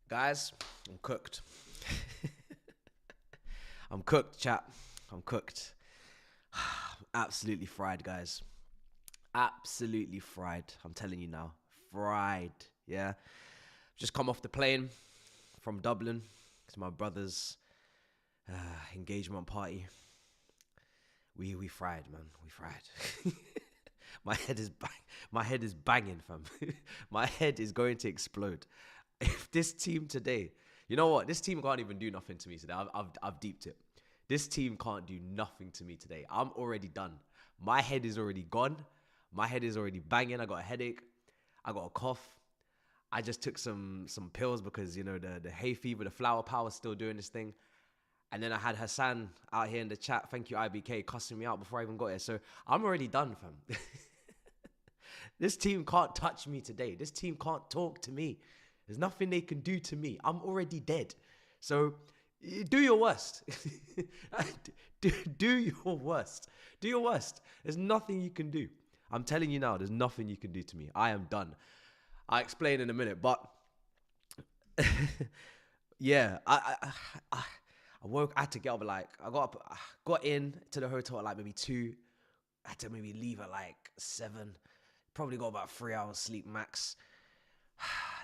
Guys, I'm cooked. I'm cooked, chat. I'm cooked. Absolutely fried, guys. Absolutely fried. I'm telling you now. Fried. Yeah. Just come off the plane from Dublin. It's my brother's engagement party. We fried, man. We fried. My head is banging, fam. My head is going to explode. If this team today, you know what? This team can't even do nothing to me today. I've deeped it. This team can't do nothing to me today. I'm already done. My head is already gone. My head is already banging. I got a headache. I got a cough. I just took some pills because, you know, the hay fever, the flower power is still doing this thing. And then I had Hassan out here in the chat, thank you IBK, cussing me out before I even got here. So I'm already done, fam. This team can't touch me today. This team can't talk to me. There's nothing they can do to me. I'm already dead. So do your worst. do your worst. Do your worst. There's nothing you can do. I'm telling you now, there's nothing you can do to me. I am done. I'll explain in a minute, but yeah, I woke. I had to get up I got in to the hotel at like maybe 2. I had to maybe leave at like 7. Probably got about 3 hours sleep max.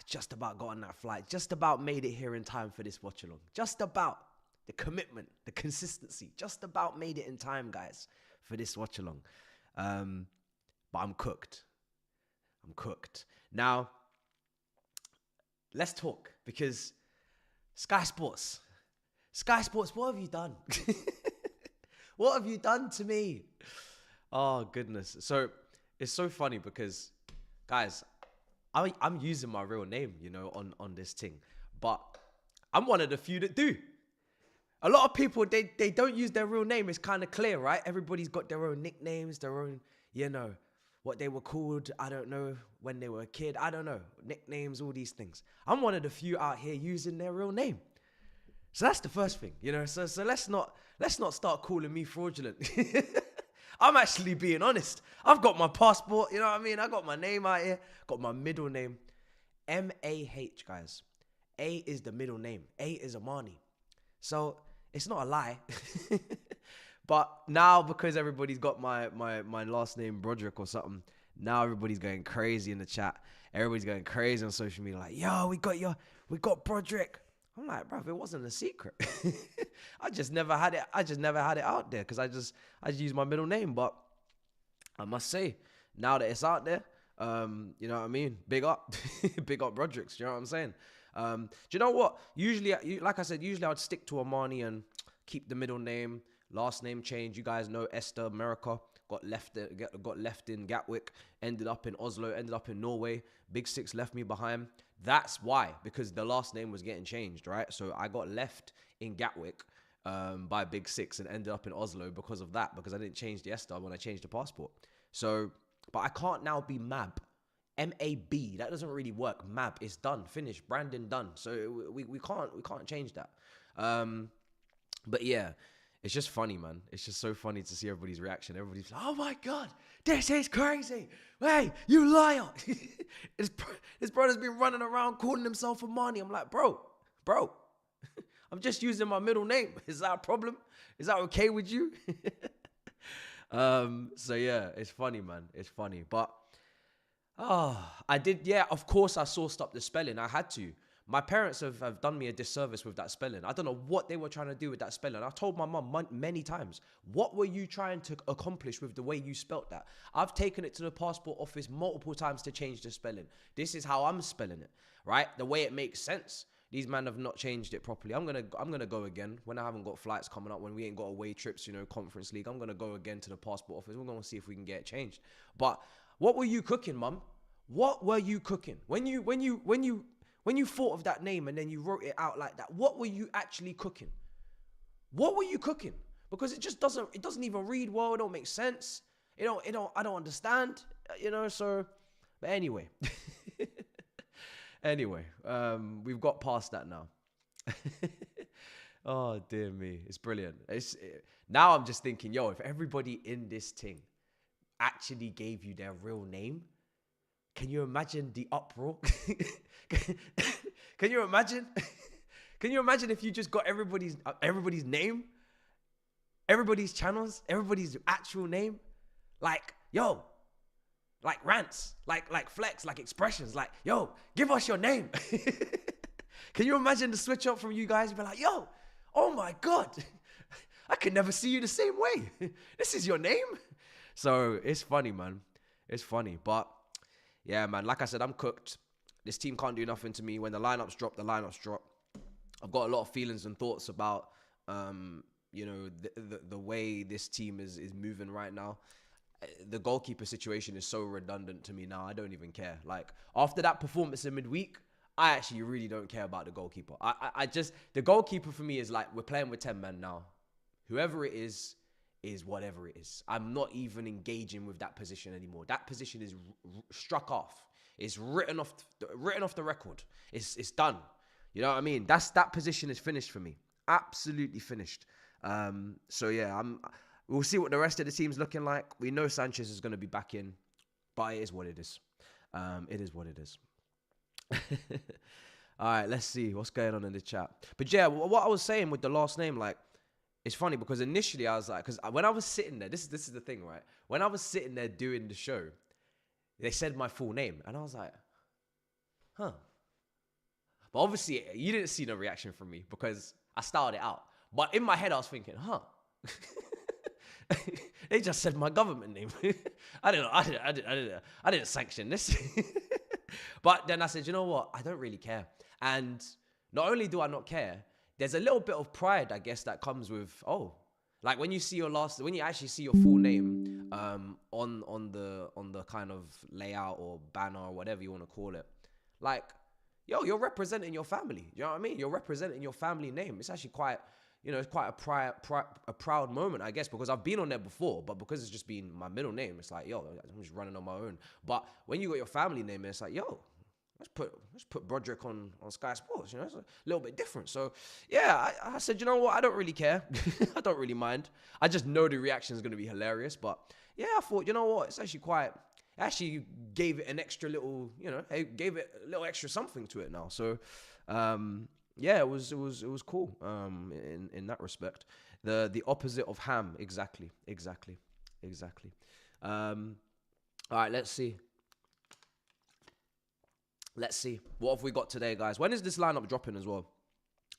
Just about got on that flight. Just about made it here in time for this watch along. Just about. The commitment, the consistency. Just about made it in time, guys, for this watch along. But I'm cooked. I'm cooked. Now, let's talk because Sky Sports, what have you done? What have you done to me? Oh, goodness. So it's so funny because, guys, I'm using my real name, you know, on this thing. But I'm one of the few that do. A lot of people, they don't use their real name. It's kind of clear, right? Everybody's got their own nicknames, their own, you know, what they were called. I don't know, when they were a kid. I don't know. Nicknames, all these things. I'm one of the few out here using their real name. So that's the first thing, you know. So let's not start calling me fraudulent. I'm actually being honest. I've got my passport, you know what I mean? I got my name out here, got my middle name. M-A-H, guys. A is the middle name. A is Amani. So it's not a lie. But now because everybody's got my last name Broderick or something, now everybody's going crazy in the chat. Everybody's going crazy on social media like, yo, we got Broderick. I'm like, bro, it wasn't a secret. I just never had it out there because I just used my middle name. But I must say, now that it's out there, you know what I mean? Big up. Big up Brodericks, you know what I'm saying? Do you know what? Usually, like I said, I would stick to Amani and keep the middle name, last name change. You guys know Esther America got left in Gatwick, ended up in Oslo, ended up in Norway. Big Six left me behind. That's why, because the last name was getting changed, right? So I got left in Gatwick by Big Six and ended up in Oslo because of that, because I didn't change the Esther when I changed the passport. So, but I can't now be Mab. M-A-B, that doesn't really work. Mab, it's done, finished, branding done. So we can't change that. But yeah, it's just funny, man. It's just so funny to see everybody's reaction. Everybody's like, oh my God, this is crazy. Hey, you liar. His brother's been running around calling himself Amani. I'm like, bro, I'm just using my middle name. Is that a problem? Is that okay with you? So yeah, it's funny, man. It's funny. But I did, yeah, of course I sourced up the spelling. I had to. My parents have done me a disservice with that spelling. I don't know what they were trying to do with that spelling. I told my mum many times, what were you trying to accomplish with the way you spelt that? I've taken it to the passport office multiple times to change the spelling. This is how I'm spelling it, right? The way it makes sense. These men have not changed it properly. I'm gonna go again when I haven't got flights coming up, when we ain't got away trips, you know, Conference League. I'm gonna go again to the passport office. We're gonna see if we can get it changed. But what were you cooking, mum? What were you cooking when you thought of that name and then you wrote it out like that? What were you actually cooking? What were you cooking? Because it doesn't even read well. It don't make sense. I don't understand, you know, so, but anyway, we've got past that now. Oh, dear me. It's brilliant. Now I'm just thinking, yo, if everybody in this thing actually gave you their real name, can you imagine the uproar? Can you imagine? Can you imagine if you just got everybody's name, everybody's channels, everybody's actual name? Like, yo, like rants, like flex, like expressions, like, yo, give us your name. Can you imagine the switch up from you guys? You'd be like, yo, oh my God, I could never see you the same way. This is your name? So it's funny, man. It's funny. But yeah, man, like I said, I'm cooked. This team can't do nothing to me. When the lineups drop, the lineups drop. I've got a lot of feelings and thoughts about, you know, the way this team is moving right now. The goalkeeper situation is so redundant to me now. I don't even care. Like, after that performance in midweek, I actually really don't care about the goalkeeper. I just, the goalkeeper for me is like, we're playing with 10 men now. Whoever it is whatever it is. I'm not even engaging with that position anymore. That position is struck off. It's written off the record. It's done. You know what I mean? That position is finished for me. Absolutely finished. So yeah, we'll see what the rest of the team's looking like. We know Sanchez is going to be back in, but it is what it is. It is what it is. All right, let's see what's going on in the chat. But yeah, what I was saying with the last name, like, it's funny because initially I was like, because when I was sitting there, this is the thing, right? When I was sitting there doing the show, they said my full name, and I was like, huh. But obviously, you didn't see no reaction from me because I started it out. But in my head, I was thinking, huh. They just said my government name. I didn't sanction this. But then I said, you know what? I don't really care. And not only do I not care, there's a little bit of pride, I guess, that comes with, like when you see when you actually see your full name on the kind of layout or banner or whatever you want to call it, like, yo, you're representing your family. You know what I mean? You're representing your family name. It's actually quite, you know, it's quite a proud moment, I guess, because I've been on there before, but because it's just been my middle name, it's like, yo, I'm just running on my own. But when you got your family name, it's like, yo, let's put Broderick on Sky Sports. You know, it's a little bit different. So yeah, I said, you know what? I don't really care. I don't really mind. I just know the reaction is going to be hilarious. But yeah, I thought, you know what? It's actually actually gave it an extra little, you know, gave it a little extra something to it now. So yeah, it was cool in that respect. The opposite of ham. Exactly. All right, let's see. What have we got today, guys? When is this lineup dropping as well?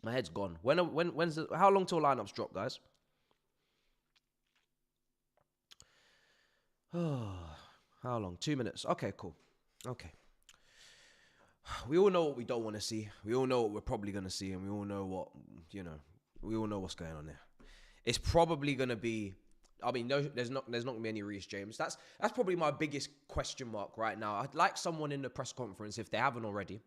My head's gone. How long till lineups drop, guys? How long? 2 minutes. Okay, cool. Okay. We all know what we don't want to see. We all know what we're probably going to see, and we all know what, you know, we all know what's going on there. It's probably going to be, I mean, no, there's not going to be any Rey James. That's probably my biggest question mark right now. I'd like someone in the press conference, if they haven't already,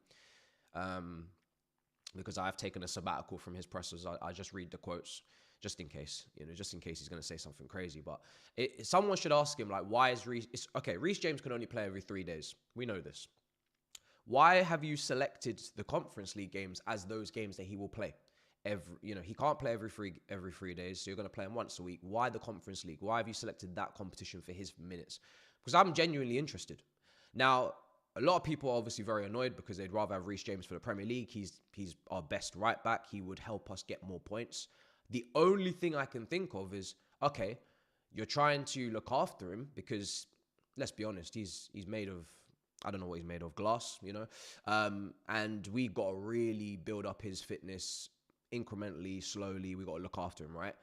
because I've taken a sabbatical from his pressers. I just read the quotes just in case, you know, just in case he's going to say something crazy. But someone should ask him, like, why is Rey James can only play every 3 days. We know this. Why have you selected the Conference League games as those games that he will play? He can't play every 3 days, so you're going to play him once a week. Why the Conference League? Why have you selected that competition for his minutes? Because I'm genuinely interested. Now, a lot of people are obviously very annoyed because they'd rather have Rey James for the Premier League. He's our best right back. He would help us get more points. The only thing I can think of is, okay, you're trying to look after him because, let's be honest, he's made of, I don't know what he's made of, glass, you know? And we got to really build up his fitness incrementally, slowly. We got to look after him, right?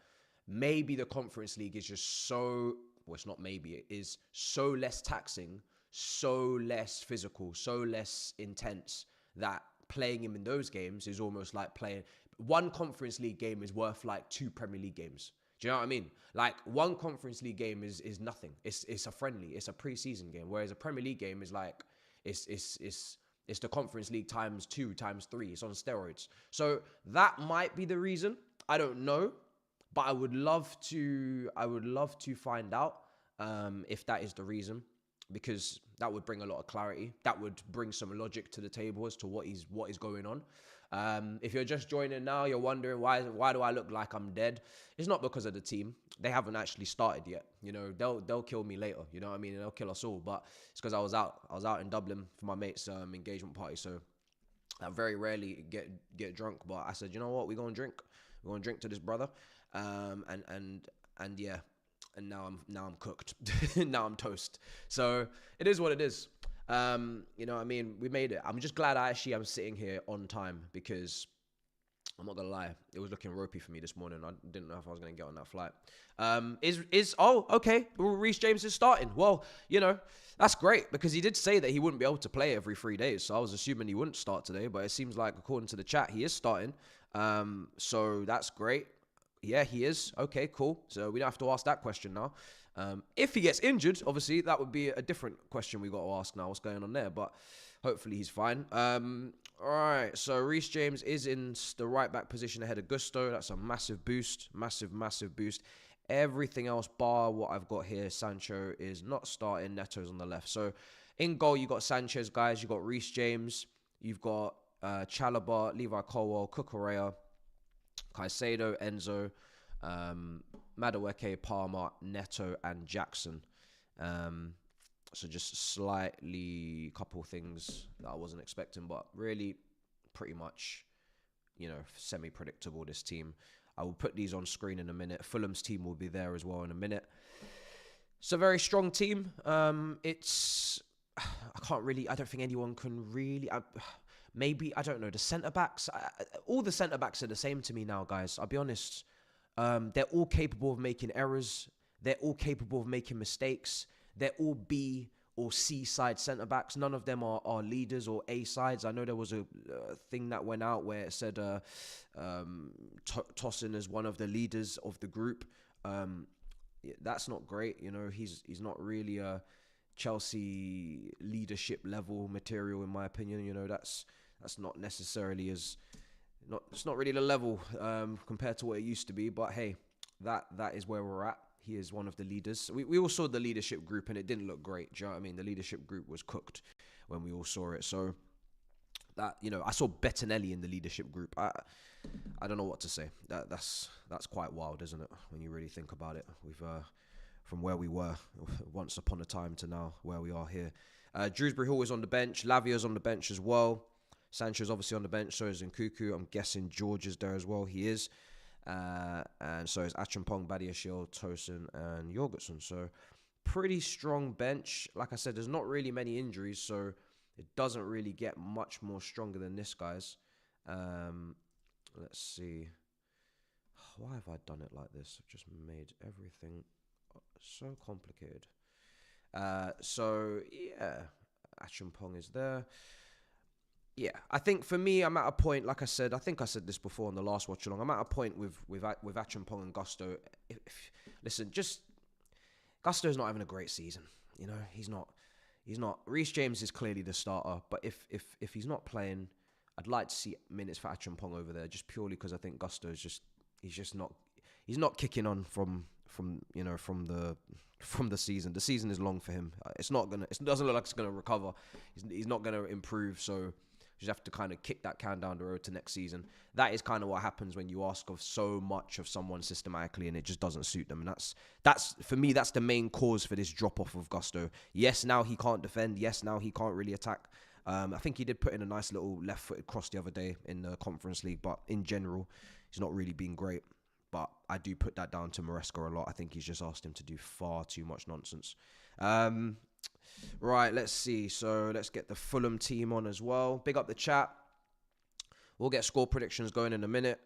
Maybe the Conference League is just it's not maybe, it is so less taxing, so less physical, so less intense that playing him in those games is almost like playing one Conference League game is worth like 2 Premier League games. Do you know what I mean? Like, one Conference League game is nothing. It's a friendly, it's a pre-season game, whereas a Premier League game is like it's the Conference League times 2, times 3. It's on steroids. So that might be the reason. I don't know, but I would love to find out if that is the reason, because that would bring a lot of clarity. That would bring some logic to the table as to what is going on. If you're just joining now, you're wondering why do I look like I'm dead? It's not because of the team. They haven't actually started yet. You know, they'll kill me later. You know what I mean? They'll kill us all. But it's because I was out in Dublin for my mate's engagement party. So I very rarely get drunk, but I said, you know what, we're gonna drink. We're gonna drink to this brother. And yeah, and now I'm cooked. Now I'm toast. So it is what it is. You know what I mean? We made it. I'm just glad I'm sitting here on time, because I'm not gonna lie, it was looking ropey for me this morning. I didn't know if I was gonna get on that flight. Okay, Rey James is starting. Well, you know, that's great, because he did say that he wouldn't be able to play every 3 days. So I was assuming he wouldn't start today, but it seems like, according to the chat, he is starting. So that's great. Yeah, he is. Okay, cool. So we don't have to ask that question now. If he gets injured, obviously, that would be a different question we got to ask now. What's going on there? But hopefully he's fine. All right, so Rey James is in the right back position ahead of Gusto. That's a massive boost. Massive boost. Everything else, bar what I've got here, Sancho is not starting. Neto's on the left. So in goal, you got Sanchez, guys. You got Rey James. You've got Chalobah, Levi Colwell, Cucurella, Caicedo, Enzo, Madueke, Palmer, Neto, and Jackson. So just slightly couple things that I wasn't expecting, but really pretty much, you know, semi-predictable, this team. I will put these on screen in a minute. Fulham's team will be there as well in a minute. It's a very strong team. I don't think anyone can really... Maybe, I don't know, the centre-backs. All the centre-backs are the same to me now, guys. I'll be honest. They're all capable of making errors. They're all capable of making mistakes. They're all B or C side centre-backs. None of them are leaders or A sides. I know there was a thing that went out where it said Tosin is one of the leaders of the group. That's not great. You know, he's not really a Chelsea leadership level material, in my opinion. You know, that's not necessarily it's not really the level compared to what it used to be. But hey, that is where we're at. He is one of the leaders. We all saw the leadership group, and it didn't look great. Do you know what I mean? The leadership group was cooked when we all saw it. So that, you know, I saw Bettinelli in the leadership group. I don't know what to say. That's quite wild, isn't it? When you really think about it. We've from where we were once upon a time to now where we are here. Drewsbury Hall is on the bench. Lavia's on the bench as well. Sancho's obviously on the bench. So is Nkuku. I'm guessing George is there as well. He is. And so is Achampong, Badiashile, Tosin, and Jorgensen. So pretty strong bench. Like I said, there's not really many injuries, so it doesn't really get much more stronger than this, guys. Let's see. Why have I done it like this? I've just made everything so complicated. So yeah, Achampong is there. Yeah, I think for me, I'm at a point, like I said, I think I said this before on the last watch along. I'm at a point with Achampong and Gusto. Listen, just Gusto's not having a great season. You know, he's not. Rey James is clearly the starter, but if he's not playing, I'd like to see minutes for Achampong over there, just purely because I think Gusto is he's not kicking on from the season. The season is long for him. It doesn't look like it's gonna recover. He's not gonna improve. So you just have to kind of kick that can down the road to next season. That is kind of what happens when you ask of so much of someone systematically and it just doesn't suit them. And that's for me, that's the main cause for this drop off of Gusto. Yes, now he can't defend. Yes, now he can't really attack. I think he did put in a nice little left-footed cross the other day in the Conference League, but in general, he's not really been great. But I do put that down to Maresca a lot. I think he's just asked him to do far too much nonsense. Right, let's see. So let's get the Fulham team on as well. Big up the chat. We'll get score predictions going in a minute.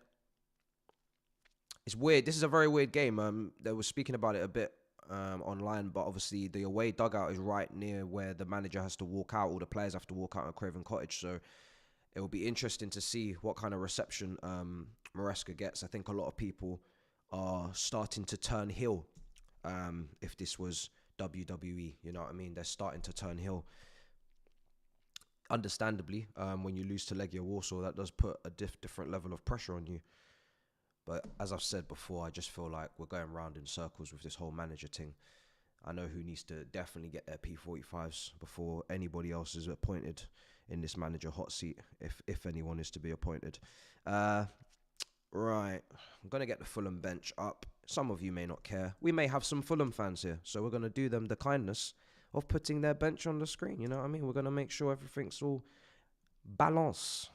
It's weird. This is a very weird game. They were speaking about it a bit online, but obviously the away dugout is right near where the manager has to walk out. All the players have to walk out at Craven Cottage. So it will be interesting to see what kind of reception Maresca gets. I think a lot of people are starting to turn heel. If this was WWE, you know what I mean? They're starting to turn heel. Understandably, when you lose to Legia Warsaw, that does put a different level of pressure on you. But as I've said before, I just feel like we're going round in circles with this whole manager thing. I know who needs to definitely get their P45s before anybody else is appointed in this manager hot seat, if anyone is to be appointed. Right, I'm going to get the Fulham bench up. Some of you may not care. We may have some Fulham fans here, so we're going to do them the kindness of putting their bench on the screen. You know what I mean? We're going to make sure everything's all balance.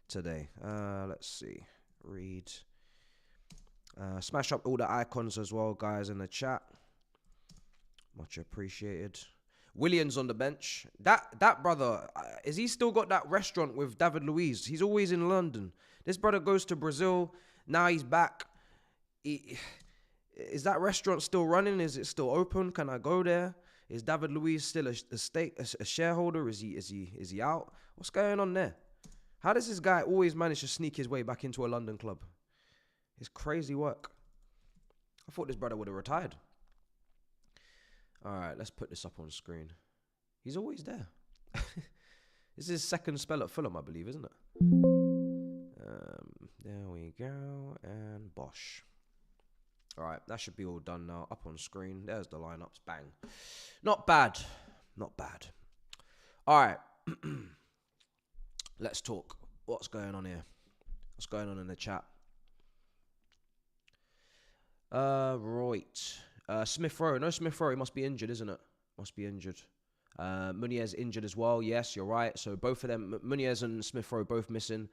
today? Let's see. Read. Smash up all the icons as well, guys, in the chat. Much appreciated. Williams on the bench. That brother, is he still got that restaurant with David Luiz? He's always in London. This brother goes to Brazil. Now he's back. Is that restaurant still running? Is it still open? Can I go there? Is David Luiz still a shareholder? Is he out? What's going on there? How does this guy always manage to sneak his way back into a London club? It's crazy work. I thought this brother would have retired. All right, let's put this up on screen. He's always there. This is his second spell at Fulham, I believe, isn't it? There we go. And bosh. All right, that should be all done now. Up on screen. There's the lineups. Bang. Not bad. Not bad. All right. Let's talk. What's going on here? What's going on in the chat? Right. Smith Rowe. No, Smith Rowe. He must be injured, isn't it? Must be injured. Muniz injured as well. Yes, you're right. So both of them, Muniz and Smith Rowe, both missing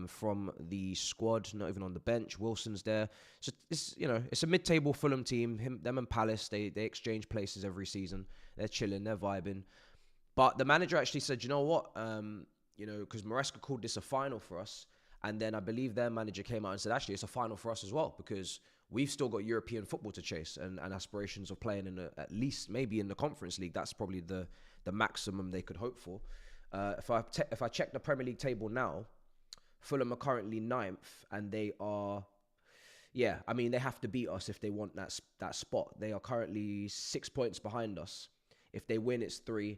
from the squad. Not even on the bench. Wilson's there. So it's it's a mid-table Fulham team. Them and Palace. They exchange places every season. They're chilling. They're vibing. But the manager actually said, you know what? Because Maresca called this a final for us. And then I believe their manager came out and said, actually, it's a final for us as well, because we've still got European football to chase and aspirations of playing in at least maybe in the Conference League. That's probably the maximum they could hope for. If I check the Premier League table now, Fulham are currently 9th, and they are, they have to beat us if they want that spot. They are currently 6 points behind us. If they win, it's 3.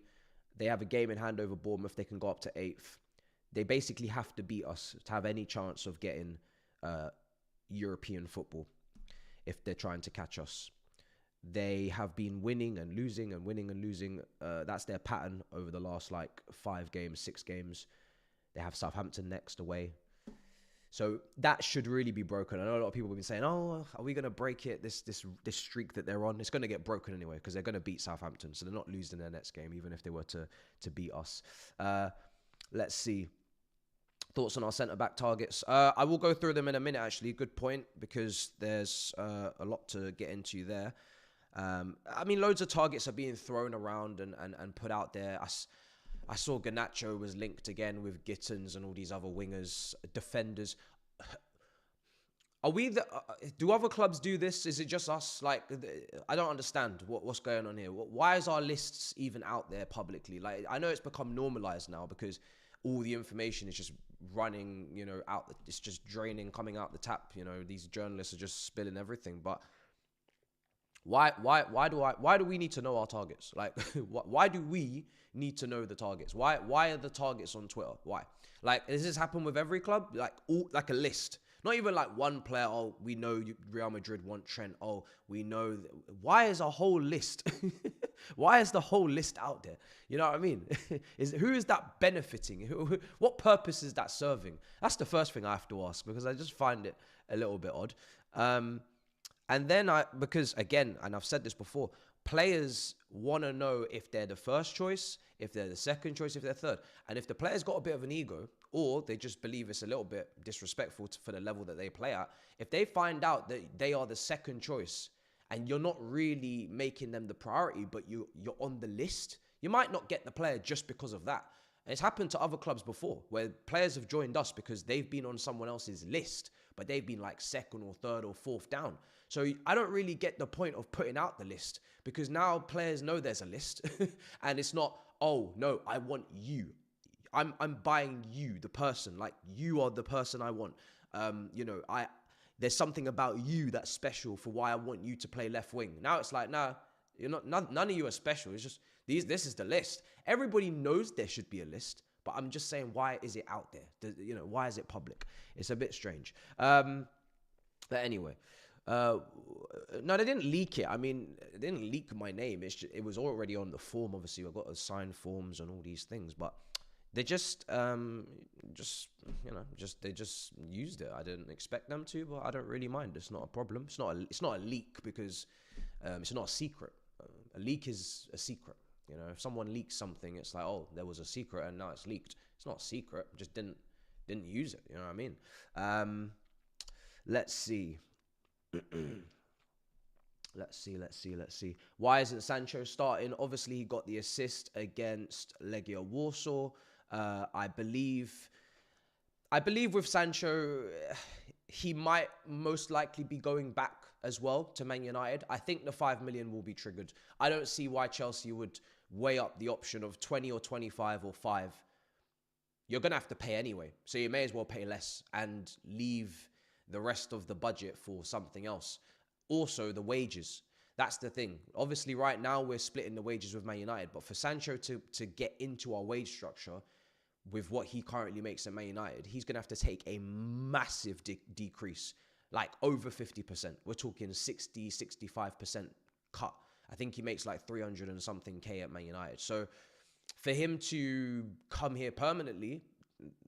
They have a game in hand over Bournemouth. They can go up to 8th. They basically have to beat us to have any chance of getting European football if they're trying to catch us. They have been winning and losing and winning and losing. That's their pattern over the last 5 games, 6 games. They have Southampton next away. So that should really be broken. I know a lot of people have been saying, oh, are we going to break it, this streak that they're on? It's going to get broken anyway because they're going to beat Southampton. So they're not losing their next game, even if they were to beat us. Let's see. Thoughts on our centre-back targets? I will go through them in a minute, actually. Good point, because there's a lot to get into there. Loads of targets are being thrown around and put out there. I saw Garnacho was linked again with Gittins and all these other wingers, defenders. Do other clubs do this? Is it just us? I don't understand what's going on here. Why is our lists even out there publicly? I know it's become normalized now because all the information is just running, out. It's just draining, coming out the tap. These journalists are just spilling everything. But why do we need to know our targets? Why do we need to know the targets? Why are the targets on Twitter? Why? Does this happen with every club? A list. Not even one player. Oh, we know Real Madrid want Trent. Oh, we know. Why is a whole list? Why is the whole list out there? You know what I mean? Who is that benefiting? What purpose is that serving? That's the first thing I have to ask, because I just find it a little bit odd. And then because again, and I've said this before, players want to know if they're the first choice, if they're the second choice, if they're third. And if the player's got a bit of an ego, or they just believe it's a little bit disrespectful for the level that they play at, if they find out that they are the second choice and you're not really making them the priority, but you're on the list, you might not get the player just because of that. And it's happened to other clubs before, where players have joined us because they've been on someone else's list, but they've been second or third or fourth down. So I don't really get the point of putting out the list, because now players know there's a list and it's not, oh no, I want you. I'm buying you, the person. You are the person I want. There's something about you that's special for why I want you to play left wing. Now it's nah, you're not. None of you are special. It's just this is the list. Everybody knows there should be a list, but I'm just saying, why is it out there? Why is it public? It's a bit strange. But anyway. No, they didn't leak it. They didn't leak my name. It was already on the form. Obviously, I've got to sign forms and all these things, but they just used it. I didn't expect them to, but I don't really mind. It's not a problem. It's not a leak because it's not a secret. A leak is a secret. If someone leaks something, it's oh, there was a secret and now it's leaked. It's not a secret. It just didn't didn't use it. You know what I mean? Let's see. Let's see. Why isn't Sancho starting? Obviously, he got the assist against Legia Warsaw. I believe with Sancho, he might most likely be going back as well to Man United. I think the 5 million will be triggered. I don't see why Chelsea would weigh up the option of 20 or 25 or 5. You're going to have to pay anyway. So you may as well pay less and leave the rest of the budget for something else. Also, the wages. That's the thing. Obviously, right now, we're splitting the wages with Man United. But for Sancho to get into our wage structure with what he currently makes at Man United, he's going to have to take a massive decrease, like over 50%. We're talking 60, 65% cut. I think he makes like 300 and something K at Man United. So for him to come here permanently,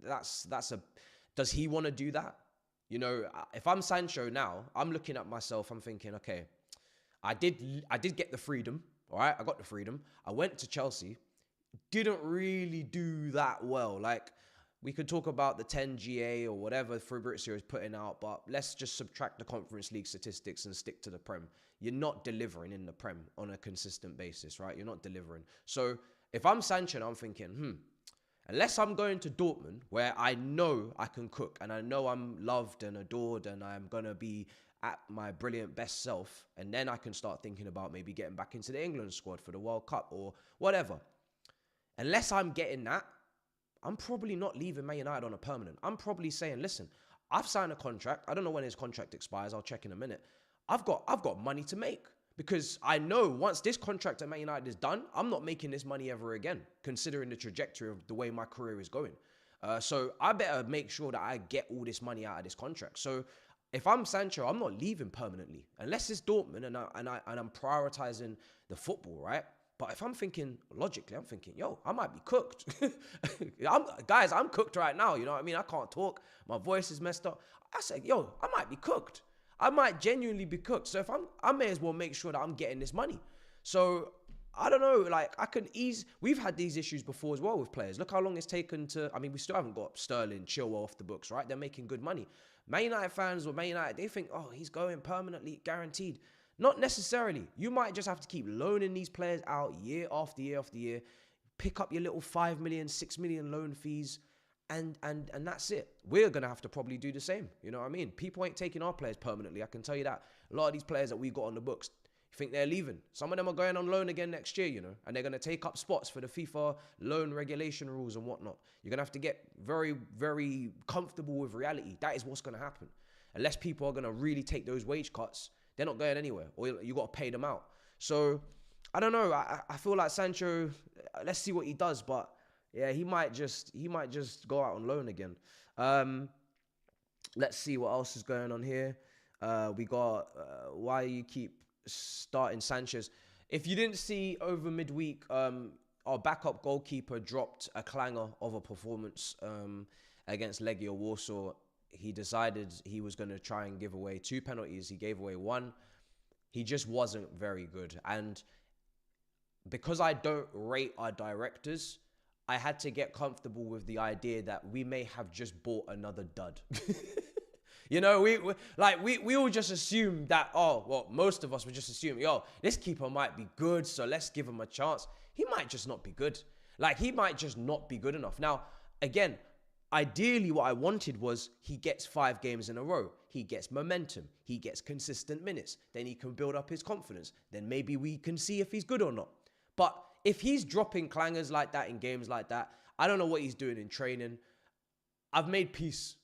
does he want to do that? You know, if I'm Sancho now, I'm looking at myself, I'm thinking, okay, I did get the freedom, all right? I got the freedom. I went to Chelsea, didn't really do that well. Like, we could talk about the 10 GA or whatever Fabrizio is putting out, but let's just subtract the Conference League statistics and stick to the Prem. You're not delivering in the Prem on a consistent basis, right? You're not delivering. So if I'm Sancho, I'm thinking, unless I'm going to Dortmund, where I know I can cook and I know I'm loved and adored and I'm going to be at my brilliant best self, and then I can start thinking about maybe getting back into the England squad for the World Cup or whatever. Unless I'm getting that, I'm probably not leaving Man United on a permanent. I'm probably saying, listen, I've signed a contract. I don't know when his contract expires. I'll check in a minute. I've got money to make. Because I know once this contract at Man United is done, I'm not making this money ever again, considering the trajectory of the way my career is going. So I better make sure that I get all this money out of this contract. So if I'm Sancho, I'm not leaving permanently, unless it's Dortmund and I'm prioritizing the football, right? But if I'm thinking logically, I'm thinking, yo, I might be cooked. I'm cooked right now. You know what I mean? I can't talk. My voice is messed up. I said, yo, I might be cooked. I might genuinely be cooked. So if I may as well make sure that I'm getting this money. So I don't know, like we've had these issues before as well with players. Look how long it's taken we still haven't got Sterling, Chilwell off the books, right? They're making good money. Man United fans or Man United, they think, oh, he's going permanently, guaranteed. Not necessarily. You might just have to keep loaning these players out year after year after year, pick up your little 5 million, 6 million loan fees, and that's it. We're going to have to probably do the same. You know what I mean? People ain't taking our players permanently. I can tell you that. A lot of these players that we got on the books, you think they're leaving. Some of them are going on loan again next year, you know, and they're going to take up spots for the FIFA loan regulation rules and whatnot. You're going to have to get very, very comfortable with reality. That is what's going to happen. Unless people are going to really take those wage cuts, they're not going anywhere, or you got to pay them out. So, I don't know. I feel like Sancho, let's see what he does, but yeah, he might just go out on loan again. Let's see what else is going on here. We got why you keep starting Sanchez. If you didn't see over midweek, our backup goalkeeper dropped a clanger of a performance against Legia Warsaw. He decided he was going to try and give away 2 penalties. He gave away 1. He just wasn't very good. And because I don't rate our directors, I had to get comfortable with the idea that we may have just bought another dud. You know, we all just assumed that, most of us would just assume, this keeper might be good, so let's give him a chance. He might just not be good. Like, he might just not be good enough. Now, again, ideally what I wanted was he gets 5 games in a row. He gets momentum. He gets consistent minutes. Then he can build up his confidence. Then maybe we can see if he's good or not. But if he's dropping clangers like that in games like that, I don't know what he's doing in training. I've made peace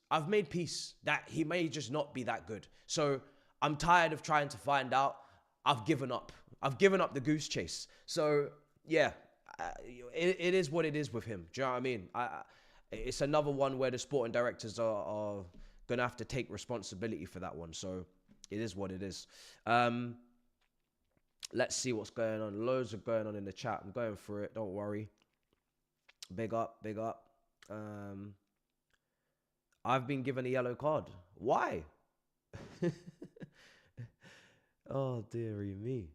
that he may just not be that good. So I'm tired of trying to find out. I've given up. I've given up the goose chase. So yeah, it is what it is with him. Do you know what I mean? It's another one where the sporting directors are going to have to take responsibility for that one. So it is what it is. Let's see what's going on. Loads are going on in the chat. I'm going through it. Don't worry. Big up. I've been given a yellow card. Why? Oh, dearie me.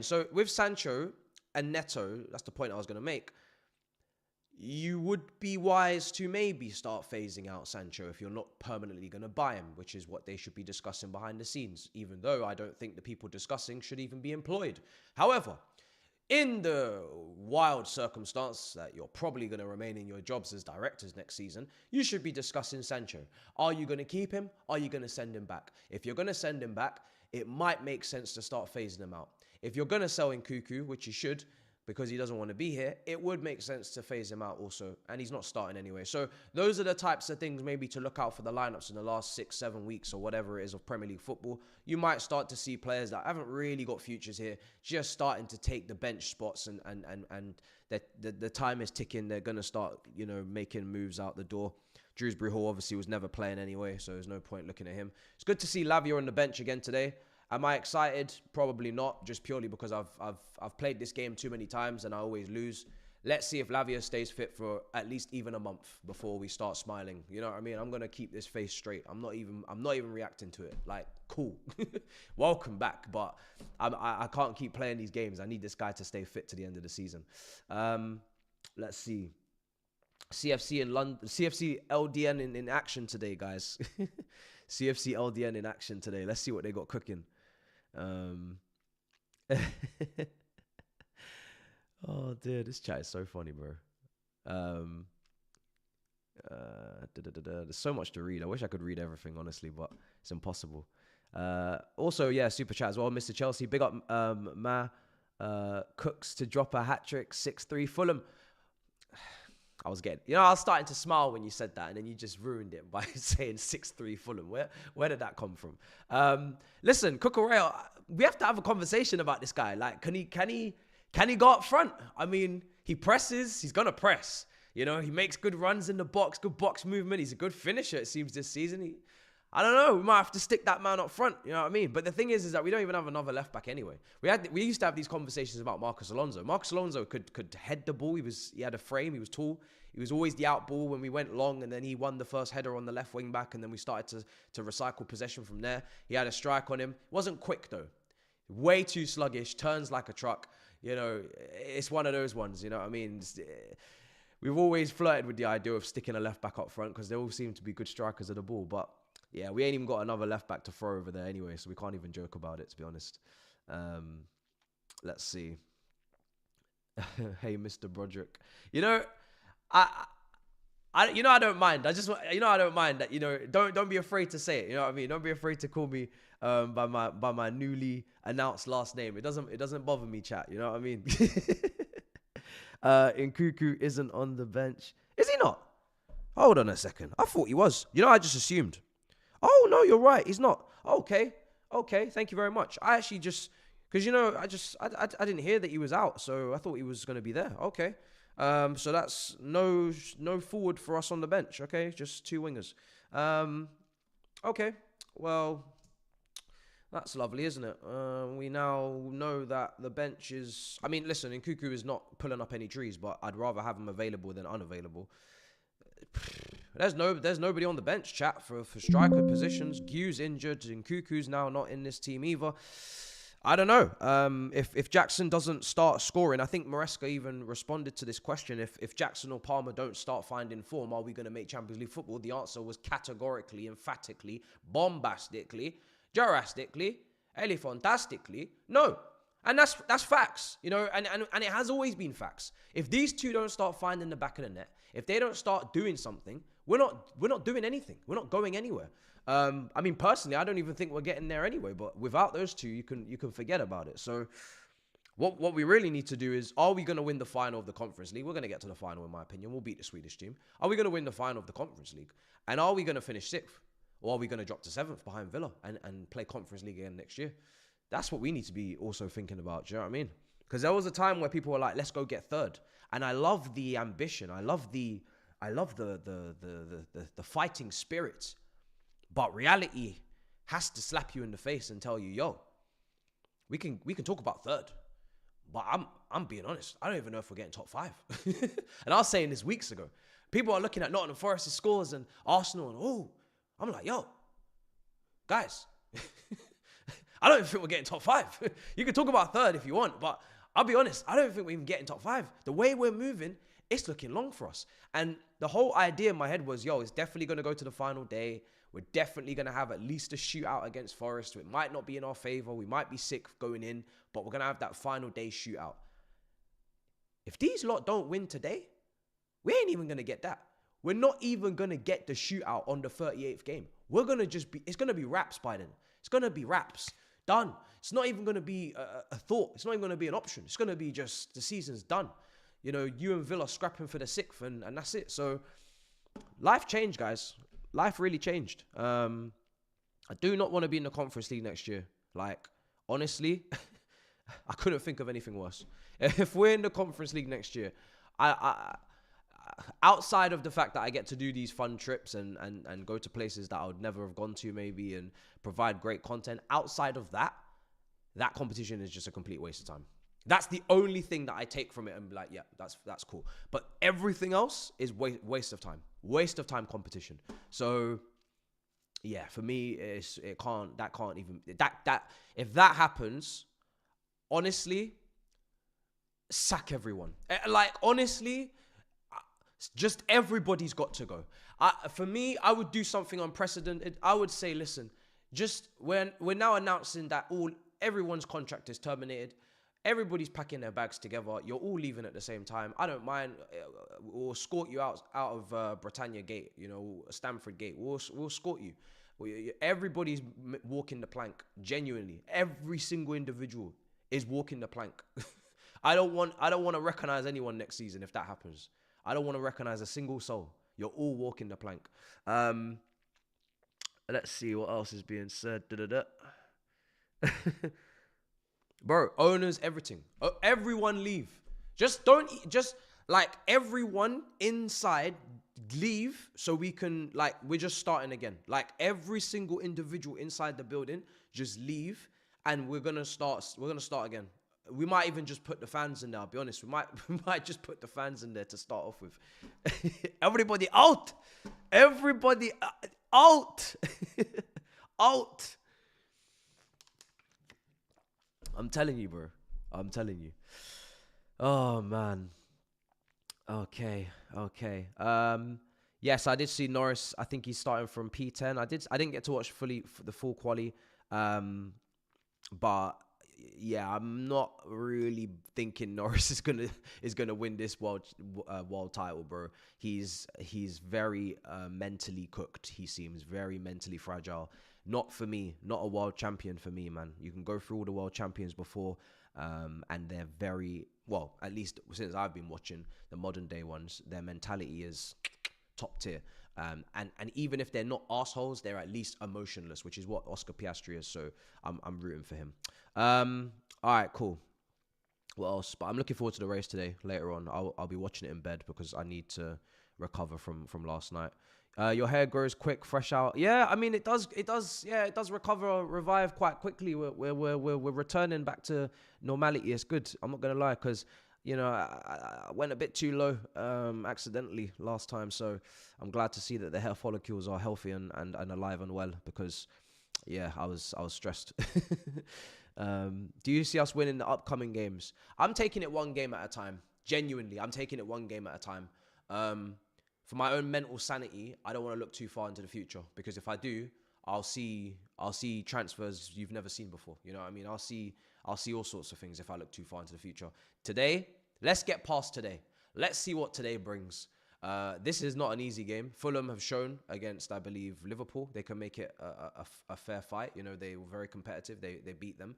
So with Sancho and Neto, that's the point I was going to make. you would be wise to maybe start phasing out Sancho if you're not permanently going to buy him, which is what they should be discussing behind the scenes, even though I don't think the people discussing should even be employed. However, in the wild circumstance that you're probably going to remain in your jobs as directors next season, you should be discussing Sancho. Are you going to keep him? Are you going to send him back? If you're going to send him back, it might make sense to start phasing him out. If you're going to sell Nkunku, which you should, because he doesn't want to be here, it would make sense to phase him out also. And he's not starting anyway. So those are the types of things maybe to look out for the lineups in the last 6-7 weeks or whatever it is of Premier League football. You might start to see players that haven't really got futures here just starting to take the bench spots, and the time is ticking. They're going to start, making moves out the door. Dewsbury Hall obviously was never playing anyway, so there's no point looking at him. It's good to see Lavia on the bench again today. Am I excited? Probably not, just purely because I've played this game too many times and I always lose. Let's see if Lavia stays fit for at least even a month before we start smiling. You know what I mean? I'm gonna keep this face straight. I'm not even reacting to it. Like, cool, welcome back. But I can't keep playing these games. I need this guy to stay fit to the end of the season. Let's see. CFC in London, CFC LDN in action today, guys. CFC LDN in action today. Let's see what they got cooking. Oh dear, this chat is so funny, bro. There's so much to read. I wish I could read everything, honestly, but it's impossible. Also, yeah, super chat as well, Mr. Chelsea. Big up Cooks to drop a hat-trick, 6-3 Fulham. I was starting to smile when you said that, and then you just ruined it by saying 6-3 Fulham. Where did that come from? Listen, Cucurella, we have to have a conversation about this guy. Like, can he go up front? I mean, he presses. He's gonna press. He makes good runs in the box, good box movement. He's a good finisher, it seems, this season. I don't know. We might have to stick that man up front. You know what I mean? But the thing is that we don't even have another left back anyway. We used to have these conversations about Marcos Alonso. Marcos Alonso could head the ball. He had a frame. He was tall. He was always the out ball when we went long, and then he won the first header on the left wing back, and then we started to recycle possession from there. He had a strike on him. Wasn't quick though. Way too sluggish. Turns like a truck. It's one of those ones. You know what I mean? We've always flirted with the idea of sticking a left back up front because they all seem to be good strikers of the ball, but. Yeah, we ain't even got another left back to throw over there anyway, so we can't even joke about it, to be honest. Let's see. Hey, Mr. Broderick. I don't mind. I don't mind that. Don't be afraid to say it. You know what I mean? Don't be afraid to call me by my newly announced last name. It doesn't bother me, chat. You know what I mean? Nkunku isn't on the bench. Is he not? Hold on a second. I thought he was. I just assumed. Oh, no, you're right. He's not. Okay. Thank you very much. I actually just, because, I didn't hear that he was out, so I thought he was going to be there. Okay. So that's no forward for us on the bench. Okay. Just 2 wingers. Okay. Well, that's lovely, isn't it? We now know that the bench is, listen, Nkunku is not pulling up any trees, but I'd rather have him available than unavailable. There's nobody on the bench, chat, for striker positions. Gu's injured, and Nkunku's now not in this team either. I don't know. If Jackson doesn't start scoring, I think Maresca even responded to this question. If Jackson or Palmer don't start finding form, are we going to make Champions League football? The answer was categorically, emphatically, bombastically, drastically, elefantastically, no. And that's facts, and it has always been facts. If these two don't start finding the back of the net, if they don't start doing something, we're not doing anything. We're not going anywhere. Personally, I don't even think we're getting there anyway. But without those two, you can forget about it. So, what we really need to do is: are we going to win the final of the Conference League? We're going to get to the final, in my opinion. We'll beat the Swedish team. Are we going to win the final of the Conference League? And are we going to finish 6th, or are we going to drop to 7th behind Villa and play Conference League again next year? That's what we need to be also thinking about. Do you know what I mean? Because there was a time where people were like, "Let's go get 3rd," and I love the ambition. I love the fighting spirit. But reality has to slap you in the face and tell you, "Yo, we can talk about 3rd, but I'm being honest. I don't even know if we're getting top 5." And I was saying this weeks ago. People are looking at Nottingham Forest's scores and Arsenal, and I'm like, "Yo, guys." I don't even think we're getting top 5. You can talk about 3rd if you want, but I'll be honest, I don't think we're even getting top 5. The way we're moving, it's looking long for us. And the whole idea in my head was, yo, it's definitely going to go to the final day. We're definitely going to have at least a shootout against Forest. It might not be in our favor. We might be sick going in, but we're going to have that final day shootout. If these lot don't win today, we ain't even going to get that. We're not even going to get the shootout on the 38th game. We're going to just be, it's going to be wraps by then. It's going to be wraps. Done. It's not even going to be a thought. It's not even going to be an option. It's going to be just the season's done. You know, you and Villa scrapping for the 6th and that's it. So life changed, guys. Life really changed. I do not want to be in the Conference League next year. Like, honestly, I couldn't think of anything worse. If we're in the Conference League next year, I outside of the fact that I get to do these fun trips and go to places that I would never have gone to maybe and provide great content, outside of that, that competition is just a complete waste of time. That's the only thing that I take from it and be like, yeah, that's cool. But everything else is waste of time. Waste of time competition. So yeah, for me, if that happens, honestly, sack everyone. Like, honestly, just everybody's got to go. For me, I would do something unprecedented. I would say, listen, just when we're now announcing that everyone's contract is terminated, everybody's packing their bags together, you're all leaving at the same time. I don't mind. We'll escort you out of Britannia Gate, you know, Stamford Gate. We'll escort you. Everybody's walking the plank. Genuinely, every single individual is walking the plank. I don't want to recognize anyone next season if that happens. I don't want to recognize a single soul. You're all walking the plank. Let's see what else is being said. Bro, owners, everything. Everyone leave. Just like everyone inside leave so we can, like, we're just starting again. Like, every single individual inside the building, just leave and we're going to start again. We might even just put the fans in there, I'll be honest. We might just put the fans in there to start off with. Everybody out. Everybody out. Out. I'm telling you, bro. I'm telling you. Oh, man. Okay. Yes, I did see Norris. I think he's starting from P10. I didn't get to watch the full quali. But yeah, I'm not really thinking Norris is gonna win this world title, bro. He's very mentally cooked. He seems very mentally fragile. Not for me. Not a world champion for me, man. You can go through all the world champions before, and they're very, well, at least since I've been watching the modern day ones, their mentality is top tier. And even if they're not assholes, they're at least emotionless, which is what Oscar Piastri is. So I'm rooting for him. All right, cool. What else? But I'm looking forward to the race today. Later on, I'll be watching it in bed because I need to recover from last night. Your hair grows quick, fresh out. Yeah, I mean it does. Yeah, it does revive quite quickly. We're returning back to normality. It's good. I'm not gonna lie, because you know I went a bit too low accidentally last time. So I'm glad to see that the hair follicles are healthy and alive and well, because yeah, I was stressed. Do you see us winning the upcoming games? I'm taking it one game at a time. Genuinely, I'm taking it one game at a time. For my own mental sanity, I don't want to look too far into the future, because if I do, I'll see transfers you've never seen before. You know what I mean? I'll see all sorts of things if I look too far into the future. Today, let's get past today. Let's see what today brings. This is not an easy game. Fulham have shown against, I believe, Liverpool, they can make it a fair fight. You know, they were very competitive. They beat them.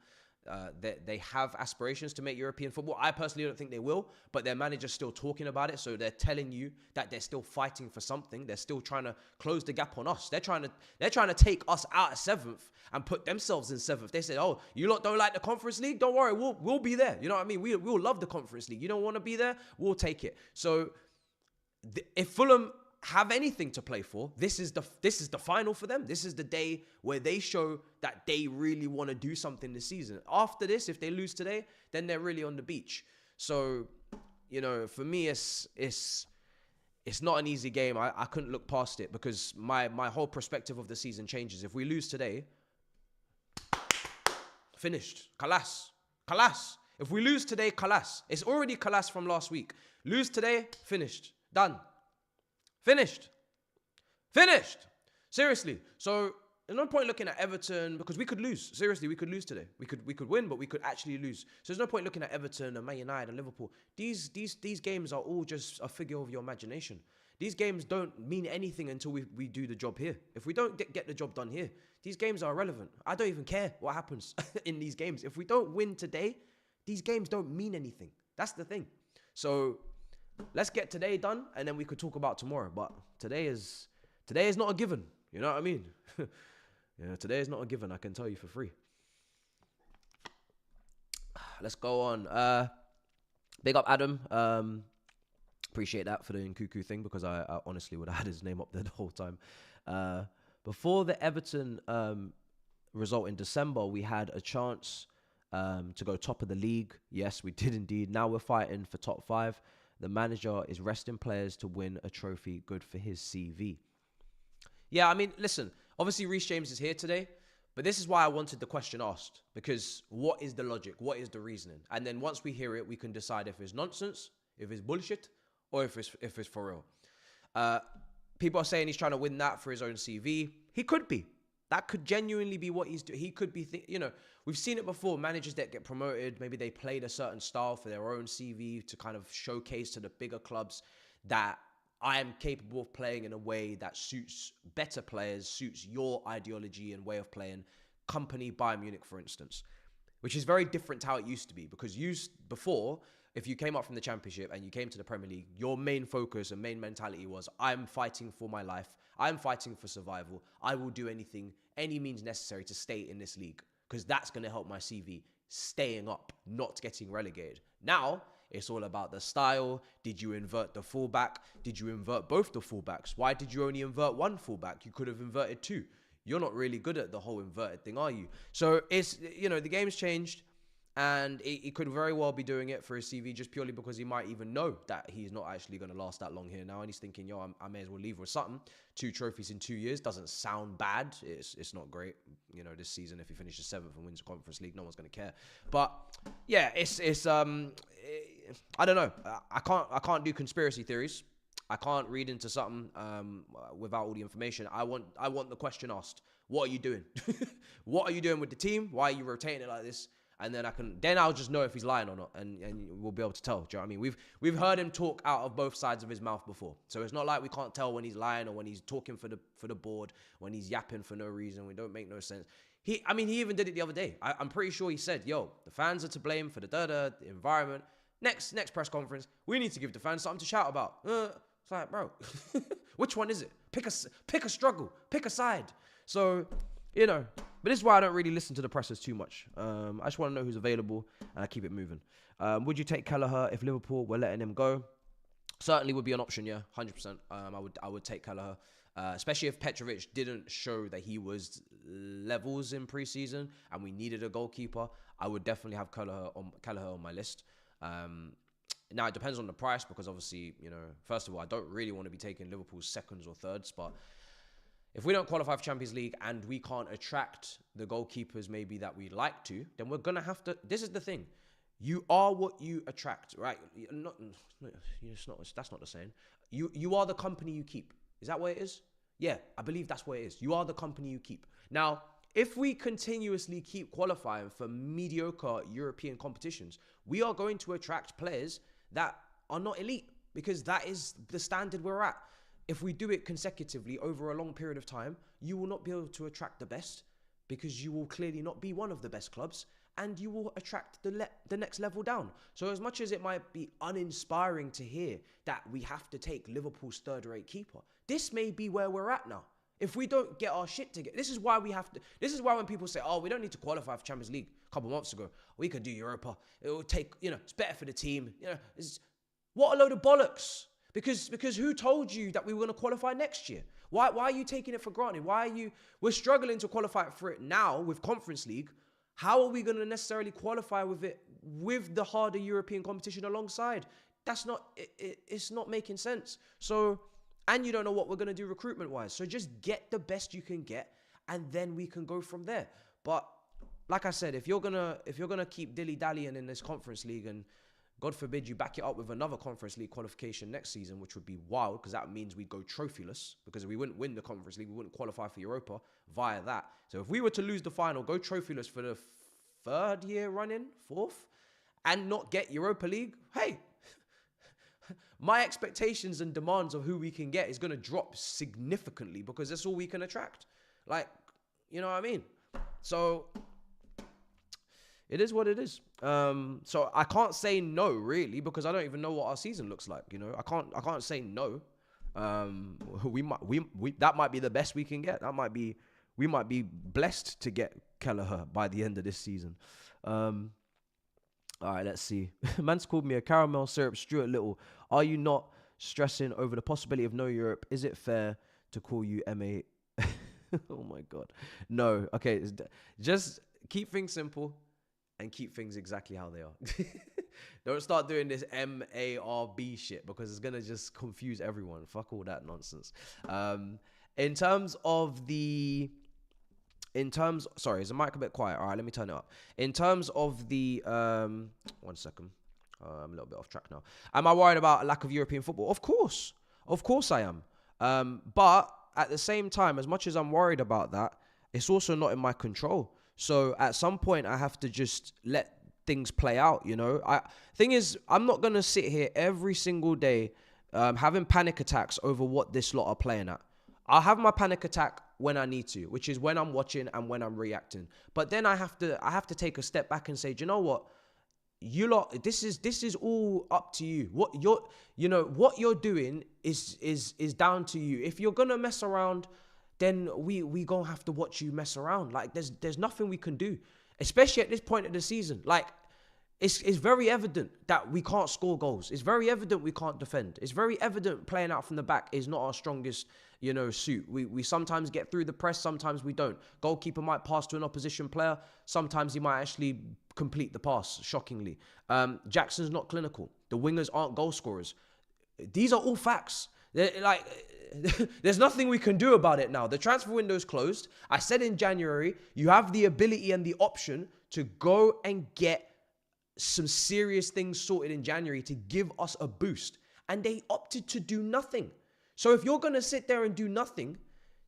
They have aspirations to make European football. I personally don't think they will, but their manager's still talking about it. So they're telling you that they're still fighting for something. They're still trying to close the gap on us. They're trying to take us out of 7th and put themselves in 7th. They said, "Oh, you lot don't like the Conference League? Don't worry, we'll be there." You know what I mean? We'll love the Conference League. You don't want to be there? We'll take it. So if Fulham have anything to play for, this is the final for them. This is the day where they show that they really want to do something this season. After this, if they lose today, then they're really on the beach. So, you know, for me, it's not an easy game. I couldn't look past it, because my whole perspective of the season changes. If we lose today, finished. Kalas. If we lose today, kalas. It's already kalas from last week. Lose today, finished. Done. Finished. Seriously. So there's no point looking at Everton because we could lose. Seriously, we could lose today. We could win, but we could actually lose. So there's no point looking at Everton and Man United and Liverpool. These games are all just a figure of your imagination. These games don't mean anything until we do the job here. If we don't get the job done here, these games are irrelevant. I don't even care what happens in these games. If we don't win today, these games don't mean anything. That's the thing. So let's get today done, and then we could talk about tomorrow. But today is not a given. You know what I mean? Yeah, today is not a given. I can tell you for free. Let's go on. Big up Adam. Appreciate that for the Nkuku thing, because I honestly would have had his name up there the whole time. Before the Everton result in December, we had a chance to go top of the league. Yes, we did indeed. Now we're fighting for top 5. The manager is resting players to win a trophy. Good for his CV. Yeah, I mean, listen, obviously Rey James is here today, but this is why I wanted the question asked, because what is the logic? What is the reasoning? And then once we hear it, we can decide if it's nonsense, if it's bullshit, or if it's for real. People are saying he's trying to win that for his own CV. He could be. That could genuinely be what he's doing. He could be, we've seen it before. Managers that get promoted, maybe they played a certain style for their own CV to kind of showcase to the bigger clubs that I am capable of playing in a way that suits better players, suits your ideology and way of playing. Company Bayern Munich, for instance, which is very different to how it used to be, because before, if you came up from the Championship and you came to the Premier League, your main focus and main mentality was, I'm fighting for my life. I'm fighting for survival. I will do anything, any means necessary to stay in this league, because that's going to help my CV staying up, not getting relegated. Now, it's all about the style. Did you invert the fullback? Did you invert both the fullbacks? Why did you only invert one fullback? You could have inverted 2. You're not really good at the whole inverted thing, are you? So it's, the game's changed, and he could very well be doing it for his CV just purely because he might even know that he's not actually going to last that long here now, and he's thinking, I may as well leave with something. 2 trophies in 2 years doesn't sound bad. It's not great. This season, if he finishes 7th and wins the Conference League, no one's going to care. But yeah, I don't know. I can't do conspiracy theories. I can't read into something without all the information. I want the question asked. What are you doing? What are you doing with the team? Why are you rotating it like this? And then I'll just know if he's lying or not, and we'll be able to tell. Do you know what I mean? We've heard him talk out of both sides of his mouth before, so it's not like we can't tell when he's lying or when he's talking for the board, when he's yapping for no reason. We don't make no sense. He even did it the other day. I'm pretty sure he said, "Yo, the fans are to blame for the environment." Next press conference, we need to give the fans something to shout about. It's like, bro, which one is it? Pick a struggle, pick a side. So, but this is why I don't really listen to the pressers too much. I just want to know who's available, and I keep it moving. Would you take Keller if Liverpool were letting him go? Certainly would be an option, yeah, 100%. I would take Keller, especially if Petrovic didn't show that he was levels in preseason and we needed a goalkeeper. I would definitely have Keller on my list. Now, it depends on the price, because obviously, first of all, I don't really want to be taking Liverpool's seconds or thirds, but if we don't qualify for Champions League and we can't attract the goalkeepers maybe that we'd like to, then we're going to have to... This is the thing. You are what you attract, right? That's not the saying. You are the company you keep. Is that what it is? Yeah, I believe that's what it is. You are the company you keep. Now, if we continuously keep qualifying for mediocre European competitions, we are going to attract players that are not elite, because that is the standard we're at. If we do it consecutively over a long period of time, you will not be able to attract the best, because you will clearly not be one of the best clubs, and you will attract the next level down. So as much as it might be uninspiring to hear that we have to take Liverpool's third-rate keeper, this may be where we're at now. If we don't get our shit together, this is why when people say, oh, we don't need to qualify for Champions League a couple months ago, we could do Europa. It will take, it's better for the team. What a load of bollocks. Because who told you that we were going to qualify next year? Why are you taking it for granted? We're struggling to qualify for it now with Conference League. How are we going to necessarily qualify with it with the harder European competition alongside? It's not making sense. So, and you don't know what we're going to do recruitment-wise. So just get the best you can get, and then we can go from there. But like I said, if you're gonna keep dilly-dallying in this Conference League, and God forbid you back it up with another Conference League qualification next season, which would be wild, because that means we go trophyless, because we wouldn't win the Conference League, we wouldn't qualify for Europa via that. So if we were to lose the final, go trophyless for the third year running, fourth, and not get Europa League, hey, my expectations and demands of who we can get is going to drop significantly, because that's all we can attract. Like, you know what I mean? So it is what it is. So I can't say no, really, because I don't even know what our season looks like. You know, I can't say no. That might be the best we can get. We might be blessed to get Keller by the end of this season. All right, let's see. Man's called me a caramel syrup Stuart Little. Are you not stressing over the possibility of no Europe? Is it fair to call you MA? Oh my God. No. Okay. Just keep things simple and keep things exactly how they are. Don't start doing this MARB shit, because it's going to just confuse everyone. Fuck all that nonsense. Sorry, is the mic a bit quiet? All right, let me turn it up. In terms of the, 1 second. I'm a little bit off track now. Am I worried about a lack of European football? Of course I am. But at the same time, as much as I'm worried about that, it's also not in my control. So at some point, I have to just let things play out, you know? Thing is, I'm not going to sit here every single day having panic attacks over what this lot are playing at. I'll have my panic attack when I need to, which is when I'm watching and when I'm reacting. But then I have to take a step back and say, do you know what? You lot, this is all up to you. What you're doing is down to you. If you're gonna mess around, then we gonna have to watch you mess around. Like there's nothing we can do, especially at this point of the season. Like it's very evident that we can't score goals. It's very evident we can't defend. It's very evident playing out from the back is not our strongest, suit. We sometimes get through the press, sometimes we don't. Goalkeeper might pass to an opposition player. Sometimes he might actually complete the pass, shockingly. Jackson's not clinical. The wingers aren't goal scorers. These are all facts. There's nothing we can do about it now. The transfer window's closed. I said in January, you have the ability and the option to go and get some serious things sorted in January to give us a boost. And they opted to do nothing. So if you're going to sit there and do nothing,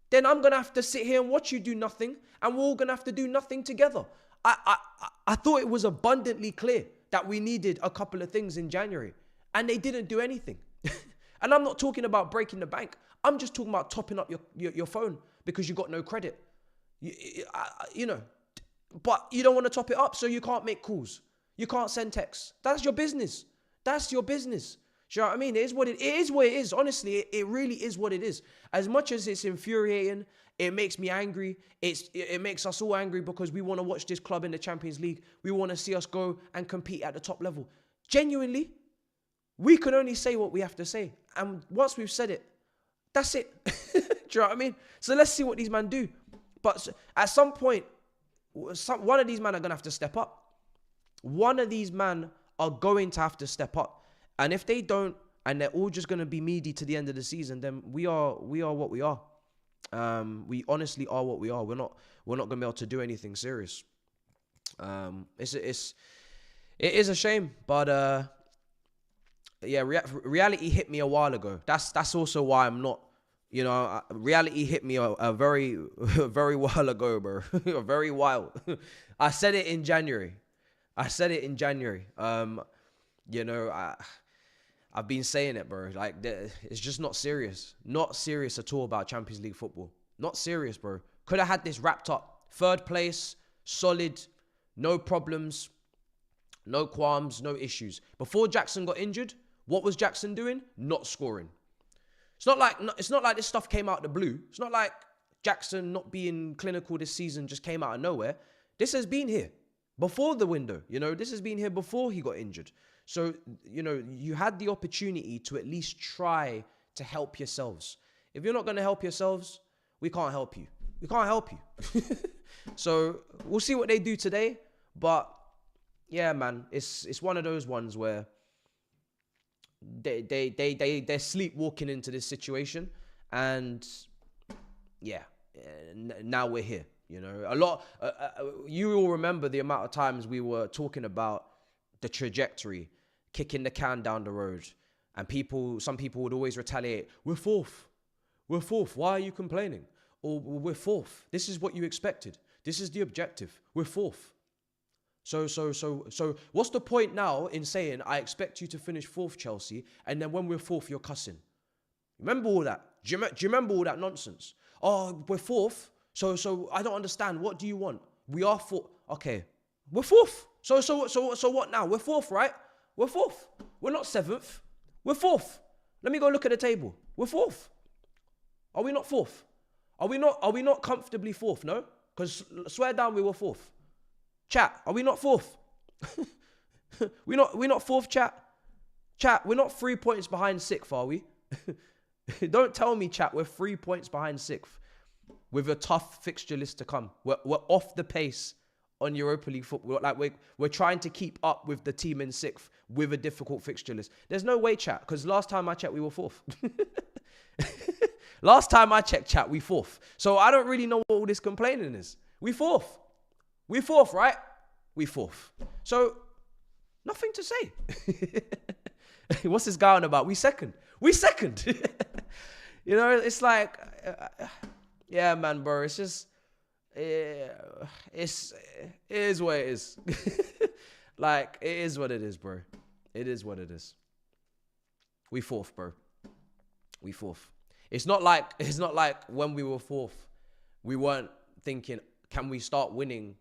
then I'm going to have to sit here and watch you do nothing, and we're all going to have to do nothing together. I thought it was abundantly clear that we needed a couple of things in January, and they didn't do anything. And I'm not talking about breaking the bank. I'm just talking about topping up your phone because you got no credit. But you don't want to top it up, so you can't make calls. You can't send texts. That's your business. That's your business. Do you know what I mean? It is what it is. Honestly, it really is what it is. As much as it's infuriating, it makes me angry. It makes us all angry because we want to watch this club in the Champions League. We want to see us go and compete at the top level. Genuinely, we can only say what we have to say. And once we've said it, that's it. Do you know what I mean? So let's see what these men do. But at some point, one of these men are going to have to step up. One of these men are going to have to step up. And if they don't, and they're all just going to be meaty to the end of the season, then we are what we are. We honestly are what we are. We're not going to be able to do anything serious. It is a shame, but reality hit me a while ago. That's also why I'm not. Reality hit me a very very while ago, bro. A very while. I said it in January. I've been saying it, bro. Like, it's just not serious. Not serious at all about Champions League football. Not serious, bro. Could have had this wrapped up. Third place, solid, no problems, no qualms, no issues. Before Jackson got injured, what was Jackson doing? Not scoring. It's not like this stuff came out of the blue. It's not like Jackson not being clinical this season just came out of nowhere. This has been here before the window. This has been here before he got injured. So, you had the opportunity to at least try to help yourselves. If you're not going to help yourselves, we can't help you. We can't help you. So we'll see what they do today. But yeah, man, it's one of those ones where they're sleepwalking into this situation. And yeah, now we're here. You know, a lot. You all remember the amount of times we were talking about the trajectory, kicking the can down the road, and some people would always retaliate. We're fourth. Why are you complaining? Or we're fourth. This is what you expected. This is the objective. We're fourth. So what's the point now in saying I expect you to finish fourth, Chelsea, and then when we're fourth, you're cussing? Remember all that? Do you remember all that nonsense? Oh, we're fourth. So I don't understand. What do you want? We are fourth. Okay, we're fourth. So what now? We're fourth, right? We're fourth. We're not seventh. We're fourth. Let me go look at the table. We're fourth. Are we not fourth? Are we not comfortably fourth? No, because swear down we were fourth. Chat, are we not fourth? We're not fourth, chat. Chat, we're not 3 points behind sixth, are we? Don't tell me, chat, we're 3 points behind sixth with a tough fixture list to come. We're off the pace on Europa League football. Like we're trying to keep up with the team in sixth with a difficult fixture list. There's no way, chat, because last time I checked, we were fourth. Last time I checked, chat, we fourth. So I don't really know what all this complaining is. We fourth. We fourth, right? We fourth. So nothing to say. What's this guy on about? We second. We second. You know, it's like, yeah, man, bro. It's just, it is what it is. Like, it is what it is, bro. It is what it is. We fourth, bro. We fourth. It's not like when we were fourth, we weren't thinking, can we start winning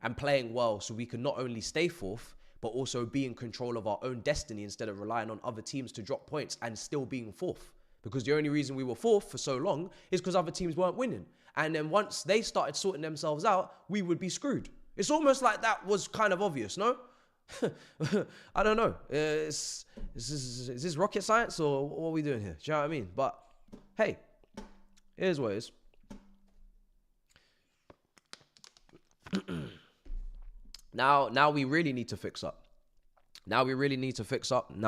and playing well so we can not only stay fourth, but also be in control of our own destiny instead of relying on other teams to drop points and still being fourth. Because the only reason we were fourth for so long is because other teams weren't winning. And then once they started sorting themselves out, we would be screwed. It's almost like that was kind of obvious, no? I don't know. Is this rocket science or what are we doing here? Do you know what I mean? But hey, here's what it is. Now we really need to fix up. Now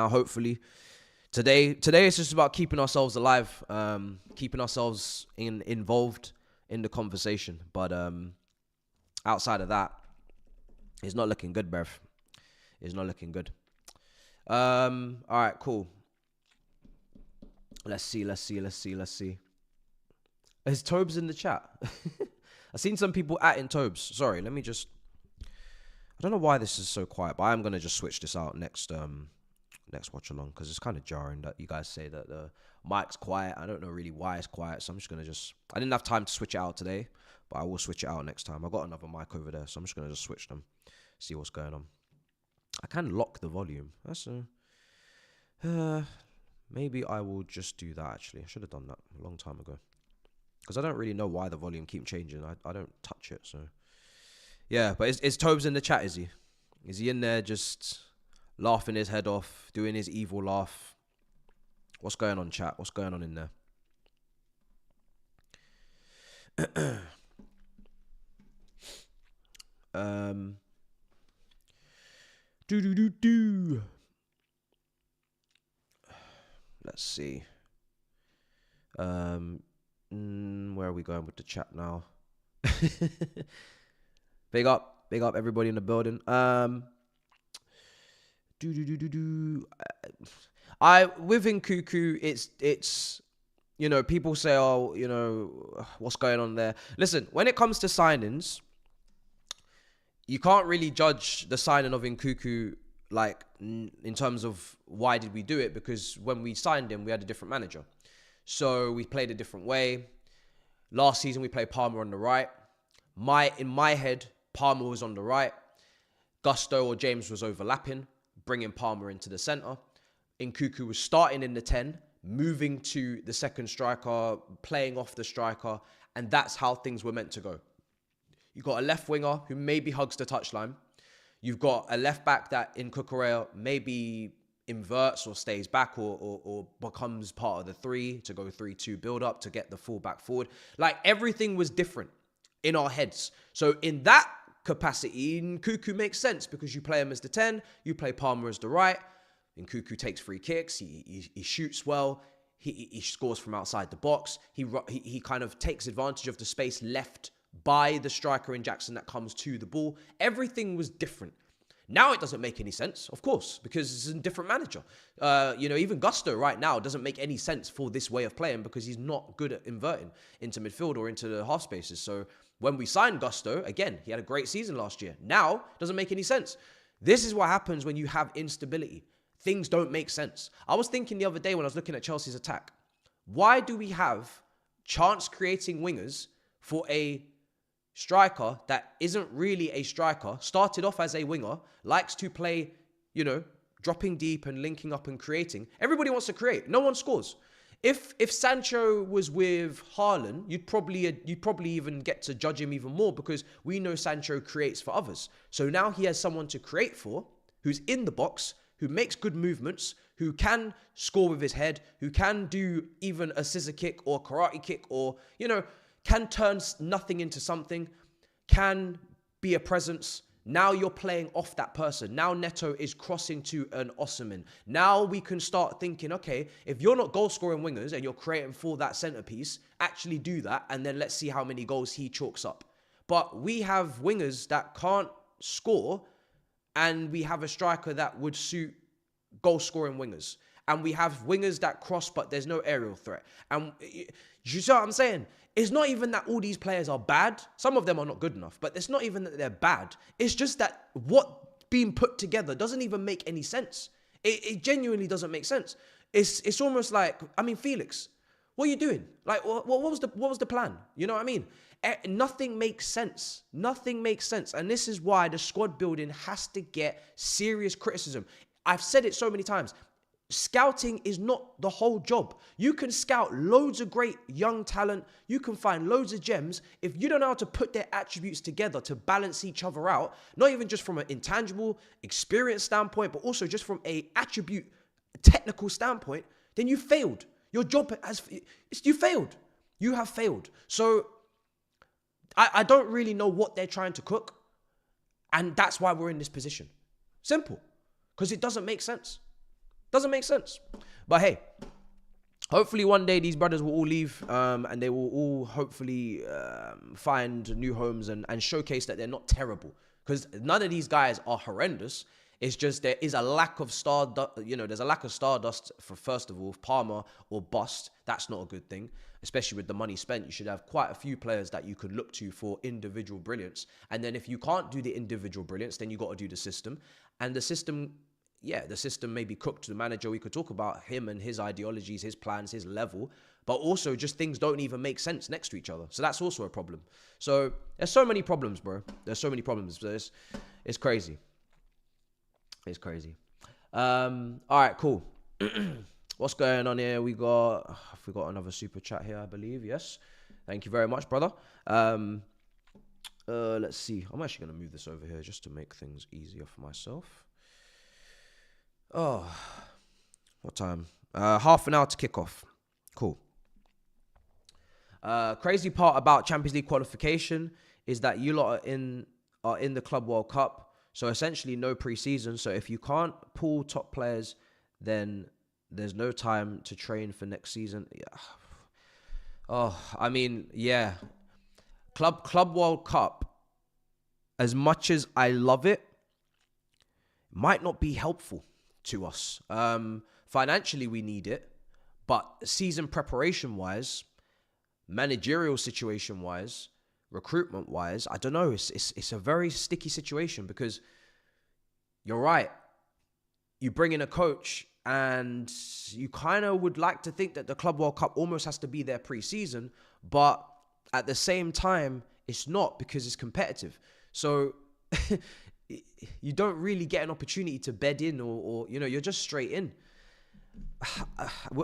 hopefully today it's just about keeping ourselves alive, keeping ourselves involved in the conversation. But outside of that, it's not looking good, bruv. It's not looking good. All right, cool. Let's see. Is Tobes in the chat? I've seen some people in Tobes. Sorry, let me just... I don't know why this is so quiet, but I'm going to just switch this out next watch along, because it's kind of jarring that you guys say that the mic's quiet. I don't know really why it's quiet, so I'm just going to I didn't have time to switch it out today, but I will switch it out next time. I got another mic over there, so I'm just going to just switch them, see what's going on. I can lock the volume. Maybe I will just do that, actually. I should have done that a long time ago, because I don't really know why the volume keeps changing. I don't touch it, so... Yeah, but is Tobes in the chat, is he? Is he in there just laughing his head off, doing his evil laugh? What's going on, chat? What's going on in there? Let's see. Where are we going with the chat now? Big up everybody in the building. With Nkuku, it's you know, people say, oh, you know, what's going on there? Listen, when it comes to signings, you can't really judge the signing of Nkuku like in terms of why did we do it, because when we signed him, we had a different manager, so we played a different way. Last season, we played Palmer on the right. In my head, Palmer was on the right. Gusto or James was overlapping, bringing Palmer into the centre. Nkuku was starting in the 10, moving to the second striker, playing off the striker, and that's how things were meant to go. You've got a left winger who maybe hugs the touchline. You've got a left back that in Cucurella maybe inverts or stays back or becomes part of the 3 to go 3-2 build up to get the full back forward. Like, everything was different in our heads. So in that capacity, Nkuku makes sense because you play him as the 10, you play Palmer as the right. Nkuku takes free kicks, he shoots well, he scores from outside the box. He kind of takes advantage of the space left by the striker in Jackson that comes to the ball. Everything was different. Now it doesn't make any sense, of course, because it's a different manager. Even Gusto right now doesn't make any sense for this way of playing because he's not good at inverting into midfield or into the half spaces. So when we signed Gusto, again, he had a great season last year. Now, it doesn't make any sense. This is what happens when you have instability. Things don't make sense. I was thinking the other day when I was looking at Chelsea's attack, why do we have chance-creating wingers for a striker that isn't really a striker, started off as a winger, likes to play, dropping deep and linking up and creating? Everybody wants to create. No one scores. If Sancho was with Hairline, you'd probably even get to judge him even more because we know Sancho creates for others. So now he has someone to create for, who's in the box, who makes good movements, who can score with his head, who can do even a scissor kick or karate kick or, can turn nothing into something, can be a presence. Now you're playing off that person. Now Neto is crossing to an Osimhen. Now we can start thinking, okay, if you're not goal-scoring wingers and you're creating for that centerpiece, actually do that, and then let's see how many goals he chalks up. But we have wingers that can't score, and we have a striker that would suit goal-scoring wingers. And we have wingers that cross, but there's no aerial threat. And you see what I'm saying? It's not even that all these players are bad. Some of them are not good enough, but it's not even that they're bad. It's just that what being put together doesn't even make any sense. It genuinely doesn't make sense. It's almost like, Felix, what are you doing? Like, what was the plan? You know what I mean? Nothing makes sense. Nothing makes sense. And this is why the squad building has to get serious criticism. I've said it so many times. Scouting is not the whole job. You can scout loads of great young talent. You can find loads of gems. If you don't know how to put their attributes together to balance each other out, not even just from an intangible experience standpoint, but also just from a attribute technical standpoint, then you failed. Your job you failed. You have failed. So I don't really know what they're trying to cook. And that's why we're in this position. Simple. Because it doesn't make sense. Doesn't make sense. But hey, hopefully one day these brothers will all leave and they will all hopefully find new homes and showcase that they're not terrible. Because none of these guys are horrendous. It's just there is a lack of there's a lack of stardust for, first of all, Palmer or bust. That's not a good thing. Especially with the money spent, you should have quite a few players that you could look to for individual brilliance. And then if you can't do the individual brilliance, then you got to do the system. And the system may be cooked to the manager. We could talk about him and his ideologies, his plans, his level, but also just things don't even make sense next to each other. So that's also a problem. So there's so many problems, bro. There's so many problems. It's crazy. It's crazy. All right, cool. What's going on here? We got another super chat here, I believe. Yes. Thank you very much, brother. Let's see. I'm actually going to move this over here just to make things easier for myself. Oh, what time? Half an hour to kick off. Cool. Crazy part about Champions League qualification is that you lot are in the Club World Cup. So essentially no pre-season. So if you can't pull top players, then there's no time to train for next season. Yeah. Oh, yeah. Club World Cup, as much as I love it, might not be helpful to us. Financially, we need it, but season preparation-wise, managerial situation-wise, recruitment-wise, I don't know. It's a very sticky situation because you're right. You bring in a coach and you kind of would like to think that the Club World Cup almost has to be there pre-season, but at the same time, it's not because it's competitive. So you don't really get an opportunity to bed in or you're just straight in.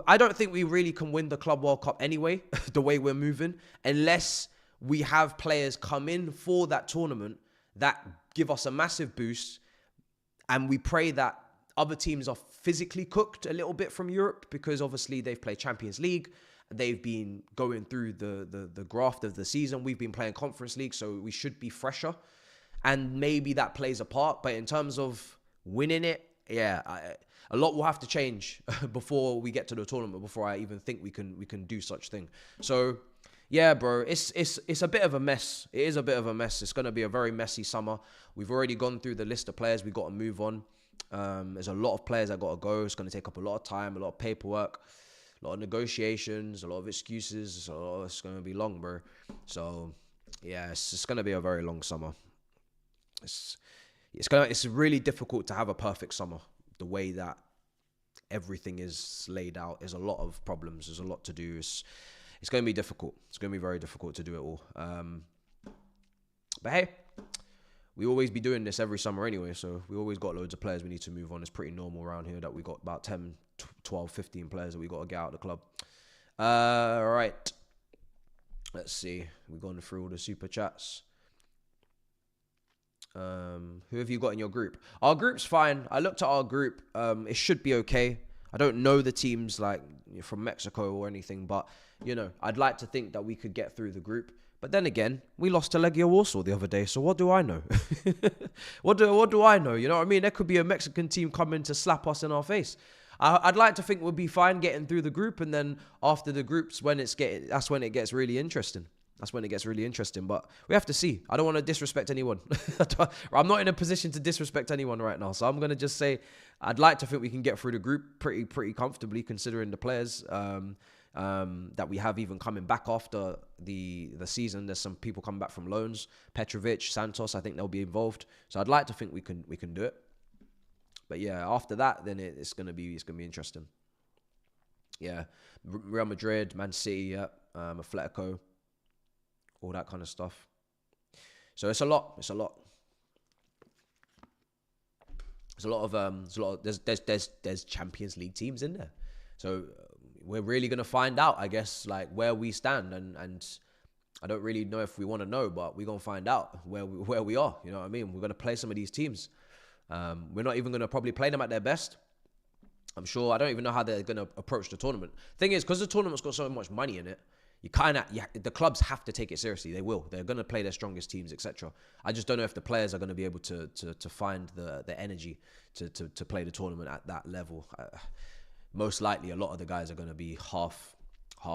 I don't think we really can win the Club World Cup anyway, the way we're moving, unless we have players come in for that tournament that give us a massive boost, and we pray that other teams are physically cooked a little bit from Europe because obviously they've played Champions League. They've been going through the graft of the season. We've been playing Conference League, so we should be fresher. And maybe that plays a part. But in terms of winning it, a lot will have to change before we get to the tournament, before I even think we can do such thing. So, Yeah, bro, it's a bit of a mess. It is a bit of a mess. It's going to be a very messy summer. We've already gone through the list of players we got to move on. There's a lot of players that got to go. It's going to take up a lot of time, a lot of paperwork, a lot of negotiations, a lot of excuses. So it's going to be long, bro. So yeah, it's going to be a very long summer. It's really difficult to have a perfect summer. The way that everything is laid out, there's a lot of problems. There's a lot to do. It's going to be difficult. It's going to be very difficult to do it all. But hey, we always be doing this every summer anyway, so we always got loads of players we need to move on. It's pretty normal around here that we got about 10, 12, 15 players that we got to get out of the club. All right. Let's see. We've gone through all the super chats. Who have you got in your group? Our group's fine. I looked at our group. It should be okay. I don't know the teams like from Mexico or anything, but I'd like to think that we could get through the group. But then again, we lost to Legia Warsaw the other day, so what do I know? What do I know? You know what I mean? There could be a Mexican team coming to slap us in our face. I'd like to think we'll be fine getting through the group, and then after the groups, that's when it gets really interesting. That's when it gets really interesting, but we have to see. I don't want to disrespect anyone. I'm not in a position to disrespect anyone right now, so I'm going to just say I'd like to think we can get through the group pretty comfortably, considering the players that we have even coming back after the season. There's some people coming back from loans. Petrovic, Santos, I think they'll be involved. So I'd like to think we can do it. But yeah, after that, then it's gonna be interesting. Yeah, Real Madrid, Man City, Atletico, all that kind of stuff. So it's a lot. There's a lot of there's Champions League teams in there. So we're really gonna find out, I guess, like where we stand, and I don't really know if we want to know, but we're gonna find out where we are. You know what I mean? We're gonna play some of these teams. We're not even gonna probably play them at their best. I'm sure. I don't even know how they're gonna approach the tournament. Thing is, because the tournament's got so much money in it, the clubs have to take it seriously. They will. They're gonna play their strongest teams, etc. I just don't know if the players are gonna be able to find the energy to play the tournament at that level. Most likely, a lot of the guys are gonna be half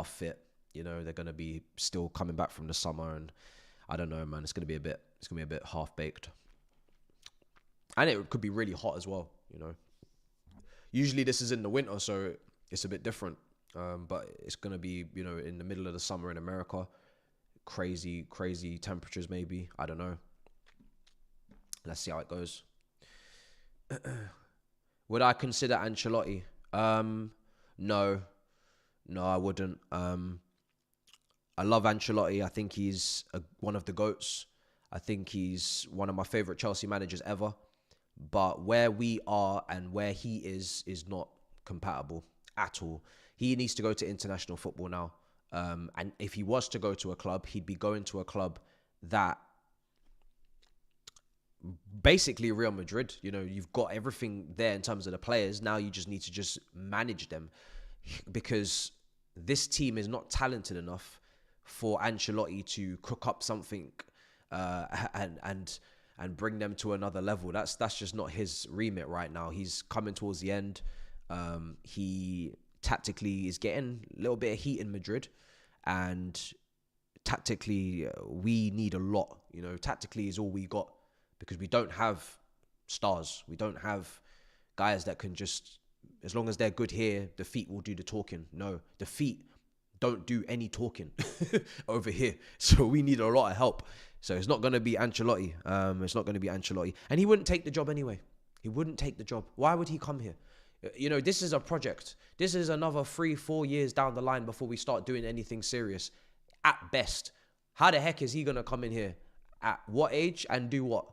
fit. They're gonna be still coming back from the summer, and I don't know, man. It's gonna be a bit half baked, and it could be really hot as well. Usually this is in the winter, so it's a bit different. But it's going to be, in the middle of the summer in America. Crazy temperatures maybe. I don't know. Let's see how it goes. Would I consider Ancelotti? No, I wouldn't. I love Ancelotti. I think he's one of the GOATs. I think he's one of my favourite Chelsea managers ever. But where we are and where he is not compatible at all. He needs to go to international football now. And if he was to go to a club, he'd be going to a club that basically Real Madrid. You've got everything there in terms of the players. Now you just need to just manage them, because this team is not talented enough for Ancelotti to cook up something and bring them to another level. That's just not his remit right now. He's coming towards the end. He tactically is getting a little bit of heat in Madrid, and tactically we need a lot. Tactically is all we got, because we don't have stars. We don't have guys that can just, as long as they're good here, the feet will do the talking. No, the feet don't do any talking over here. So we need a lot of help. So it's not going to be Ancelotti. It's not going to be Ancelotti. And he wouldn't take the job anyway. He wouldn't take the job. Why would he come here? This is a project. This is another 3-4 years down the line before we start doing anything serious. At best. How the heck is he going to come in here? At what age and do what?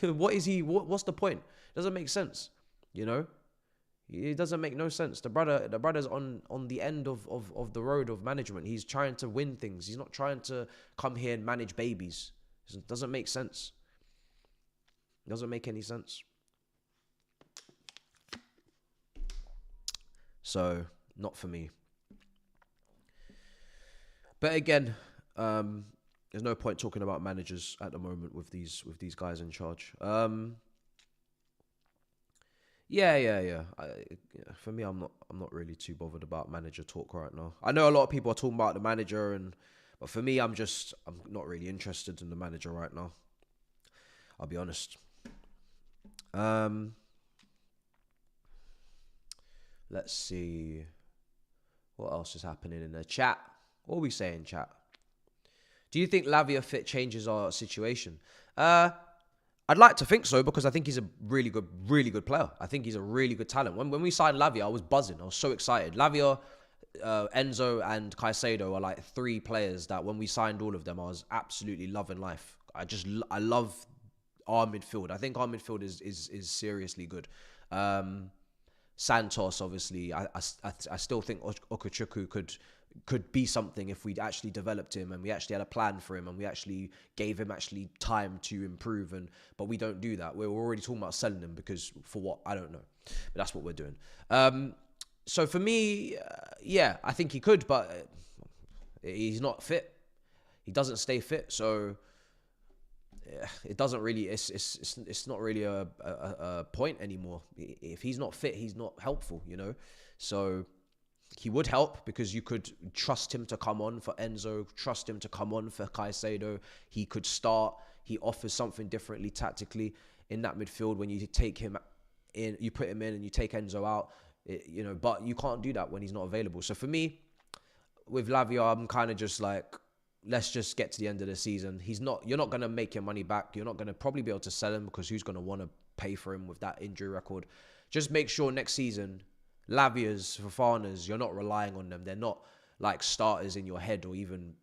What's the point? Doesn't make sense. It doesn't make no sense. The brother's on the end of the road of management. He's trying to win things. He's not trying to come here and manage babies. It doesn't make sense. It doesn't make any sense. So, not for me. But again, there's no point talking about managers at the moment with these guys in charge. Yeah. For me, I'm not really too bothered about manager talk right now. I know a lot of people are talking about the manager, but for me, I'm not really interested in the manager right now. I'll be honest. Let's see what else is happening in the chat. What are we saying, chat? Do you think Lavia fit changes our situation? I'd like to think so, because I think he's a really good player. I think he's a really good talent. When we signed Lavia, I was buzzing. I was so excited. Lavia, Enzo, and Caicedo are like 3 players that when we signed all of them, I was absolutely loving life. I love our midfield. I think our midfield is seriously good. Santos, obviously, I still think Okuchukwu could be something if we actually developed him and we actually had a plan for him and we actually gave him time to improve. But we don't do that. We're already talking about selling him, because for what? I don't know. But that's what we're doing. So for me, yeah, I think he could, but he's not fit. He doesn't stay fit, so it doesn't really. It's not really a point anymore. If he's not fit, he's not helpful. So. He would help, because you could trust him to come on for Enzo, trust him to come on for Caicedo. He could start. He offers something differently tactically in that midfield. When you take him in, you put him in and you take Enzo out, but you can't do that when he's not available. So for me, with Lavia, I'm kind of just like, let's just get to the end of the season. You're not going to make your money back. You're not going to probably be able to sell him, because who's going to want to pay for him with that injury record? Just make sure next season, Lavia's, Fofanas, you're not relying on them. They're not like starters in your head or even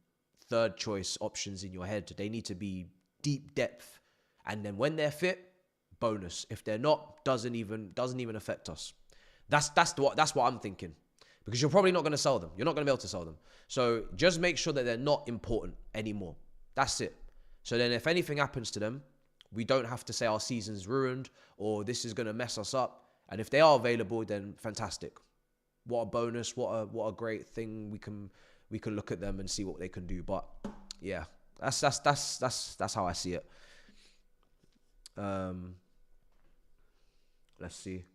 third choice options in your head. They need to be deep depth. And then when they're fit, bonus. If they're not, doesn't even affect us. That's what I'm thinking. Because you're probably not going to sell them. You're not going to be able to sell them. So just make sure that they're not important anymore. That's it. So then if anything happens to them, we don't have to say our season's ruined or this is going to mess us up. And if they are available, then fantastic. What a bonus! What a great thing. We can look at them and see what they can do. But yeah, that's how I see it. Let's see.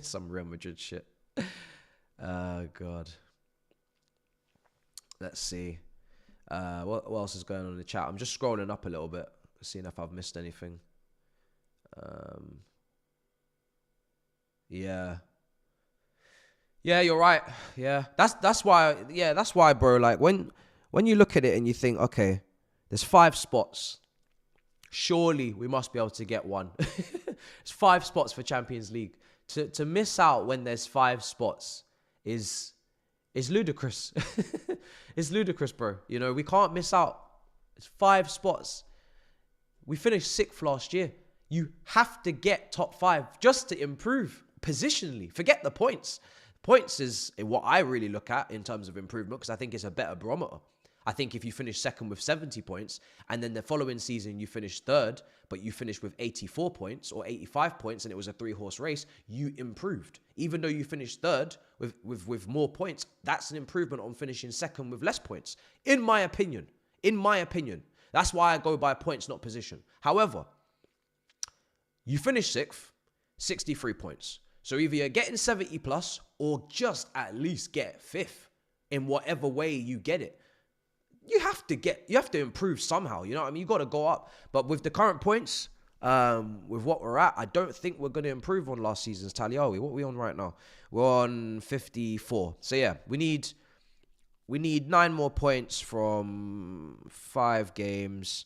Some Real Madrid shit. God. Let's see. What else is going on in the chat? I'm just scrolling up a little bit, seeing if I've missed anything. Yeah, you're right. Yeah, that's why, bro. Like when you look at it and you think, okay, there's 5 spots. Surely we must be able to get one. It's 5 spots for Champions League. To miss out when there's 5 spots is ludicrous. It's ludicrous, bro. We can't miss out. It's 5 spots. We finished 6th last year. You have to get top 5 just to improve positionally. Forget the points. Points is what I really look at in terms of improvement, because I think it's a better barometer. I think if you finish 2nd with 70 points and then the following season you finish 3rd, but you finished with 84 points or 85 points and it was a 3-horse race, you improved. Even though you finished 3rd with more points, that's an improvement on finishing 2nd with less points. In my opinion. That's why I go by points, not position. However, you finish 6th, 63 points. So either you're getting 70 plus or just at least get 5th in whatever way you get it. You have to improve somehow. You know what I mean? You got to go up. But with the current points, with what we're at, I don't think we're going to improve on last season's tally, are we? What are we on right now? We're on 54. So yeah, we need 9 more points from 5 games.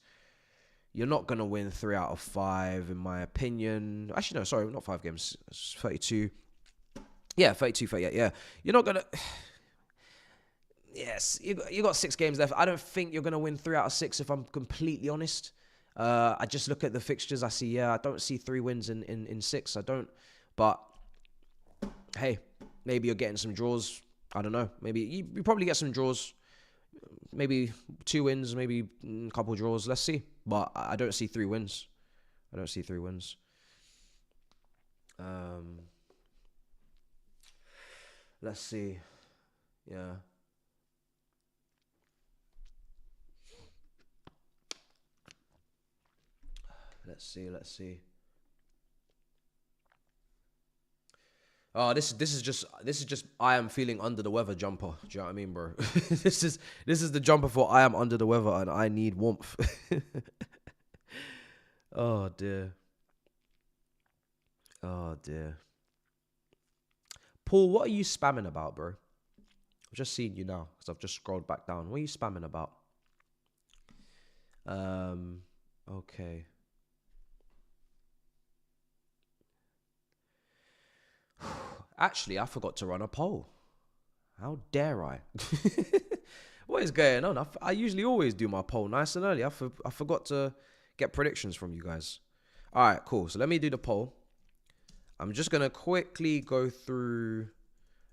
You're not going to win 3 out of 5, in my opinion. Actually, no, sorry, not 5 games. It's 32. Yeah, 32, 38, yeah. You're not going to... Yes, you got 6 games left. I don't think you're going to win 3 out of 6, if I'm completely honest. I just look at the fixtures. I see, I don't see 3 wins in 6. I don't. But, hey, maybe you're getting some draws. I don't know. Maybe you probably get some draws. Maybe 2 wins, maybe a couple draws. Let's see. But I don't see 3 wins. Let's see. Yeah. Let's see. Oh, this is just I am feeling under the weather jumper. Do you know what I mean, bro? this is the jumper for I am under the weather and I need warmth. Oh dear. Oh dear. Paul, what are you spamming about, bro? I've just seen you now because I've just scrolled back down. What are you spamming about? Okay. Actually, I forgot to run a poll. How dare I? What is going on? I usually always do my poll nice and early. I forgot to get predictions from you guys. All right, cool. So let me do the poll. I'm just going to quickly go through...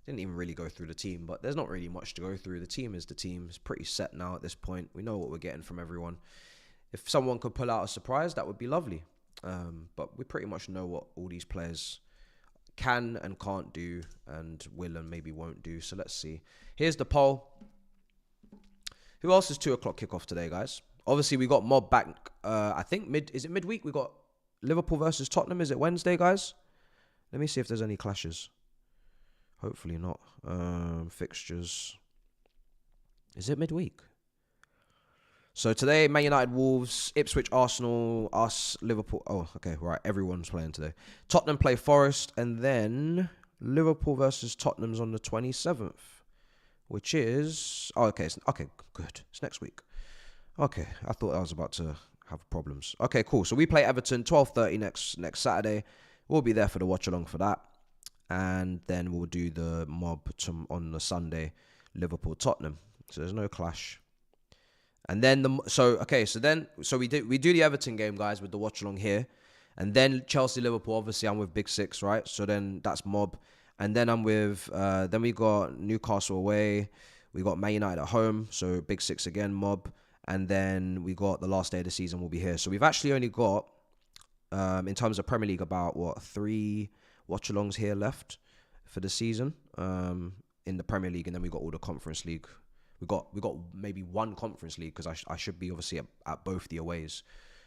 Didn't even really go through the team, but there's not really much to go through. The team is the team. It's pretty set now at this point. We know what we're getting from everyone. If someone could pull out a surprise, that would be lovely. But we pretty much know what all these players can and can't do and will and maybe won't do. So let's see. Here's the poll. Who else is 2 o'clock kickoff today, guys? Obviously, we got Mob back. I think is it midweek? We got Liverpool versus Tottenham. Is it Wednesday, guys? Let me see if there's any clashes. Hopefully not. Fixtures. Is it midweek? So today, Man United, Wolves, Ipswich, Arsenal, us, Liverpool. Oh, okay, right. Everyone's playing today. Tottenham play Forest, and then Liverpool versus Tottenham's on the 27th, which is... Oh, okay. Okay, good. It's next week. Okay, I thought I was about to have problems. Okay, cool. So we play Everton 12:30 next Saturday. We'll be there for the watch-along for that. And then we'll do the Mob on the Sunday, Liverpool, Tottenham. So there's no clash. And then we do the Everton game, guys, with the watch along here, and then Chelsea, Liverpool. Obviously, I'm with Big Six, right? So then that's Mob, and then I'm with. Then we got Newcastle away, we got Man United at home, so Big Six again, Mob, and then we got the last day of the season. We'll be here. So we've actually only got, in terms of Premier League, about 3 watch-alongs here left for the season in the Premier League, and then we got all the Conference League. We got maybe 1 Conference League because I should be obviously at both the aways.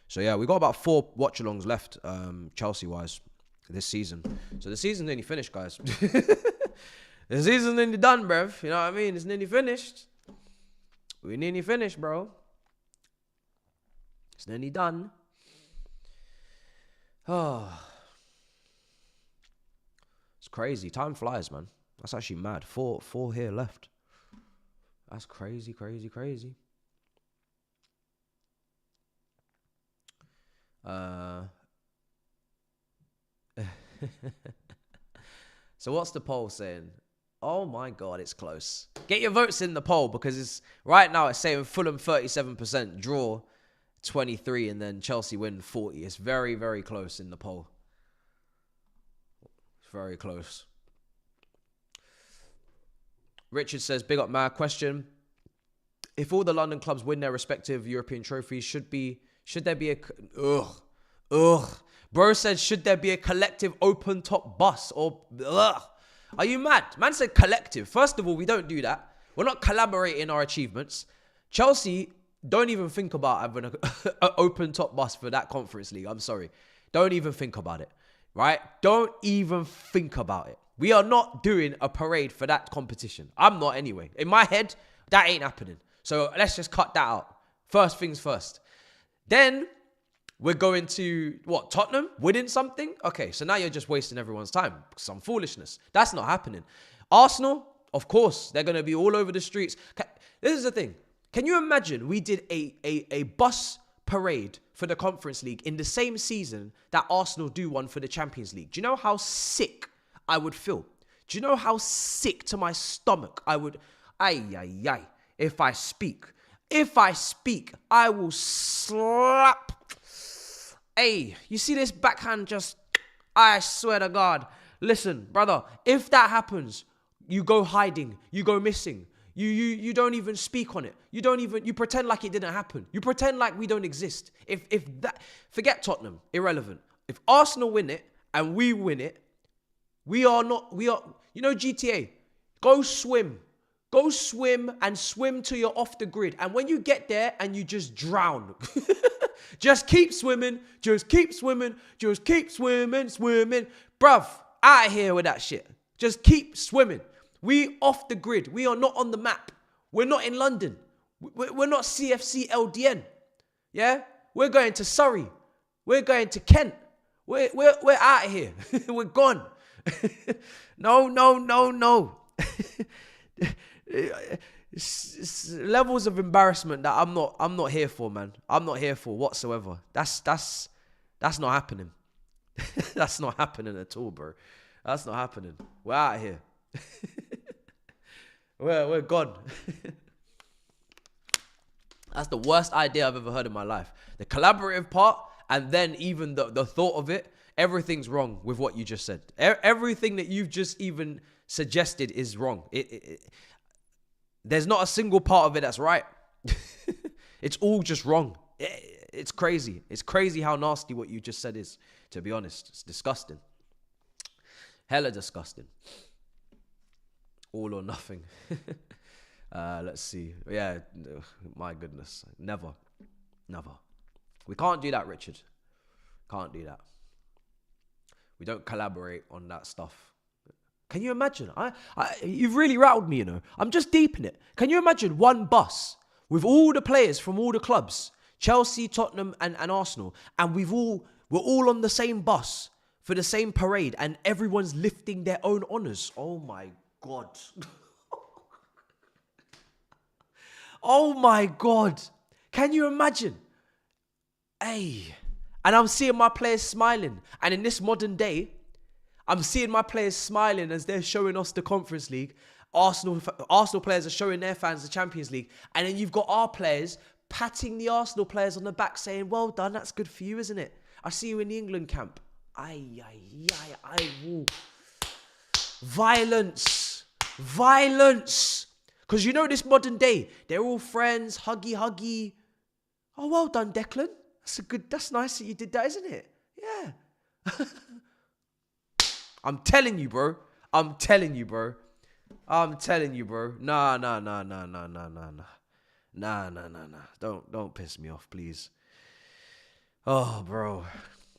So yeah, we got about 4 watch-alongs left Chelsea-wise this season. So the season's nearly finished, guys. The season's nearly done, bruv. You know what I mean? It's nearly finished. We're nearly finished, bro. It's nearly done. Oh. It's crazy. Time flies, man. That's actually mad. Four here left. That's crazy, crazy, crazy. So what's the poll saying? Oh my God, it's close. Get your votes in the poll because it's right now it's saying Fulham 37%, draw 23, and then Chelsea win 40. It's very, very close in the poll. It's very close. Richard says, big up, man. Question. If all the London clubs win their respective European trophies, should there be a... Bro said, should there be a collective open top bus or... Ugh. Are you mad? Man said collective. First of all, we don't do that. We're not collaborating our achievements. Chelsea, don't even think about having an open top bus for that Conference League. I'm sorry. Don't even think about it. Right? Don't even think about it. We are not doing a parade for that competition. I'm not anyway. In my head, that ain't happening. So let's just cut that out. First things first. Then we're going to, what, Tottenham? Winning something? Okay, so now you're just wasting everyone's time. Some foolishness. That's not happening. Arsenal, of course, they're going to be all over the streets. This is the thing. Can you imagine we did a bus parade for the Conference League in the same season that Arsenal do one for the Champions League? Do you know how sick I would feel? Do you know how sick to my stomach I would... If I speak, I will slap... Hey, you see this backhand just... I swear to God. Listen, brother, if that happens, you go hiding, you go missing. You don't even speak on it. You pretend like it didn't happen. You pretend like we don't exist. If that... Forget Tottenham, irrelevant. If Arsenal win it and we win it, we are... You know GTA? Go swim and swim till you're off the grid. And when you get there and you just drown... Just keep swimming. Just keep swimming. Just keep swimming. Bruv, out of here with that shit. Just keep swimming. We off the grid. We are not on the map. We're not in London. We're not CFC LDN. Yeah? We're going to Surrey. We're going to Kent. We're out of here. We're gone. No. It's levels of embarrassment that I'm not here for, man. I'm not here for whatsoever. That's not happening. That's not happening at all, bro. That's not happening. We're out of here. we're gone. That's the worst idea I've ever heard in my life. The collaborative part, and then even the thought of it, everything's wrong with what you just said. Everything that you've just even suggested is wrong. There's not a single part of it that's right. It's all just wrong. It's crazy. It's crazy how nasty what you just said is, to be honest. It's disgusting. Hella disgusting. All or nothing. Let's see. Yeah, my goodness. Never. We can't do that, Richard. Can't do that. We don't collaborate on that stuff. Can you imagine? You've really rattled me, you know. I'm just deep in it. Can you imagine one bus with all the players from all the clubs, Chelsea, Tottenham, and Arsenal, and we're all on the same bus for the same parade, and everyone's lifting their own honours? Oh my God. Oh my God. Can you imagine? Hey. And I'm seeing my players smiling. And in this modern day, I'm seeing my players smiling as they're showing us the Conference League. Arsenal players are showing their fans the Champions League. And then you've got our players patting the Arsenal players on the back saying, well done, that's good for you, isn't it? I see you in the England camp. Woo. Violence. Because you know this modern day, they're all friends, huggy. Oh, well done, Declan. That's nice that you did that, isn't it? Yeah. I'm telling you, bro. Nah. Don't piss me off, please. Oh, bro.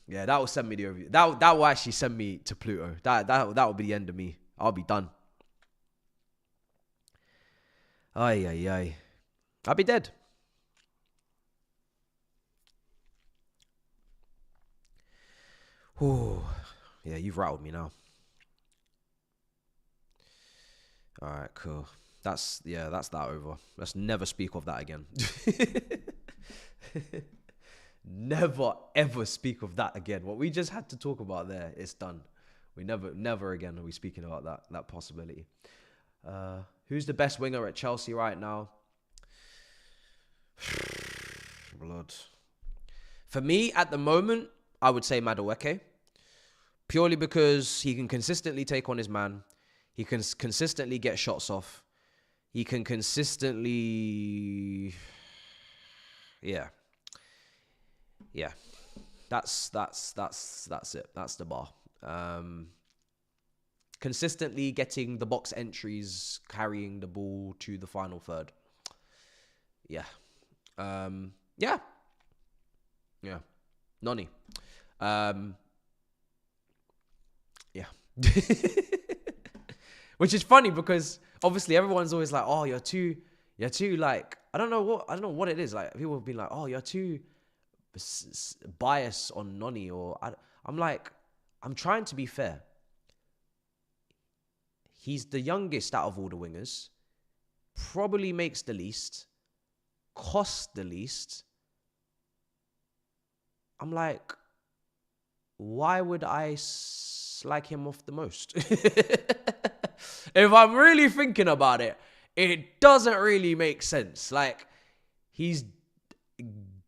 Yeah, that will send me the overview. That will actually send me to Pluto. That will be the end of me. I'll be done. Ay. I'll be dead. Ooh. Yeah, you've rattled me now. All right, cool. That's that over. Let's never speak of that again. Never, ever speak of that again. What we just had to talk about there, it's done. We never again are we speaking about that possibility. Who's the best winger at Chelsea right now? Blood. For me, at the moment, I would say Madueke. Purely because he can consistently take on his man. He can consistently get shots off. He can consistently... Yeah. That's it. That's the bar. Consistently getting the box entries, carrying the ball to the final third. Yeah. Nonny. Yeah. Which is funny because obviously everyone's always like, oh, you're too like, I don't know what it is. Like people will be like, oh, you're too biased on Nonny, or I'm like, I'm trying to be fair. He's the youngest out of all the wingers, probably makes the least, costs the least. I'm like, why would I slag him off the most? If I'm really thinking about it, it doesn't really make sense. Like, he's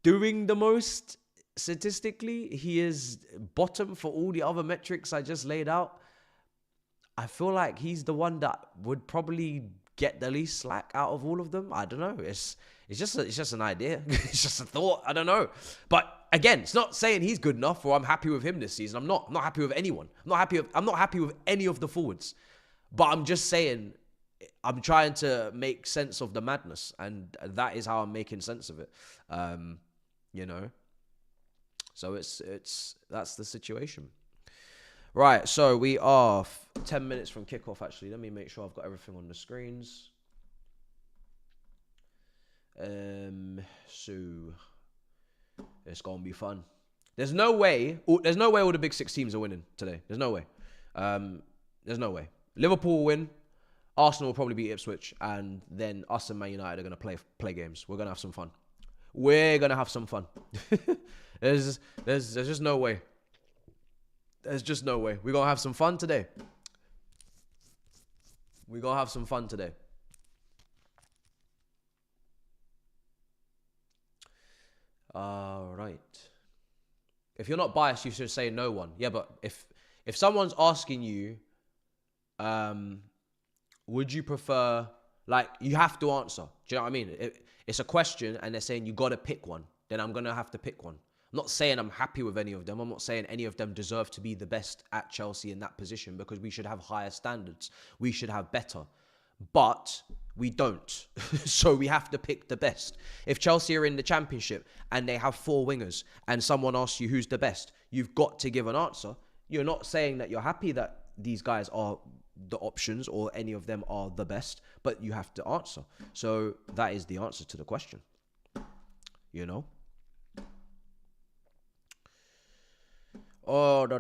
doing the most statistically. He is bottom for all the other metrics I just laid out. I feel like he's the one that would probably get the least slack out of all of them. I don't know. It's just an idea. It's just a thought. I don't know. But again, it's not saying he's good enough or I'm happy with him this season. I'm not happy with anyone. I'm not happy with any of the forwards. But I'm just saying, I'm trying to make sense of the madness, and that is how I'm making sense of it. You know. So that's the situation. Right, so we are 10 minutes from kickoff, actually. Let me make sure I've got everything on the screens. So it's going to be fun. There's no way all the big six teams are winning today. There's no way. There's no way. Liverpool will win. Arsenal will probably beat Ipswich. And then us and Man United are going to play games. We're going to have some fun. We're going to have some fun. There's just no way. There's just no way. We're going to have some fun today. We're going to have some fun today. All right. If you're not biased, you should say no one. Yeah, but if someone's asking you, would you prefer, like, you have to answer. Do you know what I mean? It's a question and they're saying you got to pick one. Then I'm going to have to pick one. I'm not saying I'm happy with any of them. I'm not saying any of them deserve to be the best at Chelsea in that position, because we should have higher standards. We should have better. But we don't. So we have to pick the best. If Chelsea are in the Championship and they have 4 wingers and someone asks you who's the best, you've got to give an answer. You're not saying that you're happy that these guys are the options or any of them are the best, but you have to answer. So that is the answer to the question. You know? Oh, they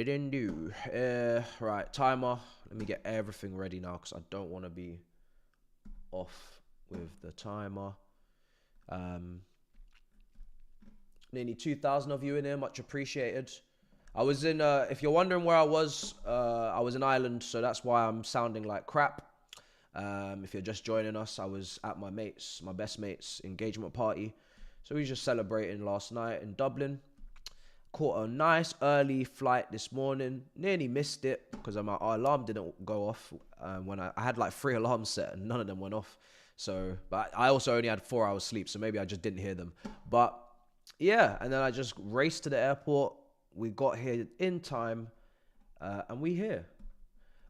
didn't do. Right, timer. Let me get everything ready now because I don't want to be off with the timer. Nearly 2,000 of you in here, much appreciated. I was in, if you're wondering where I was in Ireland, so that's why I'm sounding like crap. If you're just joining us, I was at my best mate's engagement party. So we were just celebrating last night in Dublin. Caught a nice early flight this morning. Nearly missed it because our alarm didn't go off. When I had like 3 alarms set and none of them went off. So, but I also only had 4 hours sleep, so maybe I just didn't hear them. But yeah, and then I just raced to the airport. We got here in time, and we here.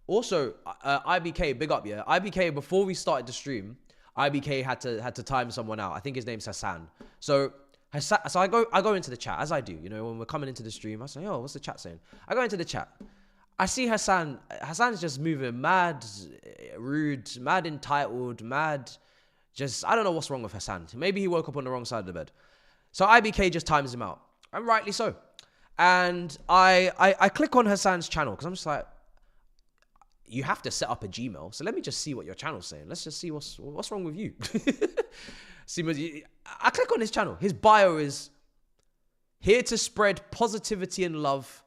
Also, IBK, big up, yeah. IBK, before we started the stream, IBK had to time someone out. I think his name's Hassan. So I go into the chat, as I do, you know, when we're coming into the stream. I say, oh, what's the chat saying? I go into the chat. I see Hassan. Hassan's just moving mad, rude, mad entitled, mad. Just, I don't know what's wrong with Hassan. Maybe he woke up on the wrong side of the bed. So IBK just times him out, and rightly so. And I click on Hassan's channel because I'm just like, you have to set up a Gmail. So let me just see what your channel's saying. Let's just see what's wrong with you. See, I click on his channel. His bio is here to spread positivity and love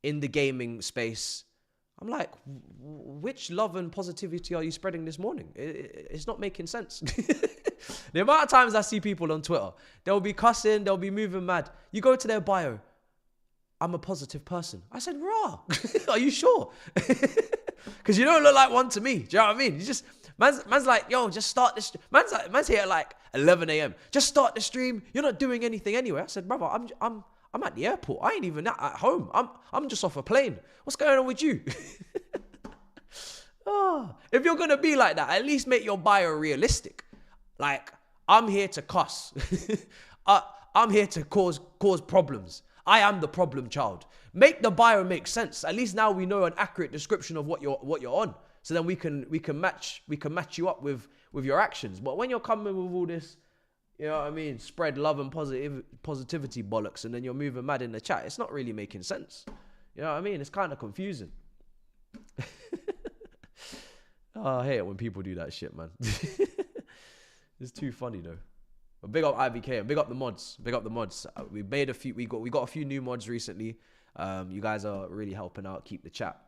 in the gaming space. I'm like, which love and positivity are you spreading this morning? It's not making sense. The amount of times I see people on Twitter, they'll be cussing, they'll be moving mad. You go to their bio, I'm a positive person. I said, rah, are you sure? Because you don't look like one to me. Do you know what I mean? You just, man's like, yo, just start this. Man's here at like 11 a.m. Just start the stream. You're not doing anything anyway. I said, brother, I'm at the airport. I ain't even at home. I'm just off a plane. What's going on with you? Oh, if you're gonna be like that, at least make your bio realistic. Like, I'm here to cuss. I'm here to cause problems. I am the problem child. Make the bio make sense. At least now we know an accurate description of what you're on. So then we can match you up with your actions. But when you're coming with all this, you know what I mean, spread love and positivity bollocks, and then you're moving mad in the chat, it's not really making sense. You know what I mean? It's kind of confusing. Oh, I hate it when people do that shit, man. It's too funny though. But big up IBK and big up the mods. Big up the mods. We made a few. We got a few new mods recently. You guys are really helping out. Keep the chat.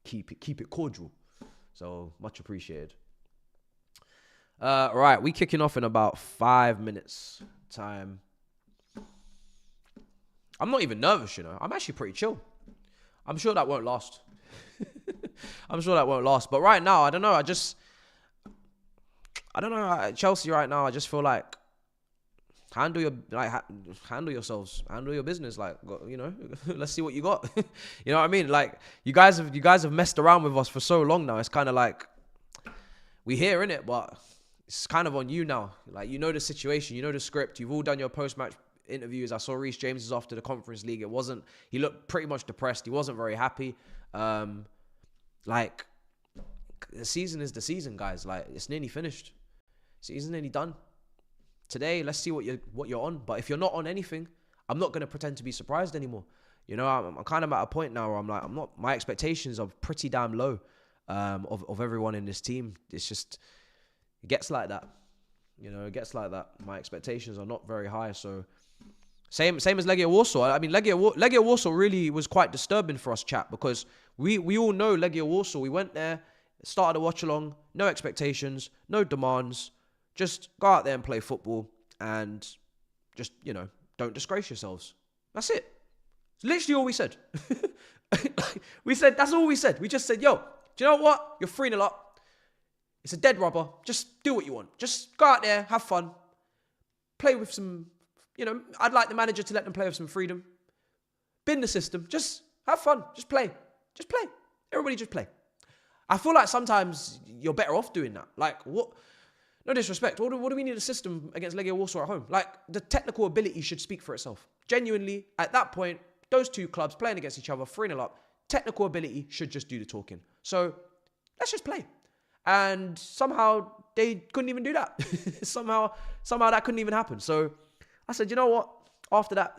Keep it cordial. So much appreciated. Right, we kicking off in about 5 minutes time. I'm not even nervous, you know. I'm actually pretty chill. I'm sure that won't last. But right now, I don't know. I don't know. Chelsea right now, I just feel like handle yourselves, handle your business. Like, you know, let's see what you got. You know what I mean? Like, you guys have messed around with us for so long now. It's kind of like we here, innit? But it's kind of on you now. Like, you know the situation, you know the script. You've all done your post-match interviews. I saw Rey James after the Conference League. He looked pretty much depressed. He wasn't very happy. Like, the season is the season, guys. Like, it's nearly finished. Season's nearly done. Today, let's see what you're on. But if you're not on anything, I'm not going to pretend to be surprised anymore. You know, I'm kind of at a point now where I'm like, my expectations are pretty damn low of everyone in this team. It's just, it gets like that. You know, it gets like that. My expectations are not very high. So, same as Legia Warsaw. I mean, Legia Warsaw really was quite disturbing for us, chat, because we all know Legia Warsaw. We went there, started a watch along, no expectations, no demands. Just go out there and play football and just, you know, don't disgrace yourselves. That's it. It's literally all we said. That's all we said. We just said, yo, do you know what? You're 3-0 up. It's a dead rubber. Just do what you want. Just go out there, have fun. Play with some, you know, I'd like the manager to let them play with some freedom. Bin the system. Just have fun. Just play. Just play. Everybody just play. I feel like sometimes you're better off doing that. Like, what? No disrespect. What do we need a system against Legia Warsaw at home? Like, the technical ability should speak for itself. Genuinely, at that point, those two clubs playing against each other, 3-0 up, technical ability should just do the talking. So, let's just play. And somehow, they couldn't even do that. somehow that couldn't even happen. So, I said, you know what? After that,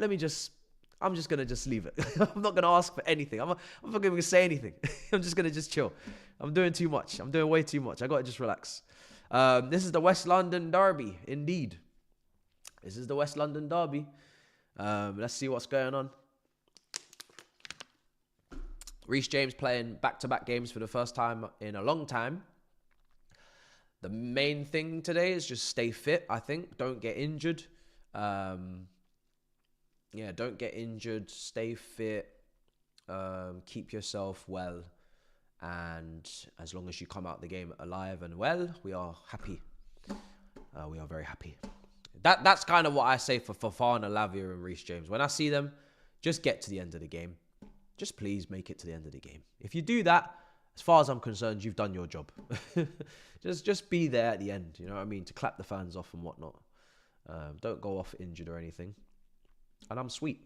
I'm just going to just leave it. I'm not going to ask for anything. I'm not going to say anything. I'm just going to just chill. I'm doing too much. I'm doing way too much. I got to just relax. This is the West London derby, indeed. This is the West London derby. Let's see what's going on. Rey James playing back-to-back games for the first time in a long time. The main thing today is just stay fit, I think. Don't get injured. Don't get injured. Stay fit. Keep yourself well. And as long as you come out the game alive and well, we are happy. We are very happy. That's kind of what I say for Fofana, Lavia, and Rey James. When I see them, just get to the end of the game. Just please make it to the end of the game. If you do that, as far as I'm concerned, you've done your job. just be there at the end, you know what I mean? To clap the fans off and whatnot. Don't go off injured or anything. And I'm sweet.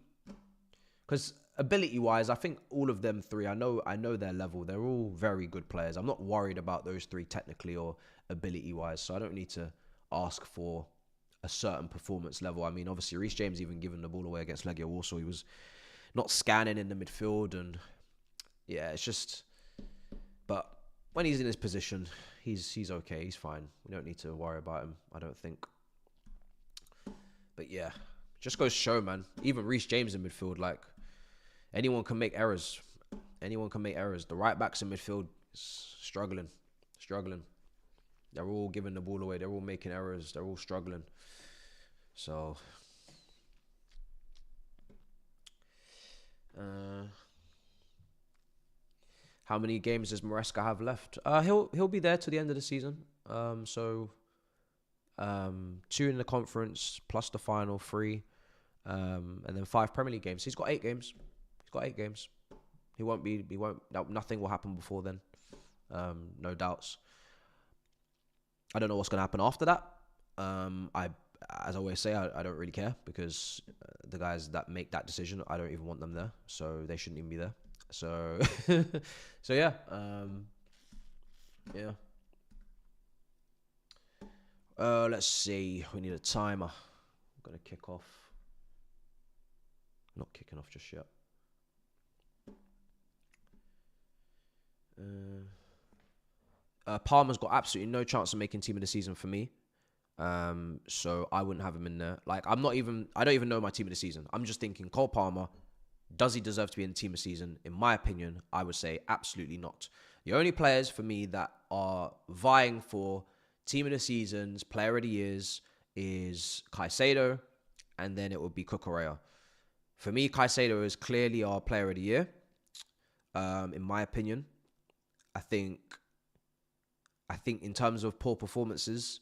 Because ability-wise, I think all of them three, I know their level. They're all very good players. I'm not worried about those three technically or ability-wise, so I don't need to ask for a certain performance level. I mean, obviously, Rey James even giving the ball away against Legia Warsaw. He was not scanning in the midfield, and yeah, it's just... But when he's in his position, he's okay. He's fine. We don't need to worry about him, I don't think. But yeah, just goes to show, man. Even Rey James in midfield, like, anyone can make errors. Anyone can make errors. The right backs in midfield, struggling. They're all giving the ball away. They're all making errors. They're all struggling. So, how many games does Maresca have left? He'll be there to the end of the season. 2 in the conference plus the final 3, and then 5 Premier League games. He's got 8 games. Nothing will happen before then. No doubts. I don't know what's going to happen after that. As I always say, I don't really care, because the guys that make that decision, I don't even want them there. So they shouldn't even be there. So, yeah. Yeah. Let's see. We need a timer. I'm going to kick off. Not kicking off just yet. Palmer's got absolutely no chance of making team of the season for me. So I wouldn't have him in there. Like, I don't even know my team of the season. I'm just thinking, Cole Palmer, does he deserve to be in the team of the season? In my opinion, I would say absolutely not. The only players for me that are vying for team of the seasons, player of the years, is Caicedo, and then it would be Cucurella. For me, Caicedo is clearly our player of the year. In my opinion, I think in terms of poor performances,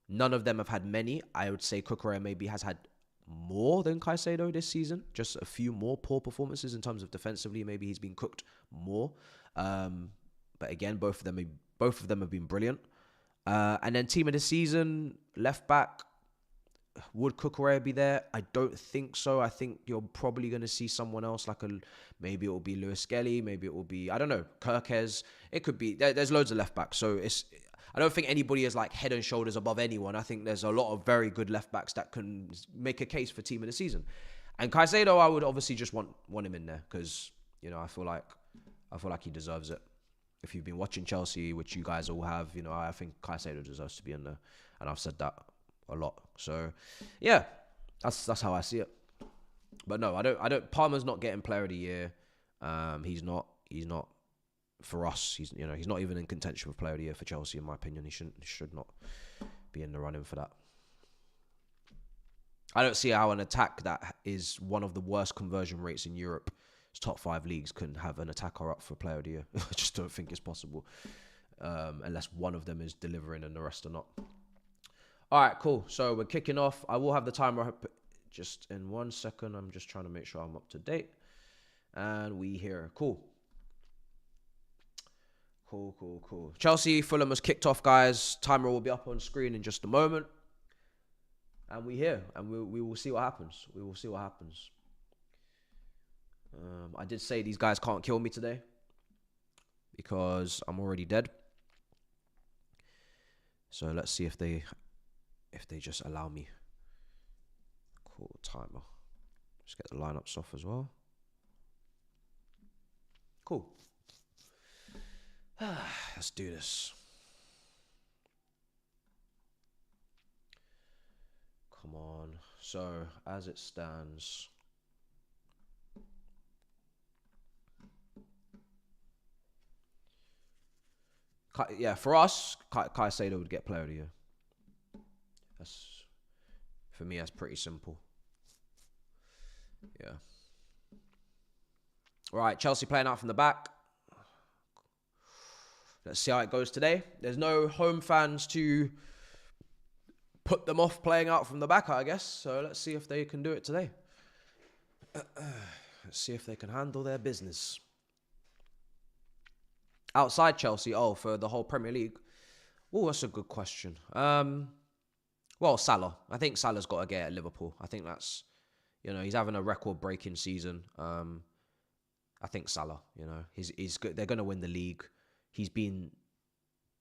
none of them have had many. I would say Cucurella maybe has had more than Caicedo this season. Just a few more poor performances in terms of defensively. Maybe he's been cooked more. But again, both of them have been brilliant. And then team of the season, left back. would Cucurella be there? I don't think so. I think you're probably going to see someone else, maybe it will be Lewis Skelly, maybe it will be, I don't know, Kirkes. It could be, there's loads of left backs. So I don't think anybody is like head and shoulders above anyone. I think there's a lot of very good left backs that can make a case for team of the season. And Caicedo, I would obviously just want him in there because, you know, I feel like he deserves it. If you've been watching Chelsea, which you guys all have, you know, I think Caicedo deserves to be in there. And I've said that a lot. So, yeah, that's how I see it. But no, I don't. Palmer's not getting Player of the Year. He's not for us. He's not even in contention for Player of the Year for Chelsea, in my opinion. He should not be in the running for that. I don't see how an attack that is one of the worst conversion rates in Europe's top 5 leagues can have an attacker up for Player of the Year. I just don't think it's possible. Unless one of them is delivering and the rest are not. All right, cool. So we're kicking off. I will have the timer up just in 1 second. I'm just trying to make sure I'm up to date. And we here. Cool. Chelsea, Fulham has kicked off, guys. Timer will be up on screen in just a moment. And we here. And we will see what happens. I did say these guys can't kill me today because I'm already dead. So let's see if they just allow me. Cool, timer. Just get the lineups off as well. Cool. Let's do this. Come on. So, as it stands, yeah, for us, Caicedo would get Player of the Year. For me, that's pretty simple. Yeah. All right, Chelsea playing out from the back. Let's see how it goes today. There's no home fans to put them off playing out from the back, I guess. So let's see if they can do it today. Let's see if they can handle their business. Outside Chelsea, for the whole Premier League. Oh, that's a good question. Well, Salah. I think Salah's got to get at Liverpool. I think that's, he's having a record-breaking season. I think Salah, he's good. They're going to win the league. He's been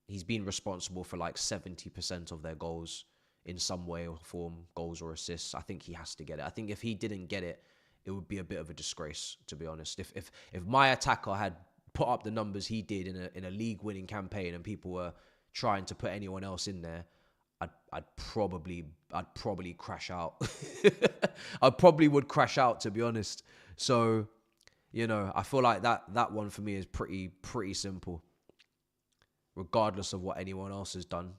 responsible for like 70% of their goals in some way or form, goals or assists. I think he has to get it. I think if he didn't get it, it would be a bit of a disgrace, to be honest. If my attacker had put up the numbers he did in a league-winning campaign and people were trying to put anyone else in there, I'd probably crash out. I probably would crash out, to be honest. So, I feel like that one for me is pretty simple, regardless of what anyone else has done.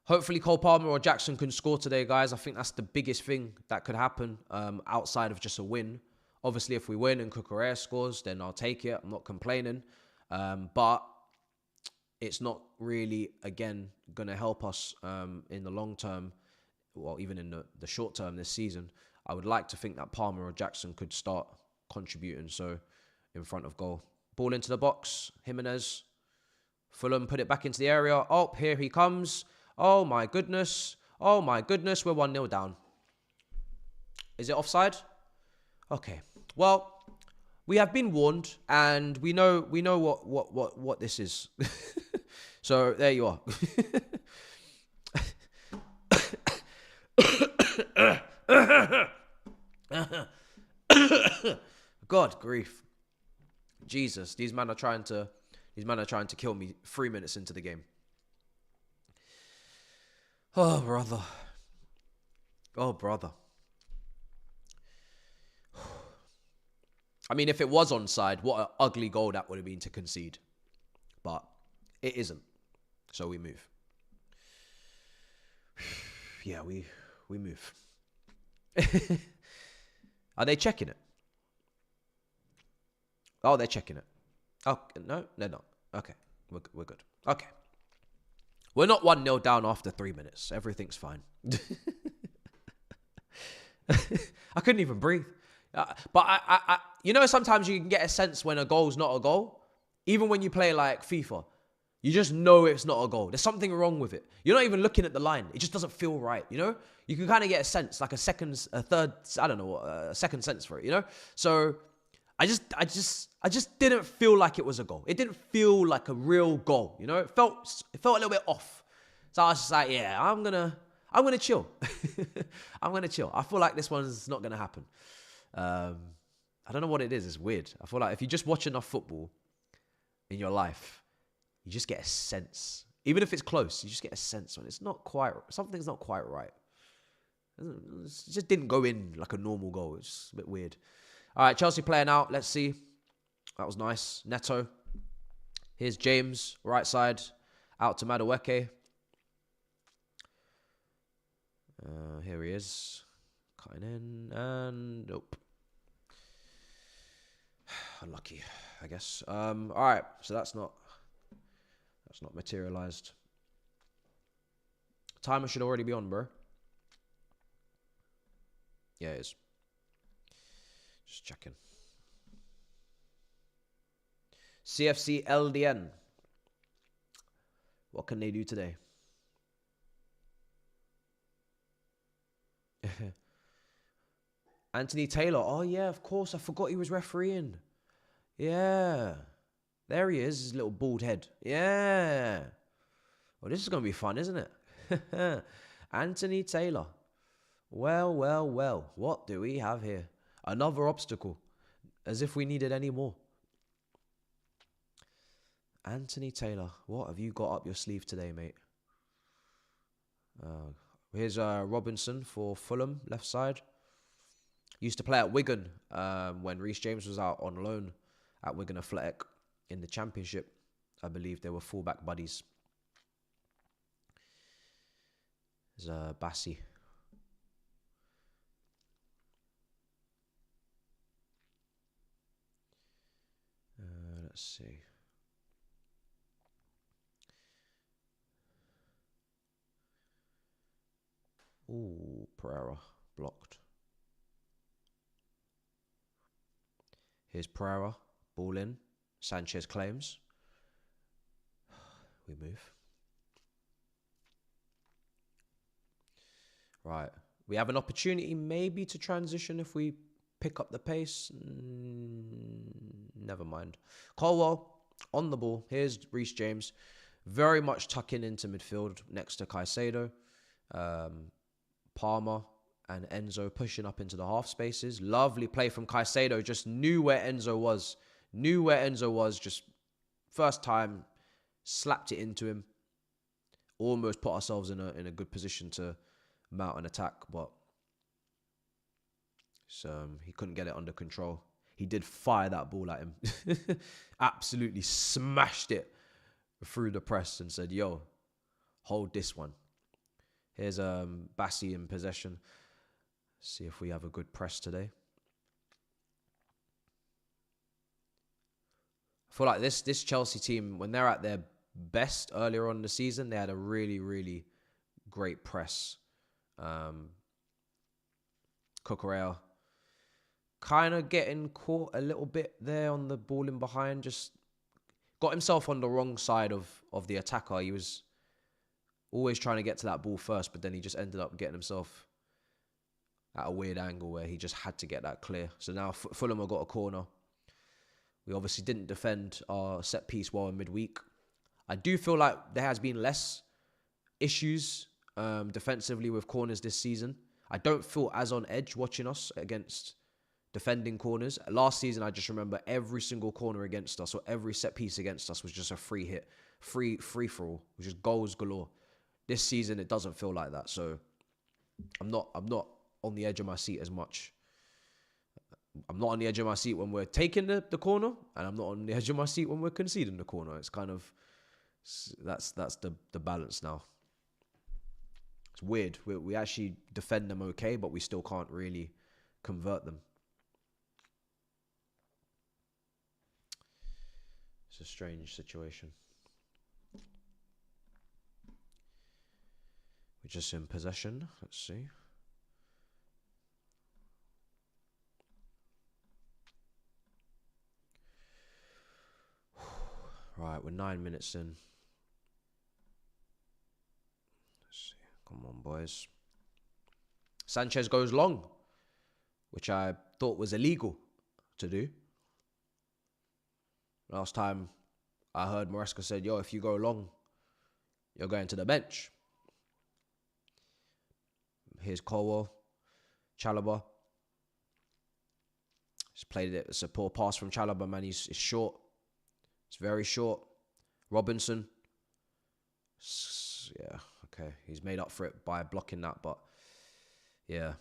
Hopefully Cole Palmer or Jackson can score today, guys. I think that's the biggest thing that could happen outside of just a win. Obviously, if we win and Cucurella scores, then I'll take it. I'm not complaining. But it's not really, again, going to help us in the long term, well, even in the short term this season. I would like to think that Palmer or Jackson could start contributing, so in front of goal. Ball into the box, Jimenez. Fulham put it back into the area. Oh, here he comes. Oh, my goodness. We're 1-0 down. Is it offside? Okay. Well, we have been warned, and we know what this is. So there you are. God grief. Jesus, these men are trying to kill me 3 minutes into the game. Oh, brother. I mean, if it was onside, what an ugly goal that would have been to concede. But it isn't. So we move. Yeah, we move. Are they checking it? Oh, they're checking it. Oh, no, they're not. Okay, we're good. Okay. We're not 1-0 down after 3 minutes. Everything's fine. I couldn't even breathe. But I sometimes you can get a sense when a goal's not a goal. Even when you play like FIFA. You just know it's not a goal. There's something wrong with it. You're not even looking at the line. It just doesn't feel right, you know? You can kind of get a sense, like a second sense for it, you know? So I just didn't feel like it was a goal. It didn't feel like a real goal, you know? It felt a little bit off. So I was just like, yeah, I'm gonna chill. I'm gonna chill. I feel like this one's not gonna happen. I don't know what it is. It's weird. I feel like if you just watch enough football in your life, you just get a sense. Even if it's close, you just get a sense when something's not quite right. It just didn't go in like a normal goal. It's a bit weird. All right, Chelsea playing out. Let's see. That was nice. Neto. Here's James, right side. Out to Madueke. Here he is. Cutting in. And nope. Unlucky, I guess. All right, so that's not materialized. Timer should already be on, bro. Yeah, it is. Just checking. CFC LDN. What can they do today? Anthony Taylor. Oh, yeah, of course. I forgot he was refereeing. Yeah. There he is, his little bald head. Yeah. Well, this is going to be fun, isn't it? Anthony Taylor. Well, well, well. What do we have here? Another obstacle. As if we needed any more. Anthony Taylor. What have you got up your sleeve today, mate? Here's Robinson for Fulham, left side. Used to play at Wigan when Rey James was out on loan at Wigan Athletic in the Championship. I believe they were fullback buddies. There's Bassi. Let's see. Ooh, Pereira blocked. Here's Pereira, ball in. Sanchez claims. We move. Right. We have an opportunity maybe to transition if we pick up the pace. Never mind. Colwell on the ball. Here's Rey James. Very much tucking into midfield next to Caicedo. Palmer and Enzo pushing up into the half spaces. Lovely play from Caicedo. Just knew where Enzo was. Just first time, slapped it into him. Almost put ourselves in a good position to mount an attack, but he couldn't get it under control. He did fire that ball at him. Absolutely smashed it through the press and said, yo, hold this one. Here's Bassi in possession. See if we have a good press today. I feel like this Chelsea team, when they're at their best earlier on in the season, they had a really, really great press. Cucurella kind of getting caught a little bit there on the ball in behind. Just got himself on the wrong side of the attacker. He was always trying to get to that ball first, but then he just ended up getting himself at a weird angle where he just had to get that clear. So now Fulham have got a corner. We obviously didn't defend our set piece well in midweek. I do feel like there has been less issues defensively with corners this season. I don't feel as on edge watching us against defending corners. Last season, I just remember every single corner against us or every set piece against us was just a free hit, free for all, which is goals galore. This season, it doesn't feel like that. So I'm not on the edge of my seat as much. I'm not on the edge of my seat when we're taking the corner, and I'm not on the edge of my seat when we're conceding the corner. It's kind of, that's the balance now. It's weird. We actually defend them okay, but we still can't really convert them. It's a strange situation. We're just in possession. Let's see. Right, we're 9 minutes in. Come on, boys. Sanchez goes long, which I thought was illegal to do. Last time I heard Maresca said, yo, if you go long, you're going to the bench. Here's Colwell. Chalobah. He's played it. It's a poor pass from Chalobah, man. It's short. It's very short. Robinson. Yeah, okay. He's made up for it by blocking that, but yeah.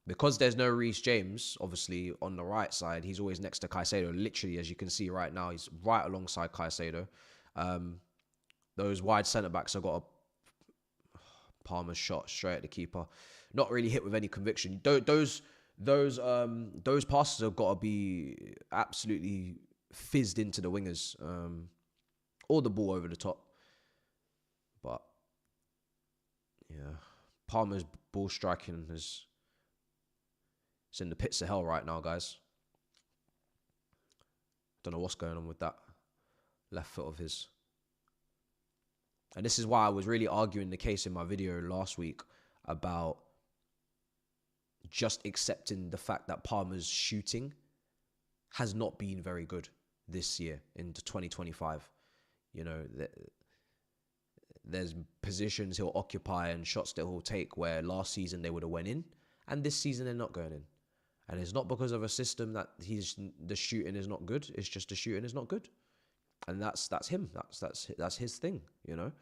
Because there's no Rey James, obviously, on the right side, he's always next to Caicedo. Literally, as you can see right now, he's right alongside Caicedo. Those wide centre-backs have got a Palmer's shot straight at the keeper. Not really hit with any conviction. Those passes have got to be absolutely fizzed into the wingers. Or the ball over the top. But, yeah. Palmer's ball striking is... It's in the pits of hell right now, guys. Don't know what's going on with that left foot of his. And this is why I was really arguing the case in my video last week about just accepting the fact that Palmer's shooting has not been very good this year into 2025. You know, there's positions he'll occupy and shots that he'll take where last season they would have went in, and this season they're not going in. And it's not because of a system that the shooting is not good. It's just the shooting is not good, and that's him. That's his thing. You know.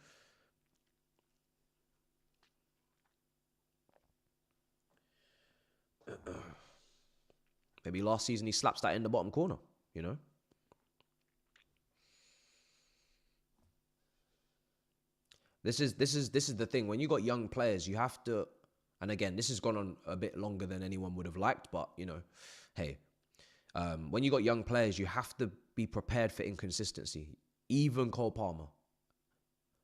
Maybe last season he slaps that in the bottom corner. You know. This is the thing. When you got young players, you have to. And again, this has gone on a bit longer than anyone would have liked, but, you know, hey, when you got young players, you have to be prepared for inconsistency. Even Cole Palmer.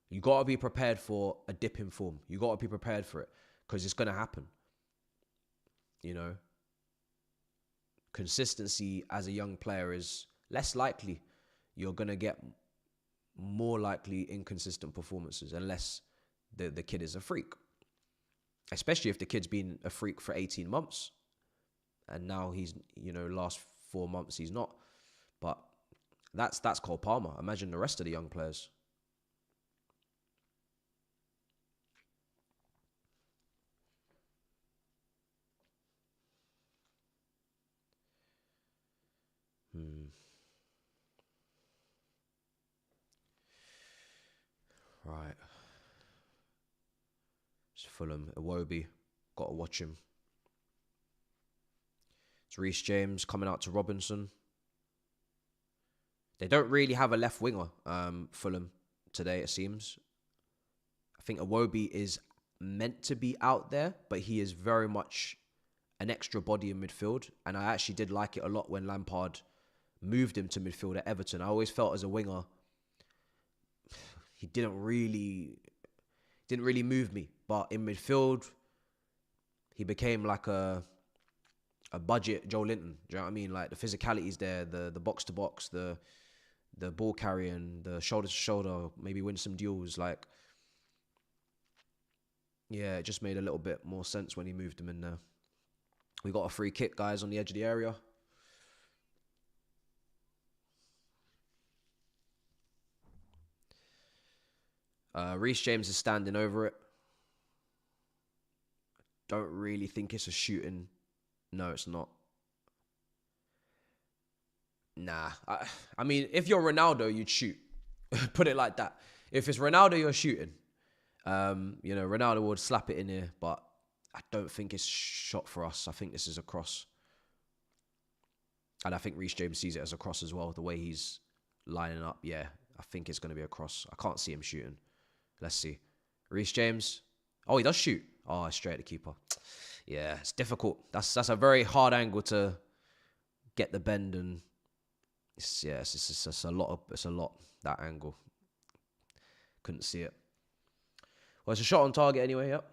You got to be prepared for a dip in form. You got to be prepared for it because it's going to happen. You know, consistency as a young player is less likely. You're going to get more likely inconsistent performances unless the kid is a freak. Especially if the kid's been a freak for 18 months. And now he's, you know, last 4 months he's not. But that's Cole Palmer. Imagine the rest of the young players. Right. It's Fulham. Iwobi. Got to watch him. It's Rey James coming out to Robinson. They don't really have a left winger, Fulham, today, it seems. I think Iwobi is meant to be out there, but he is very much an extra body in midfield. And I actually did like it a lot when Lampard moved him to midfield at Everton. I always felt as a winger, he didn't really move me. But in midfield, he became like a budget Joe Linton. Do you know what I mean? Like the physicality's there, the box to box, the ball carrying, the shoulder to shoulder, maybe win some duels. Like, yeah, it just made a little bit more sense when he moved him in there. We got a free kick, guys, on the edge of the area. Rey James is standing over it. Don't really think it's a shooting. No, it's not. Nah. I mean, if you're Ronaldo, you'd shoot. Put it like that. If it's Ronaldo you're shooting, you know, Ronaldo would slap it in here, but I don't think it's shot for us. I think this is a cross. And I think Rey James sees it as a cross as well, the way he's lining up. Yeah, I think it's going to be a cross. I can't see him shooting. Let's see. Rey James. Oh, he does shoot. Oh, it's straight at the keeper. Yeah, it's difficult. That's a very hard angle to get the bend, and it's a lot, that angle. Couldn't see it. Well, it's a shot on target anyway, yep.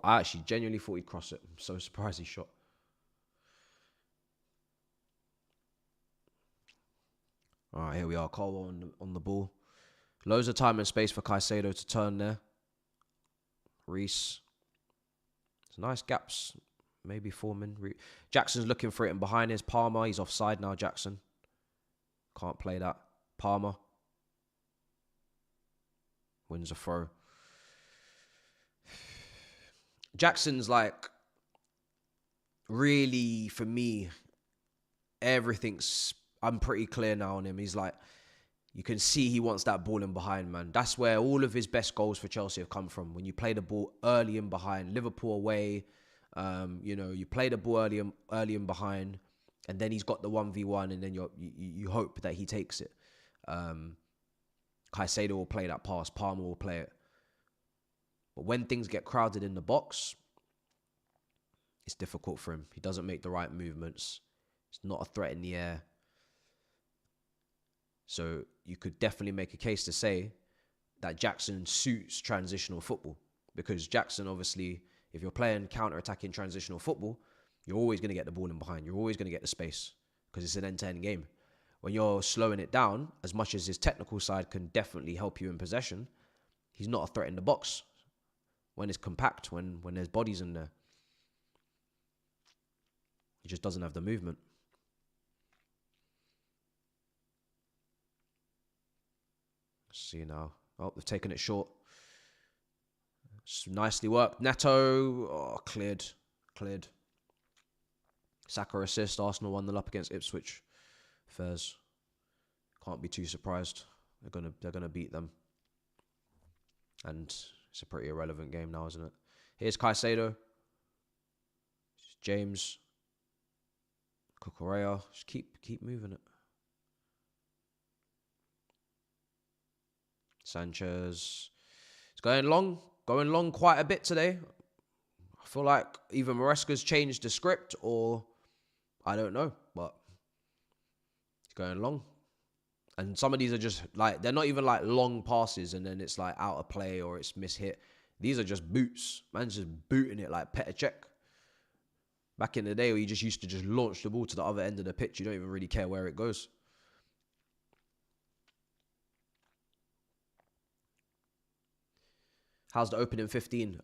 I actually genuinely thought he'd cross it. I'm so surprised he shot. All right, here we are. Cole on the ball. Loads of time and space for Caicedo to turn there. Reese. It's nice gaps. Maybe Foreman. Jackson's looking for it in behind his Palmer. He's offside now, Jackson. Can't play that. Palmer. Wins a throw. Jackson's like, really, for me, I'm pretty clear now on him. He's like, you can see he wants that ball in behind, man. That's where all of his best goals for Chelsea have come from. When you play the ball early in behind, Liverpool away, you play the ball early in behind, and then he's got the 1v1, and then you hope that he takes it. Caicedo will play that pass. Palmer will play it. But when things get crowded in the box, it's difficult for him. He doesn't make the right movements. It's not a threat in the air. So you could definitely make a case to say that Jackson suits transitional football. Because Jackson, obviously, if you're playing counter-attacking transitional football, you're always going to get the ball in behind. You're always going to get the space because it's an end-to-end game. When you're slowing it down, as much as his technical side can definitely help you in possession, he's not a threat in the box. When it's compact, when there's bodies in there, he just doesn't have the movement. Let's see now. Oh, they've taken it short. It's nicely worked. Neto, cleared. Saka assist. Arsenal 1-0 up against Ipswich. Fairs. Can't be too surprised. They're gonna beat them. And it's a pretty irrelevant game now, isn't it? Here's Caicedo. James. Cucurella. Just keep moving it. Sanchez. It's going long quite a bit today. I feel like either Maresca's changed the script or I don't know, but it's going long. And some of these are just like, they're not even like long passes and then it's like out of play or it's mishit. These are just boots. Man's just booting it like Petr Cech. Back in the day where you just used to just launch the ball to the other end of the pitch. You don't even really care where it goes. How's the opening 15?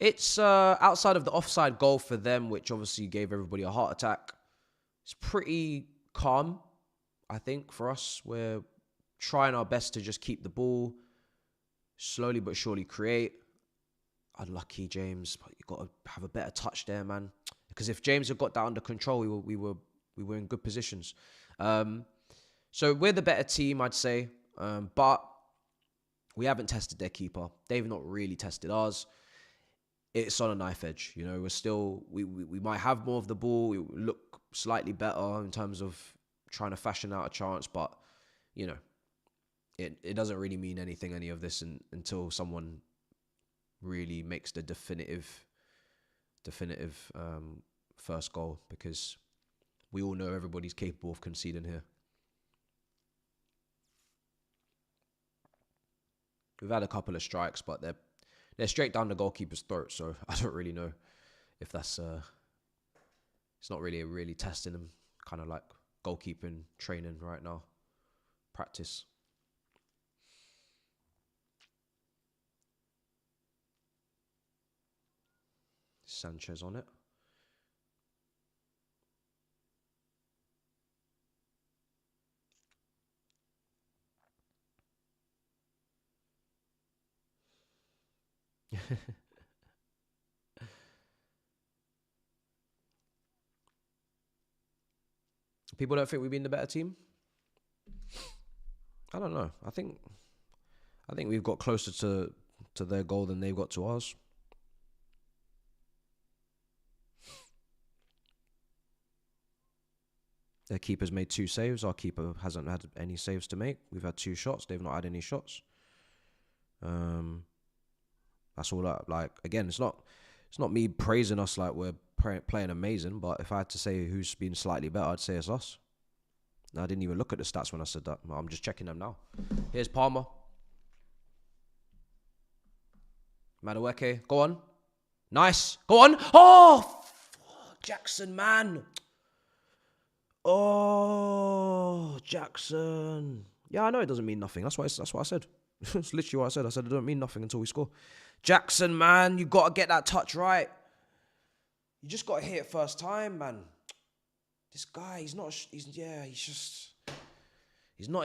It's outside of the offside goal for them, which obviously gave everybody a heart attack. It's pretty calm, I think, for us. We're trying our best to just keep the ball, slowly but surely create. Unlucky, James, but you've got to have a better touch there, man. Because if James had got that under control, we were in good positions. So we're the better team, I'd say. But we haven't tested their keeper. They've not really tested ours. It's on a knife edge. You know, we're still, we might have more of the ball. We look slightly better in terms of trying to fashion out a chance. But, you know, it doesn't really mean anything, any of this, until someone really makes the definitive first goal. Because we all know everybody's capable of conceding here. We've had a couple of strikes, but they're straight down the goalkeeper's throat. So I don't really know if that's it's not really testing them. Kind of like goalkeeping training right now, practice. Sanchez on it. People don't think we've been the better team. I don't know. I think we've got closer to their goal than they've got to ours. Their keeper's made 2 saves. Our keeper hasn't had any saves to make. We've had 2 shots. They've not had any shots. That's all that, like, again, it's not me praising us like we're playing amazing, but if I had to say who's been slightly better, I'd say it's us. I didn't even look at the stats when I said that. I'm just checking them now. Here's Palmer. Madueke, go on. Nice. Go on. Oh, Jackson, man. Oh, Jackson. Yeah, I know it doesn't mean nothing. That's what I said. That's literally what I said. I said it don't mean nothing until we score. Jackson, man, you got to get that touch right. You just got to hit it first time, man. This guy, he's not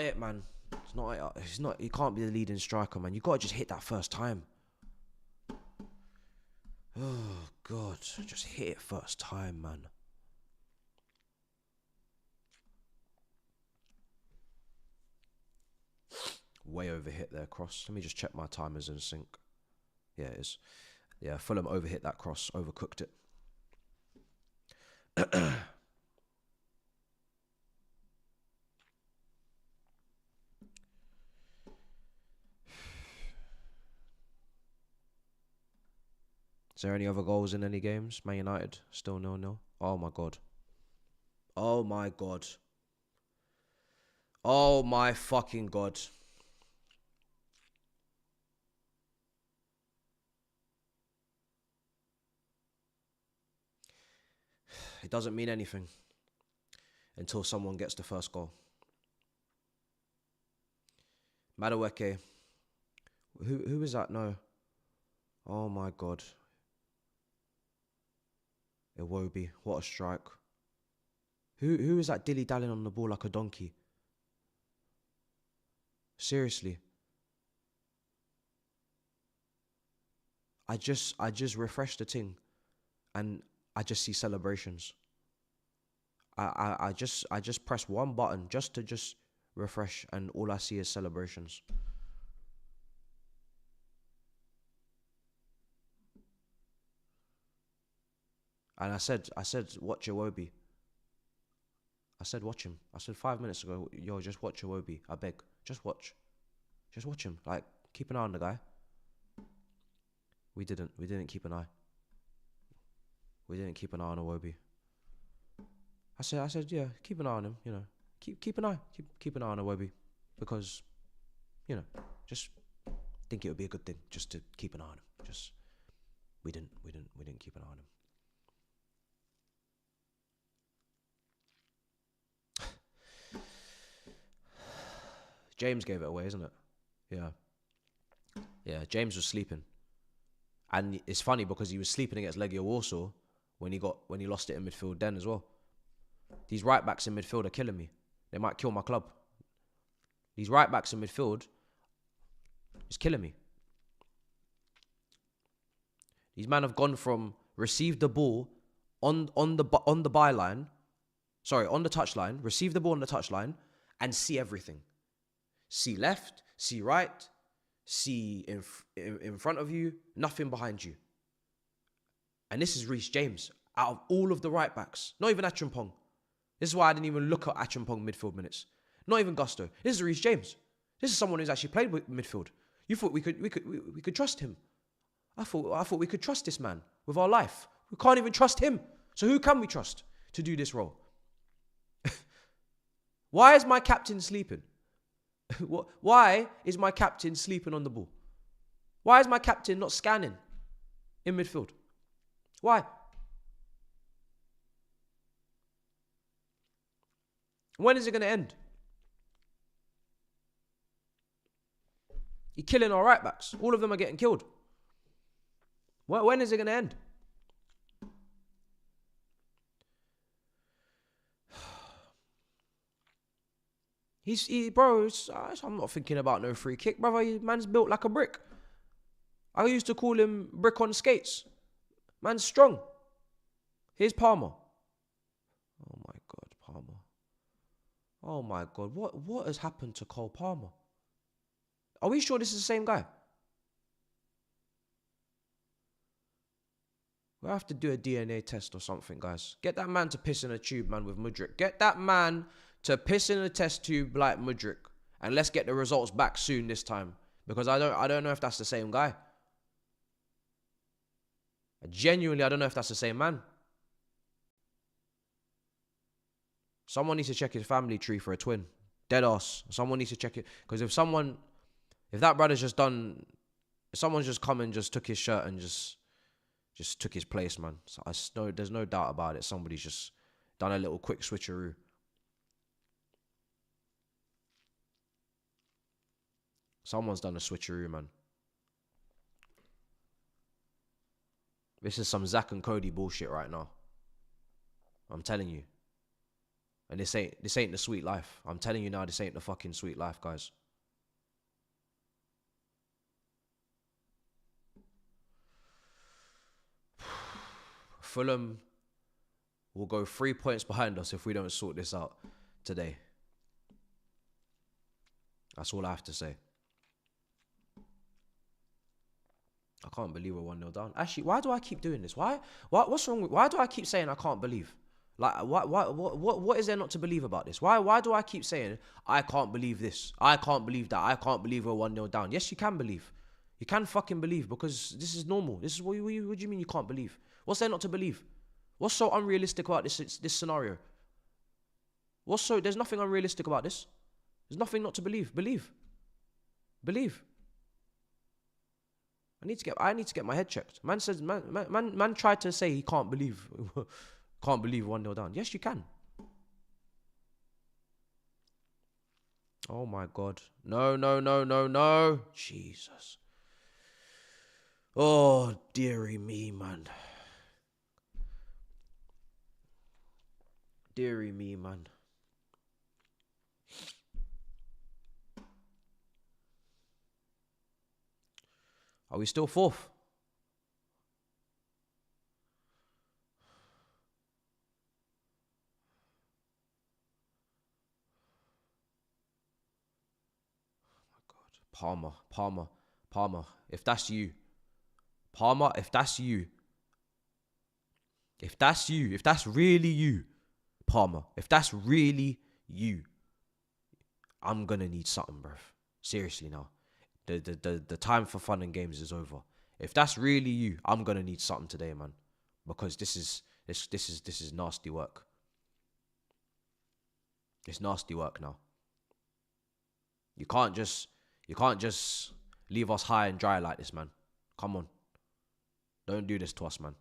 it, man. He can't be the leading striker, man. You got to just hit that first time. Oh, God. Just hit it first time, man. Way overhit their cross. Let me just check my timers in sync. Yeah, it is. Yeah, Fulham overhit that cross. Overcooked it. Is there any other goals in any games? Man United, still 0-0. Oh, my God. Oh, my God. Oh, my fucking God. It doesn't mean anything until someone gets the first goal. Madueke. Who is that? No. Oh, my God. Iwobi, what a strike. Who is that dilly-dallying on the ball like a donkey? Seriously. I just refreshed the thing and I just see celebrations. I just press one button just to refresh and all I see is celebrations. And I said, watch Iwobi. I said, watch him. I said 5 minutes ago, yo, just watch Iwobi. I beg. Just watch. Just watch him. Like, keep an eye on the guy. We didn't keep an eye. We didn't keep an eye on Iwobi. I said, yeah, keep an eye on him, you know. Keep an eye on Iwobi. Because, you know, just think it would be a good thing just to keep an eye on him. Just we didn't keep an eye on him. James gave it away, isn't it? Yeah. Yeah, James was sleeping. And it's funny because he was sleeping against Legia Warsaw when he lost it in midfield then as well. These right backs in midfield are killing me. They might kill my club. These right backs in midfield is killing me. These men have gone from receive the ball on the byline, on the touchline, receive the ball on the touchline and see everything. See left, see right, see in front of you, nothing behind you. And this is Rey James out of all of the right backs. Not even Acheampong. This is why I didn't even look at Acheampong midfield minutes. Not even Gusto. This is Rey James. This is someone who's actually played with midfield. You thought we could trust him. I thought we could trust this man with our life. We can't even trust him. So who can we trust to do this role? Why is my captain sleeping? Why is my captain sleeping on the ball? Why is my captain not scanning in midfield? Why? When is it going to end? You're killing our right backs. All of them are getting killed. When is it going to end? I'm not thinking about no free kick, brother. Man's built like a brick. I used to call him brick on skates. Man's strong. Here's Palmer. Oh my God, Palmer. Oh my God, what has happened to Cole Palmer? Are we sure this is the same guy? We'll have to do a DNA test or something, guys. Get that man to piss in a tube, man, with Mudryk. Get that man to piss in a test tube like Mudryk. And let's get the results back soon this time. Because I don't know if that's the same guy. Genuinely, I don't know if that's the same man. Someone needs to check his family tree for a twin. Dead ass. Someone needs to check it. Because if that brother's just done, if someone's just come and just took his shirt and just took his place, man. So there's no doubt about it. Somebody's just done a little quick switcheroo. Someone's done a switcheroo, man. This is some Zach and Cody bullshit right now. I'm telling you. And this ain't the sweet life. I'm telling you now, this ain't the fucking sweet life, guys. Fulham will go 3 points behind us if we don't sort this out today. That's all I have to say. I can't believe we're 1-0 down. Actually, why do I keep doing this? What's wrong with, why do I keep saying I can't believe? Like, what is there not to believe about this? Why do I keep saying I can't believe this? I can't believe that. I can't believe we're 1-0 down. Yes, you can believe. You can fucking believe because this is normal. This is what do you mean you can't believe? What's there not to believe? What's so unrealistic about this scenario? There's nothing unrealistic about this. There's nothing not to believe. Believe. I need to get my head checked. Man says, man tried to say he can't believe 1-0 down. Yes, you can. Oh my God. No. Jesus. Oh, dearie me, man. Dearie me, man. Are we still fourth? Oh my God. Palmer. If that's you. Palmer, if that's you. If that's really you. Palmer, if that's really you. I'm gonna need something, bruv. Seriously now. The time for fun and games is over. If that's really you, I'm gonna need something today, man, because this is nasty work. It's nasty work now. You can't just leave us high and dry like this, man. Come on, don't do this to us, man.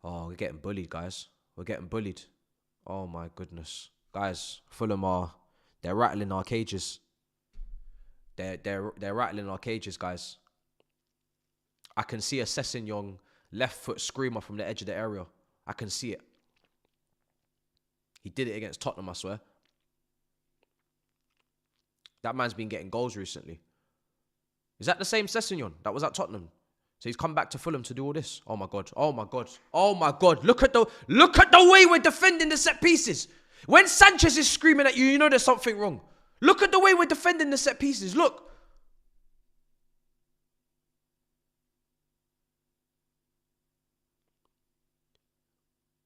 Oh, we're getting bullied, guys. We're getting bullied. Oh my goodness, guys. Fulham they're rattling our cages. They're rattling our cages, guys. I can see a Sessegnon left foot screamer from the edge of the area. I can see it. He did it against Tottenham, I swear. That man's been getting goals recently. Is that the same Sessegnon that was at Tottenham? So he's come back to Fulham to do all this. Oh my God. Look at the way we're defending the set pieces. When Sanchez is screaming at you, you know there's something wrong. Look at the way we're defending the set pieces. Look.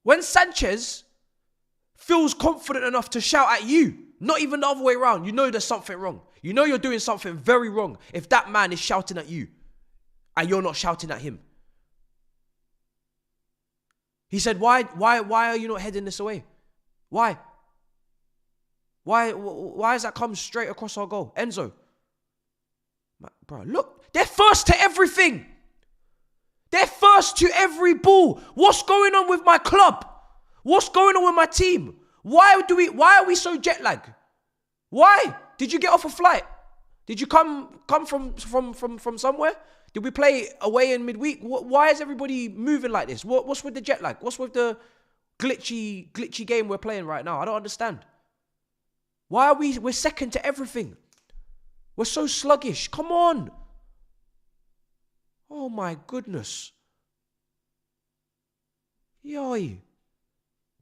When Sanchez feels confident enough to shout at you, not even the other way around, you know there's something wrong. You know you're doing something very wrong if that man is shouting at you and you're not shouting at him. He said, why are you not heading this away? Why has that come straight across our goal? Enzo. Bro, look, they're first to everything. They're first to every ball. What's going on with my club? What's going on with my team? Why are we so jet lagged? Why? Did you get off a flight? Did you come from somewhere? Did we play away in midweek? Why is everybody moving like this? What's with the jet lag? What's with the glitchy game we're playing right now? I don't understand. Why are we're second to everything? We're so sluggish. Come on. Oh my goodness. Yoy.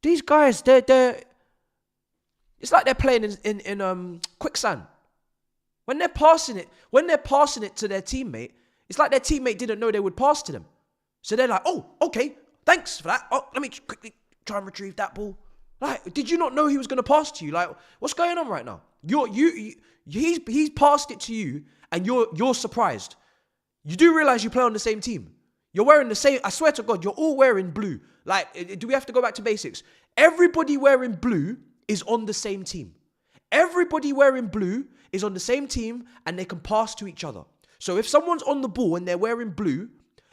These guys, they're it's like they're playing in quicksand. When they're passing it to their teammate, it's like their teammate didn't know they would pass to them. So they're like, oh, okay, thanks for that. Oh, let me quickly try and retrieve that ball. Like, did you not know he was going to pass to you? Like, what's going on right now? He's passed it to you, and you're surprised. You do realize you play on the same team. You're wearing the same. I swear to God, you're all wearing blue. Like, do we have to go back to basics? Everybody wearing blue is on the same team. Everybody wearing blue is on the same team, and they can pass to each other. So if someone's on the ball and they're wearing blue,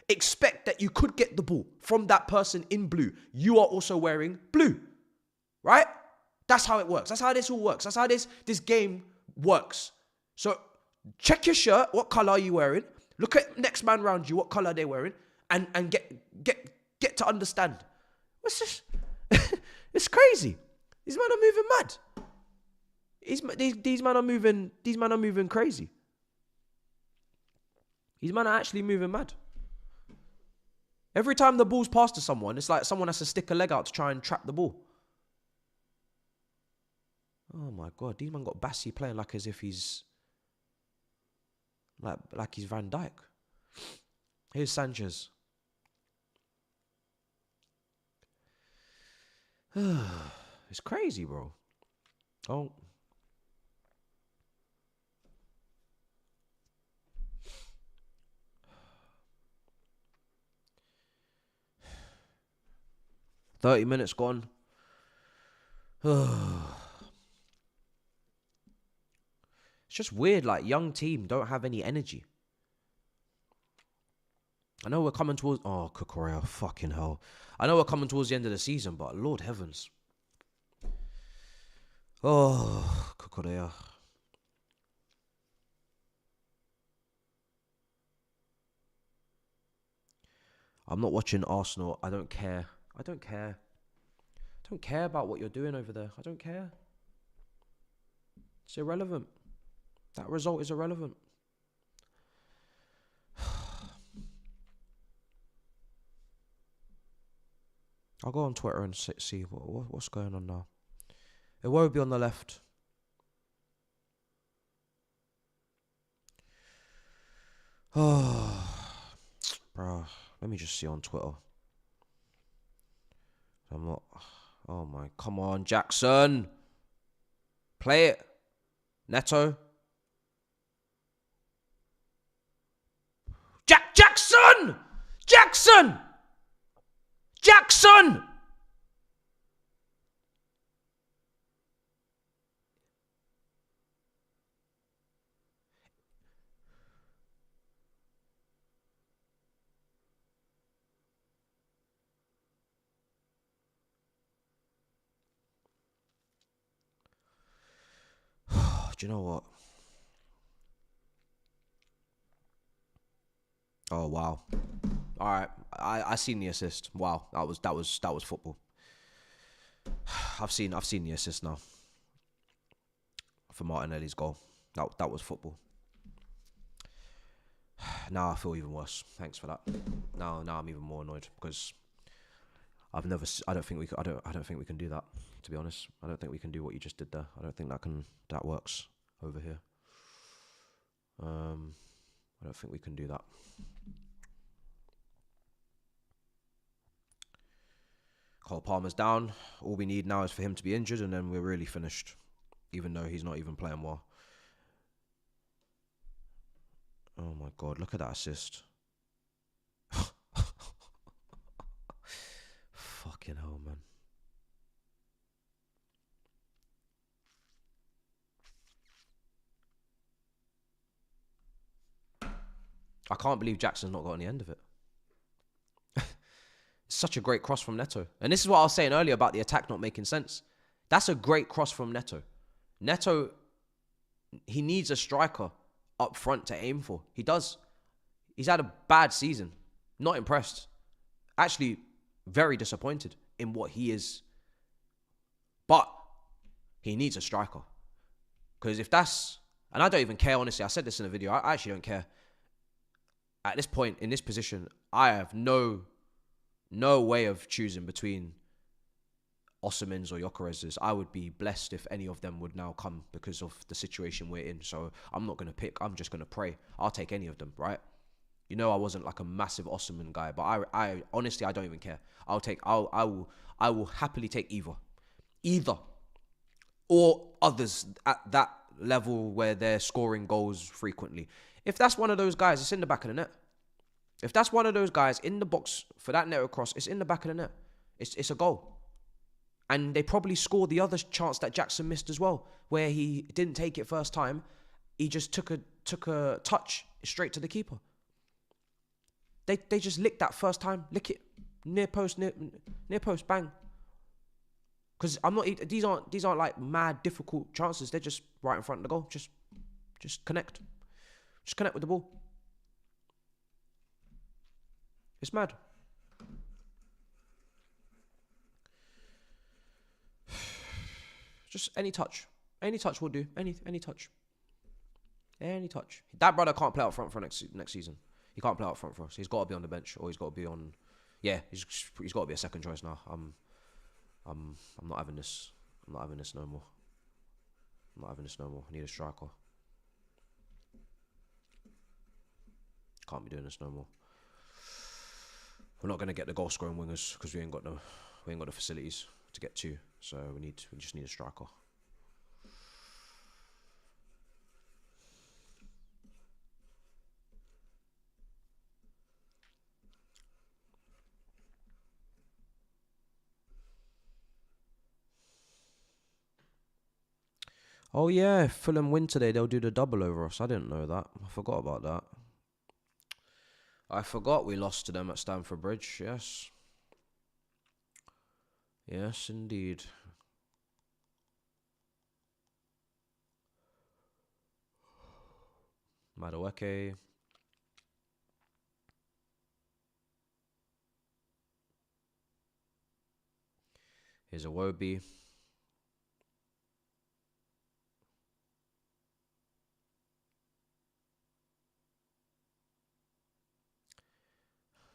expect that you could get the ball from that person in blue. You are also wearing blue, right? That's how it works. That's how this all works. That's how this game works. So check your shirt. What color are you wearing? Look at next man around you. What color they're wearing, and get to understand. What's this? It's crazy. These men are moving mad. These men are moving. These men are moving crazy. These men are actually moving mad. Every time the ball's passed to someone, it's like someone has to stick a leg out to try and trap the ball. Oh my God, these men got Bassi playing like as if he's like he's Van Dijk. Here's Sanchez. It's crazy, bro. Oh. "30 minutes gone." It's just weird, like, young team don't have any energy. I know we're coming towards... Oh, Kukurea, fucking hell. I know we're coming towards the end of the season, but Lord heavens. Oh, Kukurea. I'm not watching Arsenal. I don't care. I don't care. I don't care about what you're doing over there. I don't care. It's irrelevant. That result is irrelevant. I'll go on Twitter and see what's going on now. It won't be on the left. Oh, bro. Let me just see on Twitter. I'm not... Oh my... Come on, Jackson. Play it. Neto. Jackson! Jackson! Jackson! Do you know what? Oh wow! All right, I seen the assist. Wow, that was football. I've seen the assist now for Martinelli's goal. That was football. Now I feel even worse. Thanks for that. Now I'm even more annoyed because I don't think we can do that. To be honest, I don't think we can do what you just did there. I don't think that works over here. I don't think we can do that. Cole Palmer's down. All we need now is for him to be injured, and then we're really finished. Even though he's not even playing well. Oh my God! Look at that assist. Fucking hell, man. I can't believe Jackson's not got on the end of it. It's such a great cross from Neto. And this is what I was saying earlier about the attack not making sense. That's a great cross from Neto. Neto, he needs a striker up front to aim for. He does. He's had a bad season. Not impressed. Actually, very disappointed in what he is. But he needs a striker. Because if that's... And I don't even care, honestly. I said this in a video. I actually don't care. At this point, in this position, I have no way of choosing between Osimhen's or Gyökeres's. I would be blessed if any of them would now come because of the situation we're in. So I'm not going to pick. I'm just going to pray. I'll take any of them, right? You know, I wasn't like a massive Osimhen guy, but I honestly, I don't even care. I will happily take either, or others at that level where they're scoring goals frequently. If that's one of those guys, it's in the back of the net. If that's one of those guys in the box for that net across, it's in the back of the net. It's a goal. And they probably scored the other chance that Jackson missed as well, where he didn't take it first time. He just took a touch straight to the keeper. They just licked that first time. Lick it. Near post, bang. Because I'm not. These aren't like mad difficult chances. They're just right in front of the goal. Just connect. Just connect with the ball. It's mad. Just any touch. Any touch will do. Any touch. Any touch. That brother can't play out front for next season. He can't play out front for us. He's got to be on the bench, or he's got to be on. Yeah, he's got to be a second choice now. I'm not having this. I'm not having this no more. I'm not having this no more. I need a striker. Can't be doing this no more. We're not gonna get the goal scoring wingers because we ain't got the facilities to get to. So we just need a striker. Oh yeah, Fulham win today. They'll do the double over us. I didn't know that. I forgot about that. I forgot we lost to them at Stamford Bridge. Yes. Yes, indeed. Madueke. Here's Iwobi.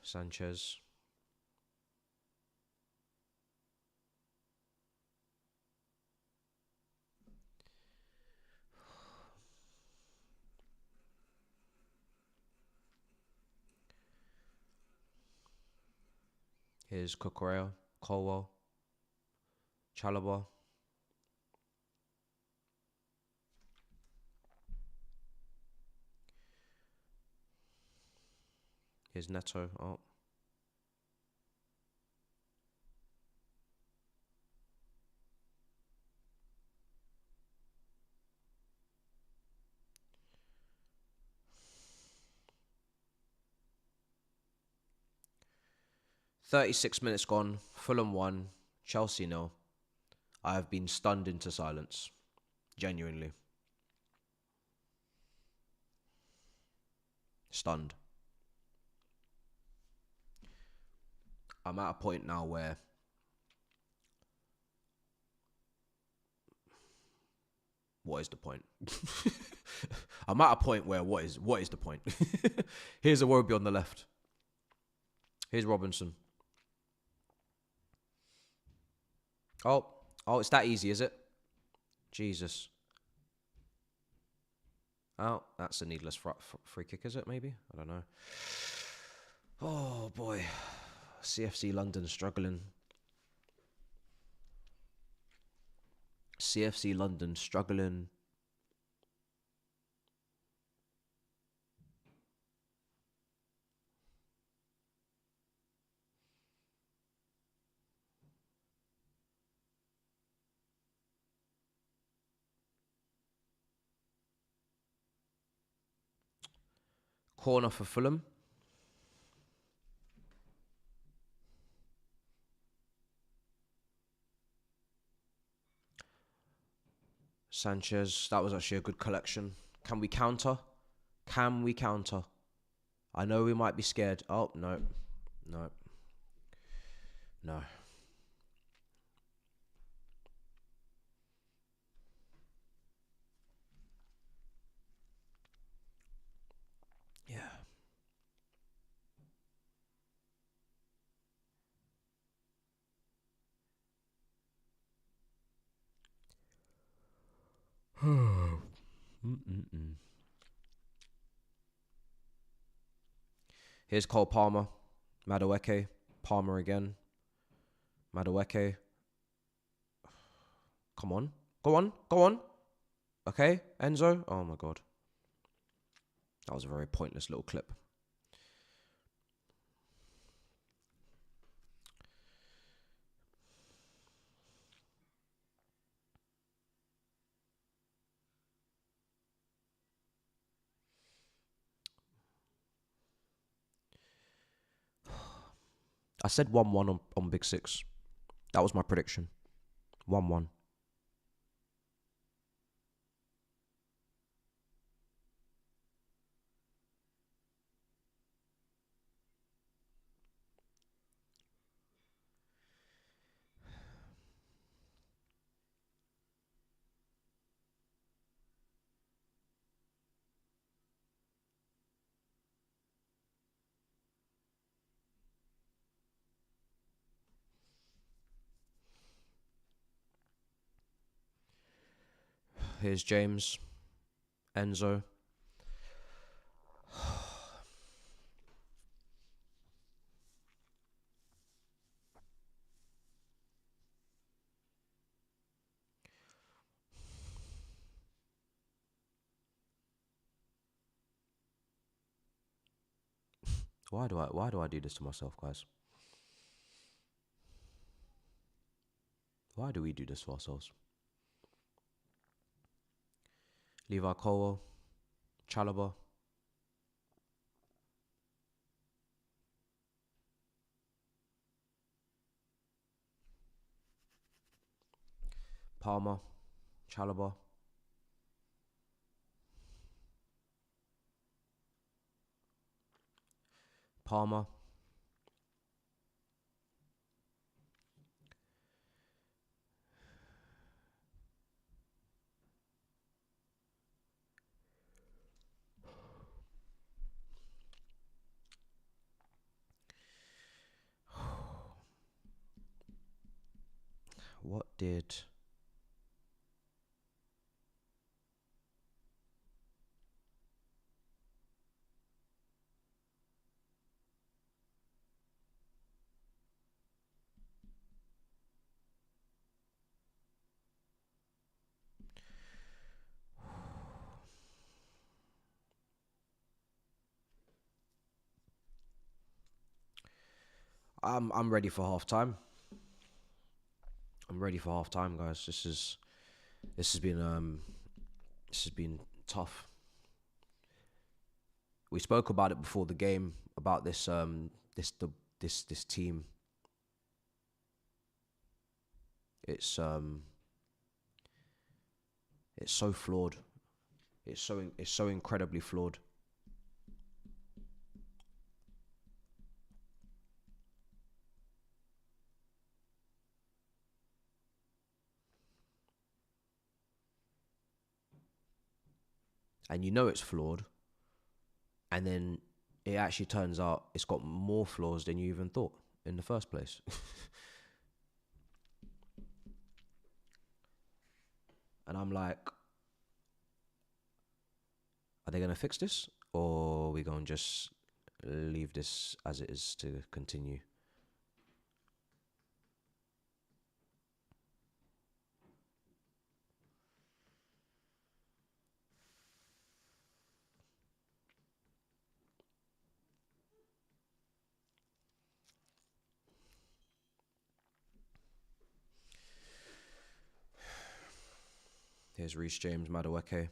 Sanchez. Here's Cucurella, Colwell, Chalobah. Here's Neto. Oh. "36 minutes gone. Fulham 1, Chelsea 0. I have been stunned into silence. Genuinely. Stunned. I'm at a point now where what is the point? I'm at a point where what is the point? Here's Iwobi on the left. Here's Robinson. Oh, it's that easy, is it? Jesus. Oh, that's a needless free kick, is it, maybe? I don't know. Oh, boy. CFC London struggling. CFC London struggling. Corner for Fulham. Sanchez, that was actually a good collection. Can we counter? Can we counter? I know we might be scared. Oh, no. No. No. Yeah. Here's Cole Palmer. Madueke. Palmer again. Madueke. Come on. Go on. Go on. Okay. Enzo. Oh, my God. That was a very pointless little clip. I said 1-1 on Big Six. That was my prediction. 1-1. Here's James, Enzo. Why do I do this to myself, guys? Why do we do this to ourselves? Levi Colwell, Chalobah, Palmer, Chalobah, Palmer, what did... I'm ready for half time. I'm ready for half time, guys. This has been tough. We spoke about it before the game about this this team. It's so flawed. It's so incredibly flawed. And you know it's flawed, and then it actually turns out it's got more flaws than you even thought in the first place. And I'm like, are they going to fix this? Or are we going to just leave this as it is to continue? Here's Rey James, Madueke.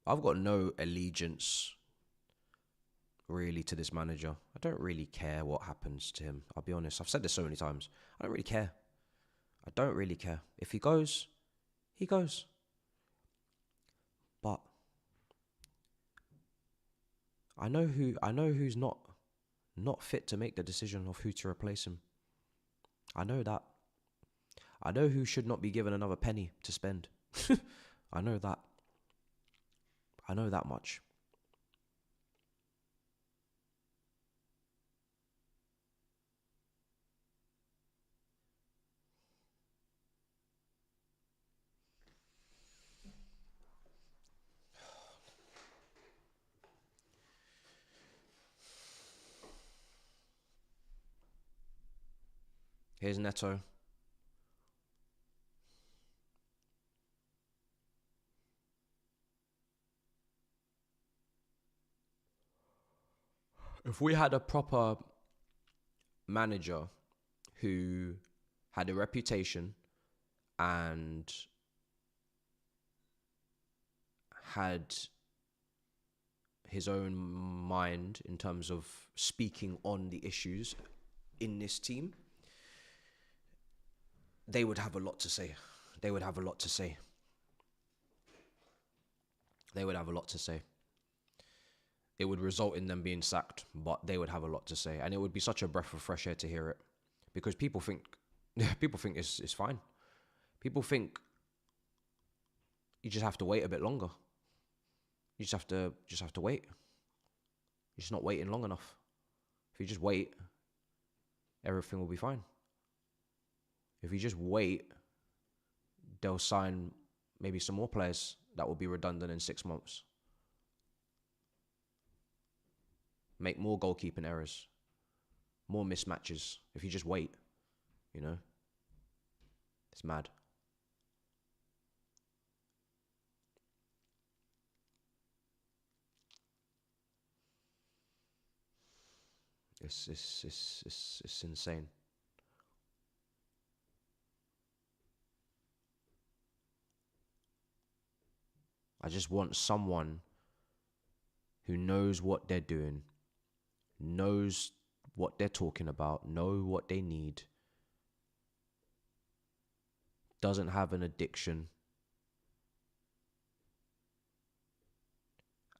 I've got no allegiance really to this manager. I don't really care what happens to him. I'll be honest. I've said this so many times. I don't really care. I don't really care. If he goes, he goes. But I know who's not fit to make the decision of who to replace him. I know that. I know who should not be given another penny to spend. I know that. I know that much. Here's Neto. If we had a proper manager who had a reputation and had his own mind in terms of speaking on the issues in this team, they would have a lot to say. They would have a lot to say. They would have a lot to say. It would result in them being sacked, but they would have a lot to say. And it would be such a breath of fresh air to hear it. Because people think it's fine. People think you just have to wait a bit longer. You just have to wait. You're just not waiting long enough. If you just wait, everything will be fine. If you just wait, they'll sign maybe some more players that will be redundant in 6 months. Make more goalkeeping errors. More mismatches. If you just wait, you know? It's mad. It's insane. I just want someone who knows what they're doing, knows what they're talking about, know what they need, doesn't have an addiction,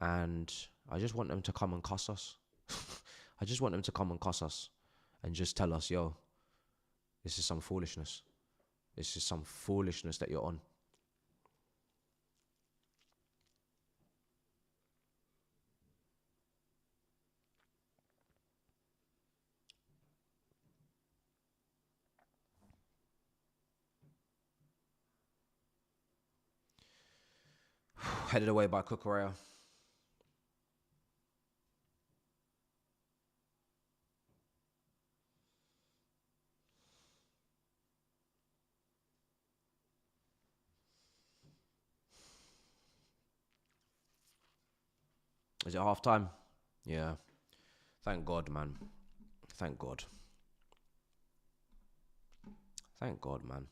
and I just want them to come and cuss us. I just want them to come and cuss us and just tell us, yo, this is some foolishness. This is some foolishness that you're on. Headed away by Cucurella. Is it half time? Yeah. Thank God, man. Thank God. Thank God, man.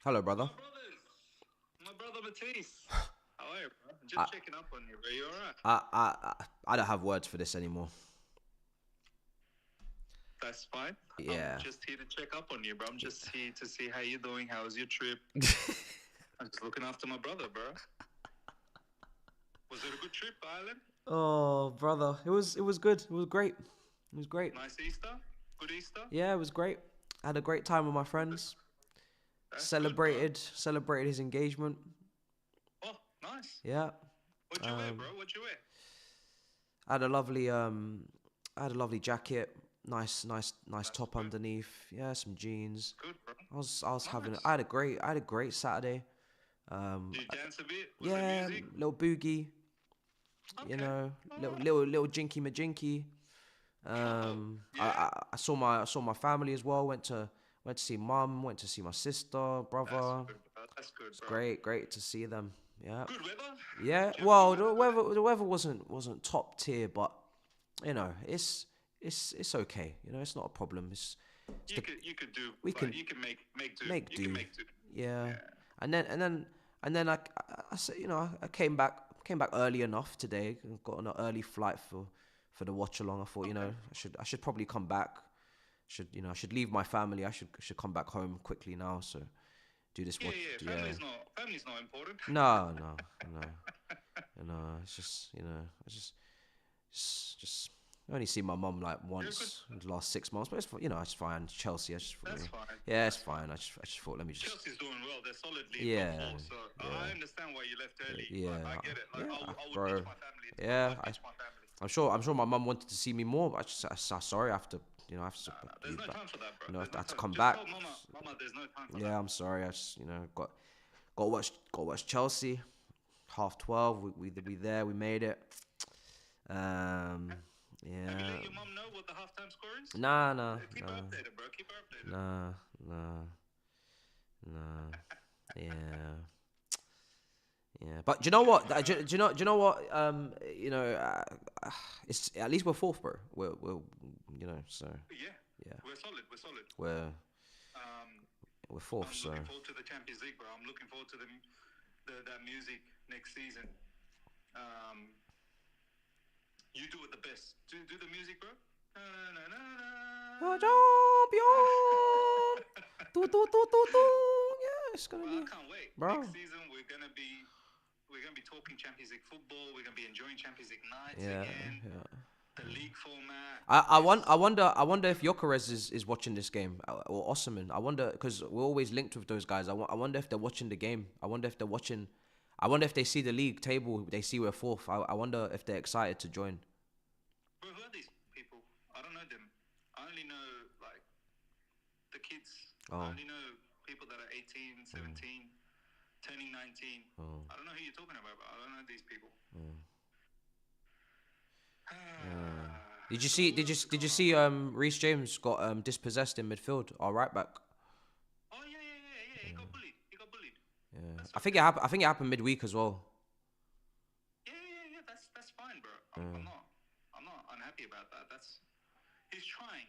Hello, brother. My brother Matisse. How are you, bro? I'm just checking up on you, bro. You alright? I don't have words for this anymore. That's fine. Yeah. I'm just here to check up on you, bro. I'm just here to see how you're doing. How's your trip? I'm just looking after my brother, bro. Was it a good trip, Ireland? Oh, brother. It was good. It was great. It was great. Nice Easter? Good Easter? Yeah, it was great. I had a great time with my friends. Celebrated his engagement. Oh, nice. Yeah. What'd you wear, bro? What'd you wear? I had a lovely jacket. Nice top good. Underneath. Yeah, some jeans. Good, bro. I had a great Saturday. Did you dance a bit? Was yeah, music? Little boogie. Okay. You know, little jinky majinky. I saw my family as well. Went to see mum. Went to see my sister, brother. That's good, bro. It's great to see them. Yeah. Good weather. Yeah. Well, the weather wasn't top tier, but you know, it's okay. You know, it's not a problem. You could do. You can make do. Make you do. Can make do. Yeah. And then I you know, I came back early enough today. Got on an early flight for the watch along. I thought, you know, I should probably come back. I should leave my family. I should come back home quickly now. So do this watch. Yeah. Family's not important. No. It's just, you know, I just I only seen my mum like once in the last 6 months, but it's, you know, it's fine. Chelsea, I just thought, that's fine. Yeah, it's fine. I just thought, let me just. Chelsea's doing well. They're solidly top four, so I understand why you left early. Yeah, I get it. Like, I would bro. ditch my family. Yeah, I'm sure my mum wanted to see me more, but I'm sorry, I have to. You know, I have to. There's no time for that, bro. You know, I have to come just back. Tell mama, there's no time for that. Yeah, I'm sorry. I just, you know, got to watch Chelsea. 12. We there. We made it. Have you let your mom know what the halftime score is? Nah. Keep her updated, bro. Keep her updated. Nah. Yeah. But do you know what? Do you know what? It's at least we're fourth, bro. We're so. Yeah. We're solid. We're fourth. I'm looking forward to the Champions League, bro. I'm looking forward to that music next season. You do it the best. Do the music, bro. Yeah, it's gonna be. I can't wait. Bro. Next season we're gonna be talking Champions League football. We're gonna be enjoying Champions League nights again. Yeah. The league format. I wonder if Jokeres is watching this game or Osman. I wonder because we're always linked with those guys. I wonder if they're watching the game. I wonder if they see the league table. They see we're fourth. I wonder if they're excited to join. Bro, who are these people? I don't know them. I only know like the kids. I only know people that are 18, 17, turning 19. I don't know who you're talking about, but I don't know these people. Did you see Rey James got dispossessed in midfield? Our right back. Oh yeah. He got bullied. Yeah. I think it happened midweek as well. Yeah. That's fine, bro. I'm not unhappy about that. He's trying.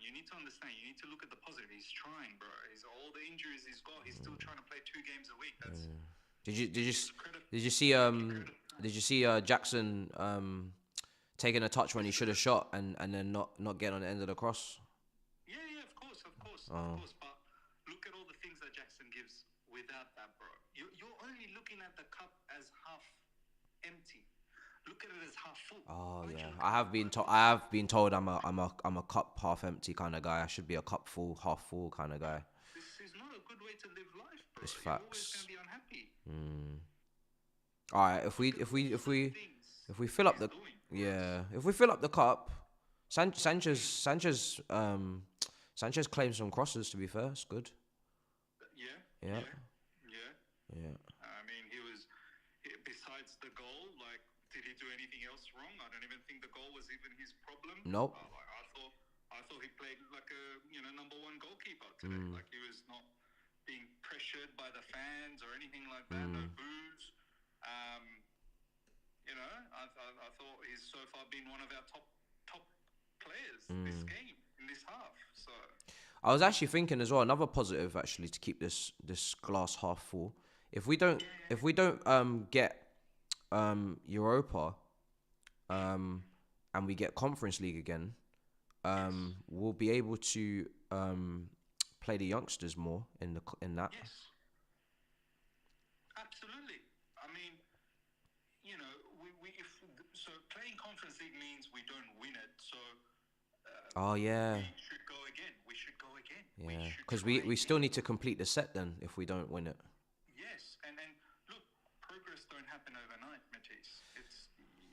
You need to understand. You need to look at the positive. He's trying, bro. All the injuries he's got. He's still trying to play 2 games a week. Did you see Jackson taking a touch when he should have shot and then not getting on the end of the cross? Yeah, of course. But look at all the things that Jackson gives without that, bro. You're only looking at the cup as half empty. Look at it as half full. Oh yeah, I have been told I'm a cup half empty kind of guy. I should be a cup full, half full kind of guy. This is not a good way to live life, bro. It's You're facts. always gonna be unhappy. All right, if we fill up the if we fill up the cup, Sanchez claims some crosses. To be fair, it's good. Yeah. I mean, besides the goal, like, did he do anything else wrong? I don't even think the goal was even his problem. Nope. I thought he played like a number 1 goalkeeper today. Like he was not being pressured by the fans or anything like that. No boos. I thought he's so far been one of our top players this game in this half. So I was actually thinking as well, another positive actually to keep this glass half full. If we don't get Europa and we get Conference League again, we'll be able to play the youngsters more in that. Yes. Absolutely. I mean, so playing Conference League means we don't win it. So we should go again. Yeah, because we still need to complete the set then if we don't win it. Yes, and look, progress don't happen overnight, Matisse.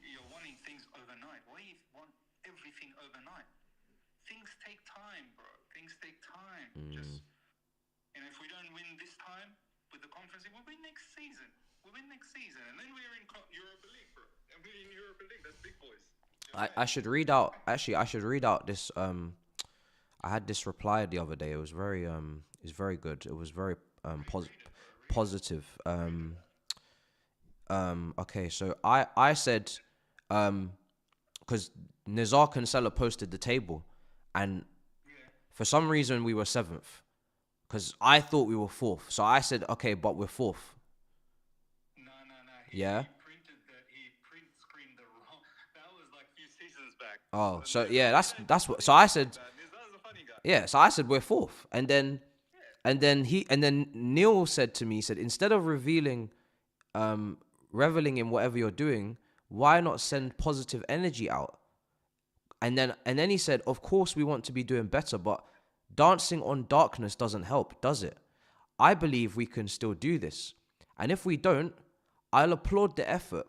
You're wanting things overnight. Why you want everything overnight? Things take time, bro. Things take time. Just if we don't win this time with the Conference League, we'll win next season. And then we're in Europa League, bro. And we're in Europa League. That's big boys. I should read out. Actually, I should read out this. I had this reply the other day. It was very good. It was very positive. Okay, so I said, because Nizar Cancella posted the table, and for some reason we were 7th, because I thought we were 4th. So I said, okay, but we're 4th. No. He print screened the wrong. That was like a few seasons back. Oh, so yeah, that's what. So I said, Nizar's a funny guy. yeah. So I said we're 4th, and then Neil said to me, he said, instead of reveling, reveling in whatever you're doing, why not send positive energy out? And then he said, of course we want to be doing better, but dancing on darkness doesn't help, does it? I believe we can still do this. And if we don't, I'll applaud the effort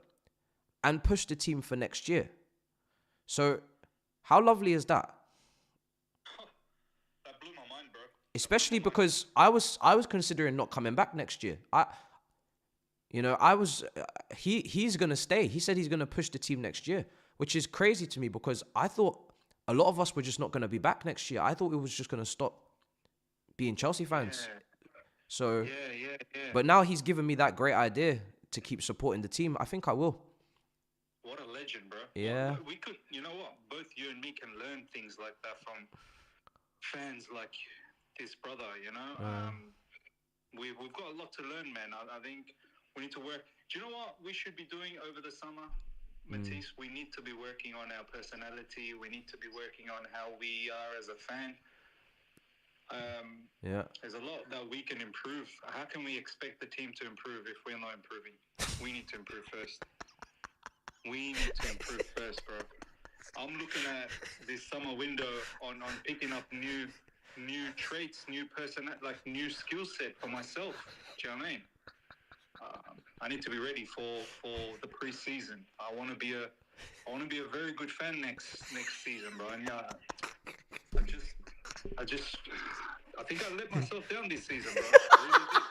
and push the team for next year. So how lovely is that? That blew my mind, bro. Especially because I was considering not coming back next year. You know, I was he's gonna stay. He said he's gonna push the team next year, which is crazy to me because I thought a lot of us were just not gonna be back next year. I thought we was just gonna stop being Chelsea fans. Yeah, So, yeah. but now he's given me that great idea to keep supporting the team. I think I will. What a legend, bro. Yeah. Well, we could, you know what? Both you and me can learn things like that from fans like this brother, you know? We've got a lot to learn, man. I think we need to work. Do you know what we should be doing over the summer, Matisse? We need to be working on our personality. We need to be working on how we are as a fan. There's a lot that we can improve. How can we expect the team to improve if we're not improving? We need to improve first. We need to improve first, bro. I'm looking at this summer window on picking up new traits, new like new skill set for myself. Do you know what I mean? I need to be ready for the preseason. I want to be a very good fan next season, bro. And I think I let myself down this season, bro. I really did.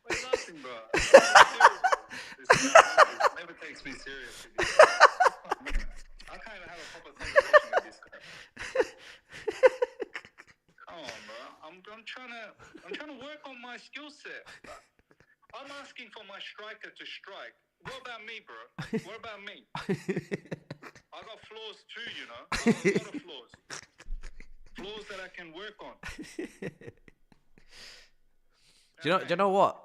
Why are you laughing, bro? This never takes me seriously. I can't even have a proper conversation with this guy. Come on, bro. I'm trying to work on my skill set. I'm asking for my striker to strike. What about me, bro? What about me? I got flaws too, you know. I got a lot of flaws. Flaws that I can work on. Do you know what?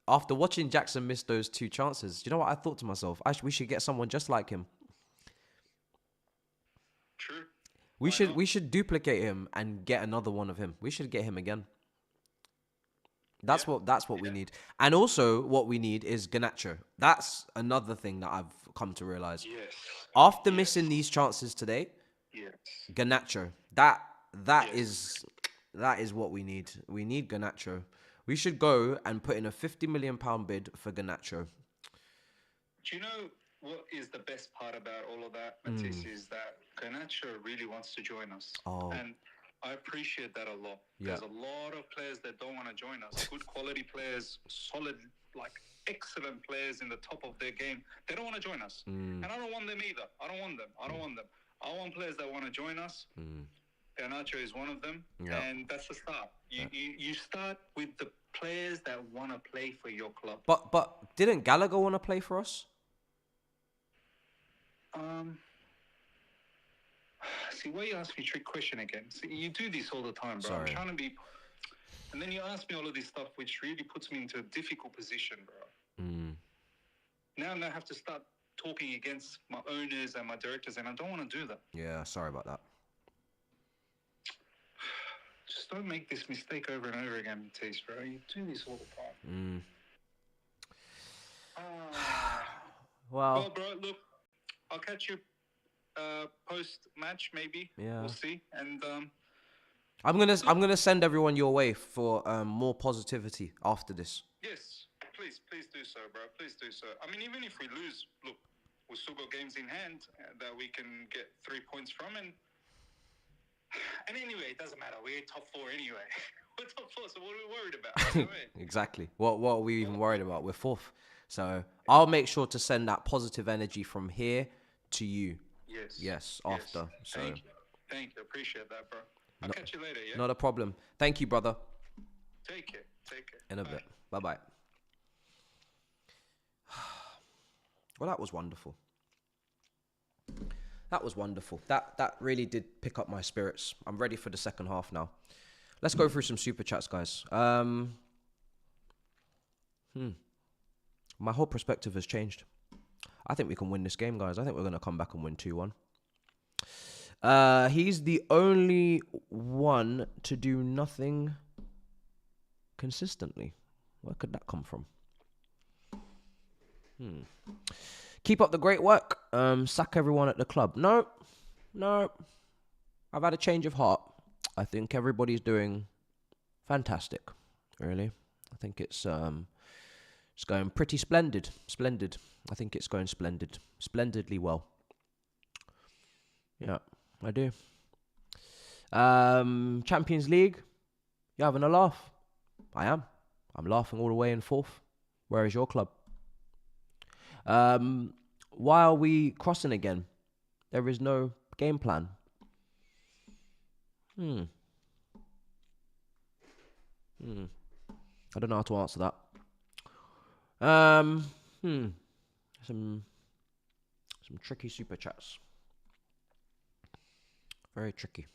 After watching Jackson miss those 2 chances, do you know what I thought to myself? We should get someone just like him. True. We should duplicate him and get another one of him. We should get him again. That's what we need. And also what we need is Garnacho. That's another thing that I've come to realize. Yes. After missing these chances today, Garnacho. That is what we need. We need Garnacho. We should go and put in a £50 million bid for Garnacho. Do you know what is the best part about all of that, Matisse, is that Garnacho really wants to join us. Oh. And I appreciate that a lot. Yeah. There's a lot of players that don't want to join us. Good quality players, solid, like excellent players in the top of their game. They don't want to join us. And I don't want them either. I don't want them. I want players that want to join us. Garnacho is one of them. Yeah. And that's the start. You start with the players that want to play for your club. But didn't Gallagher want to play for us? See, why you ask me a trick question again? See, you do this all the time, bro. Sorry. I'm trying to be... And then you ask me all of this stuff, which really puts me into a difficult position, bro. Now I have to start talking against my owners and my directors, and I don't want to do that. Yeah, sorry about that. Just don't make this mistake over and over again, Matisse, bro. You do this all the time. Well, bro, look, I'll catch you post-match, maybe. Yeah. We'll see. And I'm gonna send everyone your way for more positivity after this. Yes, please do so, bro. Please do so. I mean, even if we lose, look, we've still got games in hand that we can get 3 points from, and anyway, it doesn't matter. We're top 4 anyway. We're top 4, so what are we worried about? You know what I mean? Exactly. What are we even worried about? We're 4th. So I'll make sure to send that positive energy from here to you. Yes. After. So Thank you. Appreciate that, bro. I'll catch you later, yeah? Not a problem. Thank you, brother. Take care. In a bit. Bye-bye. Well, that was wonderful. That really did pick up my spirits. I'm ready for the second half now. Let's go through some super chats, guys. My whole perspective has changed. I think we can win this game, guys. I think we're going to come back and win 2-1. He's the only one to do nothing consistently. Where could that come from? Keep up the great work. Sack everyone at the club. No. I've had a change of heart. I think everybody's doing fantastic. Really. I think it's going pretty splendid. I think it's going splendidly well. Yeah, I do. Champions League. You having a laugh? I am. I'm laughing all the way in 4th. Where is your club? Why are we crossing again? There is no game plan. I don't know how to answer that. Some tricky super chats. Very tricky.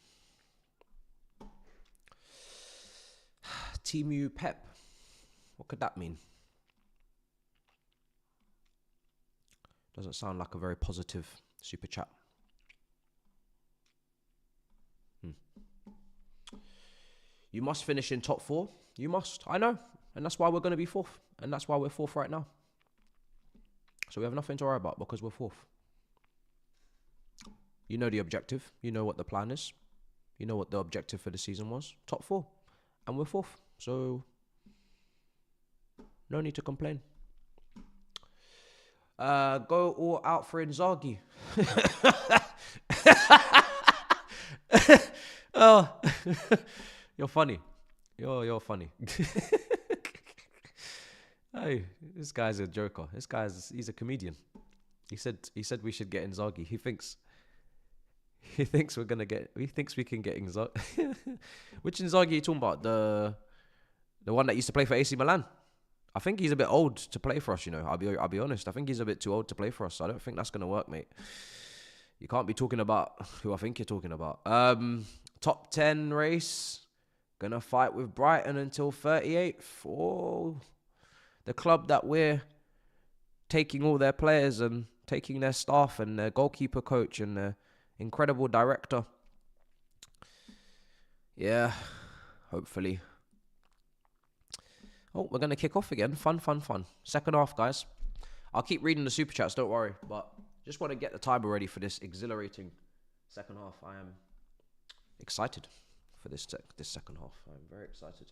Team U Pep. What could that mean? Doesn't sound like a very positive super chat. You must finish in top 4. You must. I know. And that's why we're going to be 4th. And that's why we're 4th right now. So we have nothing to worry about because we're 4th. You know the objective. You know what the plan is. You know what the objective for the season was. Top 4. And we're 4th. So no need to complain. Go all out for Inzaghi. Oh, you're funny. You're funny. Hey, this guy's a joker. He's a comedian. He said we should get Inzaghi. He thinks we can get Inzaghi. Which Inzaghi are you talking about? The one that used to play for AC Milan. I think he's a bit old to play for us, you know. I'll be honest. I think he's a bit too old to play for us. I don't think that's gonna work, mate. You can't be talking about who I think you're talking about. Top 10 race. Gonna fight with Brighton until 38th. Oh, the club that we're taking all their players and taking their staff and their goalkeeper coach and their incredible director. Yeah, hopefully. Oh, we're going to kick off again. Fun. Second half, guys. I'll keep reading the super chats, don't worry. But just want to get the timer ready for this exhilarating second half. I am excited for this second half. I'm very excited.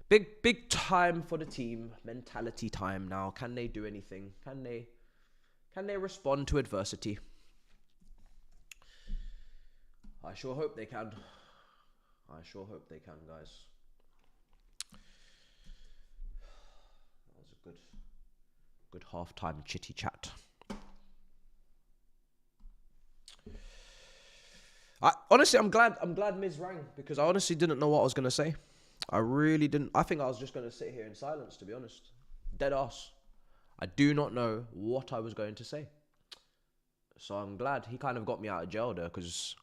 Big time for the team. Mentality time now. Can they do anything? Can they respond to adversity? I sure hope they can. Guys. That was a good halftime chitty chat. I'm glad Miz rang because I honestly didn't know what I was gonna say. I really didn't. I think I was just gonna sit here in silence, to be honest. Dead ass. I do not know what I was going to say. So I'm glad he kind of got me out of jail there because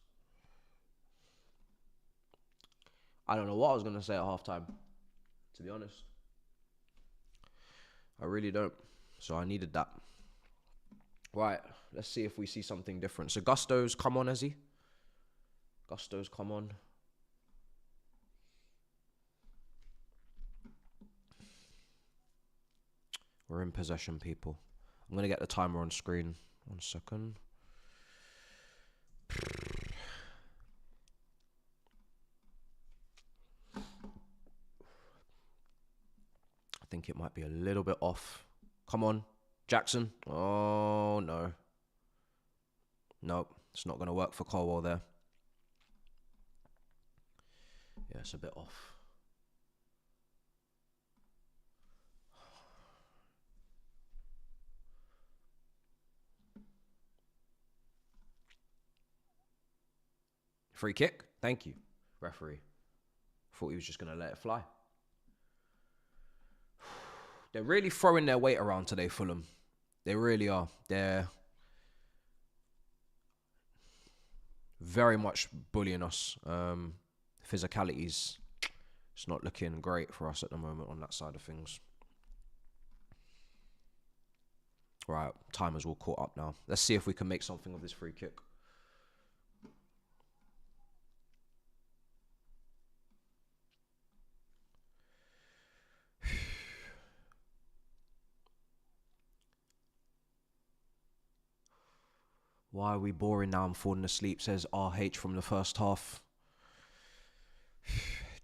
I don't know what I was gonna say at halftime, to be honest. I really don't. So I needed that. Right, let's see if we see something different. So Gusto's come on, has he? Gusto's come on. We're in possession, people. I'm going to get the timer on screen. 1 second. I think it might be a little bit off. Come on, Jackson. Oh, no. Nope, it's not going to work for Colwell there. Yeah, it's a bit off. Free kick. Thank you, referee. Thought he was just going to let it fly. They're really throwing their weight around today, Fulham. They really are. They're very much bullying us. Physicality's it's not looking great for us at the moment on that side of things. Right, timers all caught up now. Let's see if we can make something of this free kick. Why are we boring now? I'm falling asleep, says RH from the first half. Do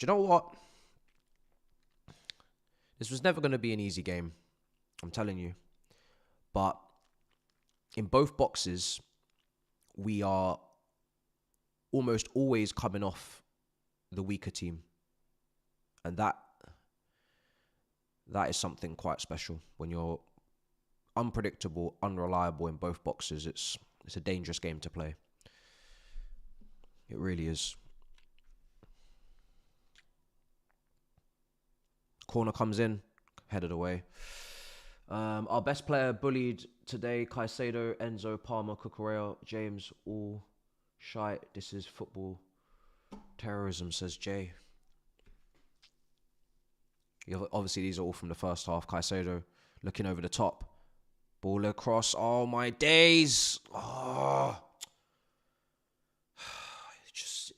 you know what? This was never going to be an easy game. I'm telling you. But in both boxes, we are almost always coming off the weaker team. And that That is something quite special. When you're unpredictable, unreliable in both boxes, it's a dangerous game to play. It really is. Corner comes in, headed away. Our best player bullied today: Caicedo, Enzo, Palmer, Cucurella, James, all shite. This is football terrorism, says Jay. Obviously, these are all from the first half. Caicedo looking over the top. Ball across. Oh, my days. Oh.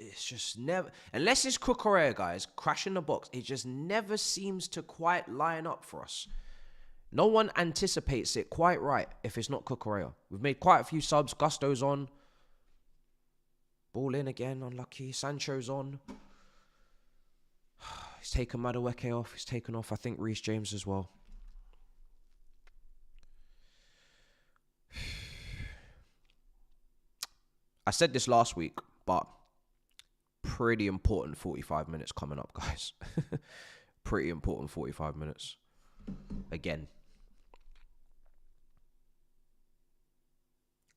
It's just never... Unless it's Cucurella, guys, crashing the box, it just never seems to quite line up for us. No one anticipates it quite right if it's not Cucurella. We've made quite a few subs. Gusto's on. Ball in again. Unlucky. Sancho's on. He's taken Madueke off. He's taken off, I think, Rey James as well. I said this last week, but pretty important 45 minutes coming up, guys. Pretty important 45 minutes. Again.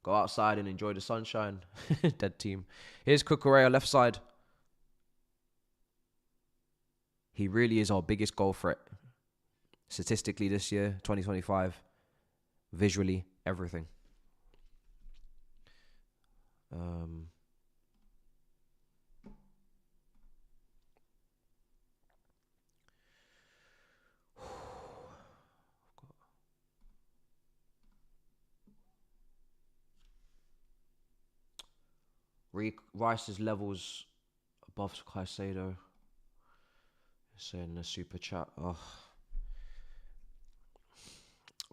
Go outside and enjoy the sunshine. Dead team. Here's Cucurella, left side. He really is our biggest goal threat. Statistically this year, 2025. Visually, everything. Rice's levels above Caicedo. Saying the super chat. Oh.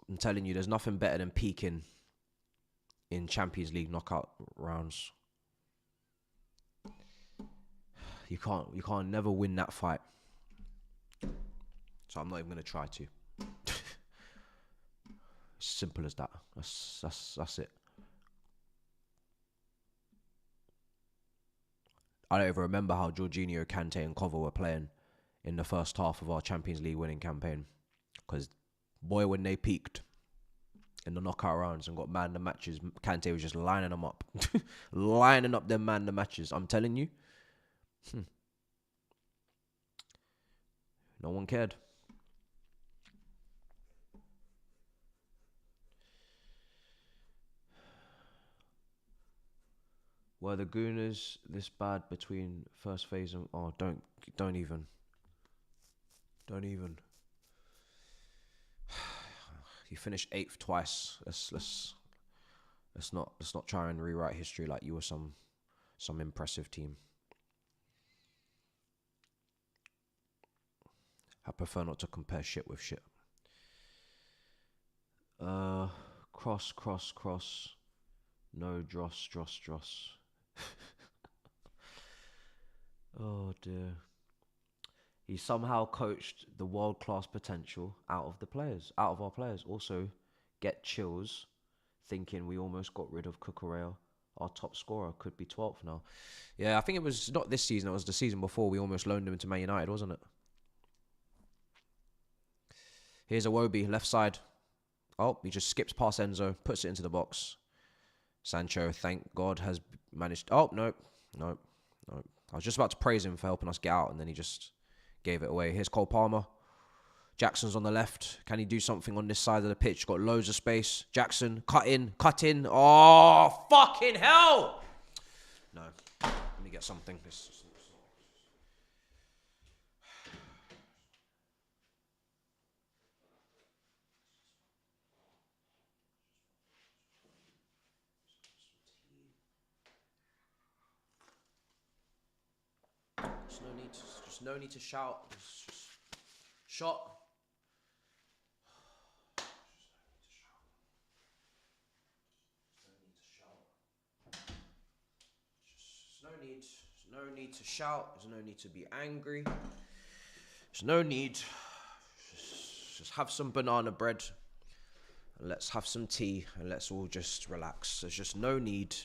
I'm telling you, there's nothing better than peaking in Champions League knockout rounds. You can't never win that fight. So I'm not even gonna try to. Simple as that. That's it. I don't even remember how Jorginho, Kante and Kova were playing in the first half of our Champions League winning campaign. Because, boy, when they peaked in the knockout rounds and got man of the matches, Kante was just lining them up. Lining up them man of the matches. I'm telling you. No one cared. Were the Gooners this bad between first phase and... Oh, don't even. Don't even. You finished 8th twice. Let's not try and rewrite history like you were some impressive team. I prefer not to compare shit with shit. Cross. No, Dross. Oh dear. He somehow coached the world-class potential out of our players. Also, get chills thinking we almost got rid of Cucurella. Our top scorer could be 12th now. Yeah, I think it was not this season. It was the season before we almost loaned him to Man United, wasn't it? Here's Iwobi, left side. Oh, he just skips past Enzo, puts it into the box. Sancho, thank God, has managed... Oh, no. I was just about to praise him for helping us get out, and then he just gave it away. Here's Cole Palmer. Jackson's on the left. Can he do something on this side of the pitch? Got loads of space. Jackson, cut in. Oh, fucking hell! No. Let me get something. Just no need to shout. Just shot. There's no need to shout. There's no need to be angry. There's no need. Just have some banana bread. And let's have some tea and let's all just relax. There's just no need.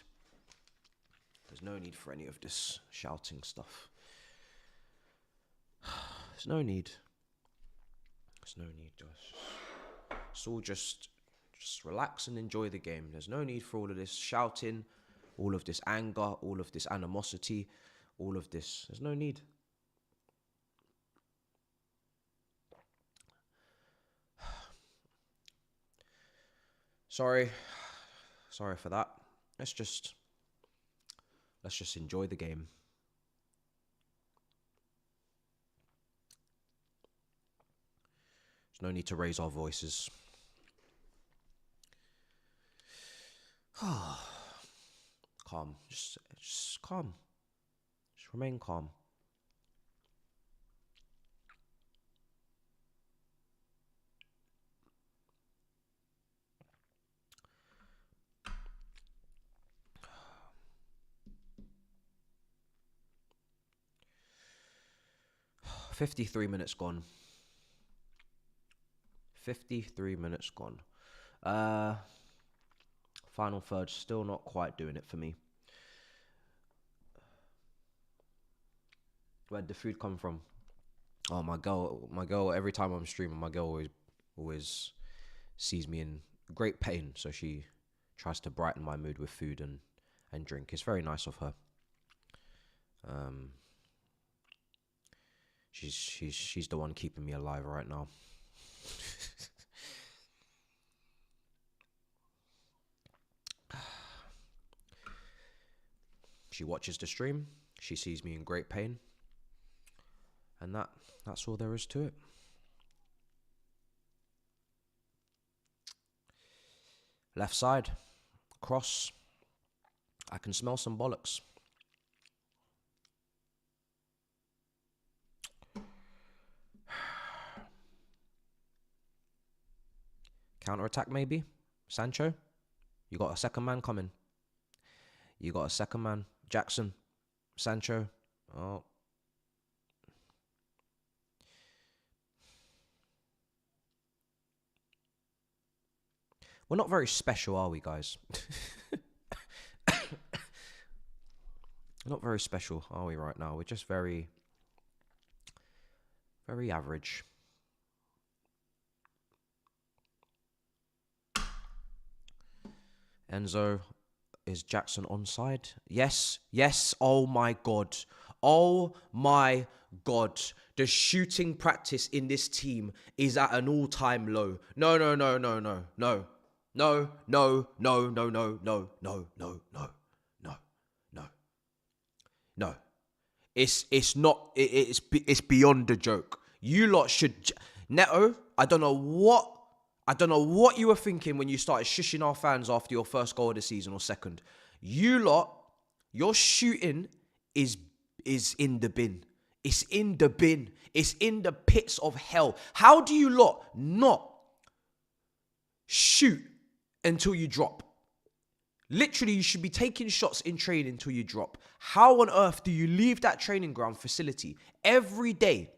There's no need for any of this shouting stuff. There's no need. There's no need. It's all just relax and enjoy the game. There's no need for all of this shouting, all of this anger, all of this animosity, all of this. There's no need. Sorry for that. Let's just enjoy the game. There's no need to raise our voices. Calm. Just calm. Just remain calm. $53 minutes gone. 53 minutes gone. Final third, still not quite doing it for me. Where'd the food come from? Oh, my girl, every time I'm streaming, my girl always sees me in great pain, so she tries to brighten my mood with food and drink. It's very nice of her. She's the one keeping me alive right now. She watches the stream. She sees me in great pain. And that's all there is to it. Left side. Cross. I can smell some bollocks. Counter-attack maybe? Sancho? You got a second man coming. You got a second man. Jackson. Sancho. Oh. We're not very special, are we, guys? We're not very special, are we, right now? We're just very, very average. Enzo, is Jackson onside? Yes, yes. Oh my God. Oh my God. The shooting practice in this team is at an all-time low. No. It's not. It's beyond the joke. You lot should. Neto, I don't know what you were thinking when you started shushing our fans after your first goal of the season or second. You lot, your shooting is in the bin. It's in the bin. It's in the pits of hell. How do you lot not shoot until you drop? Literally, you should be taking shots in training until you drop. How on earth do you leave that training ground facility every day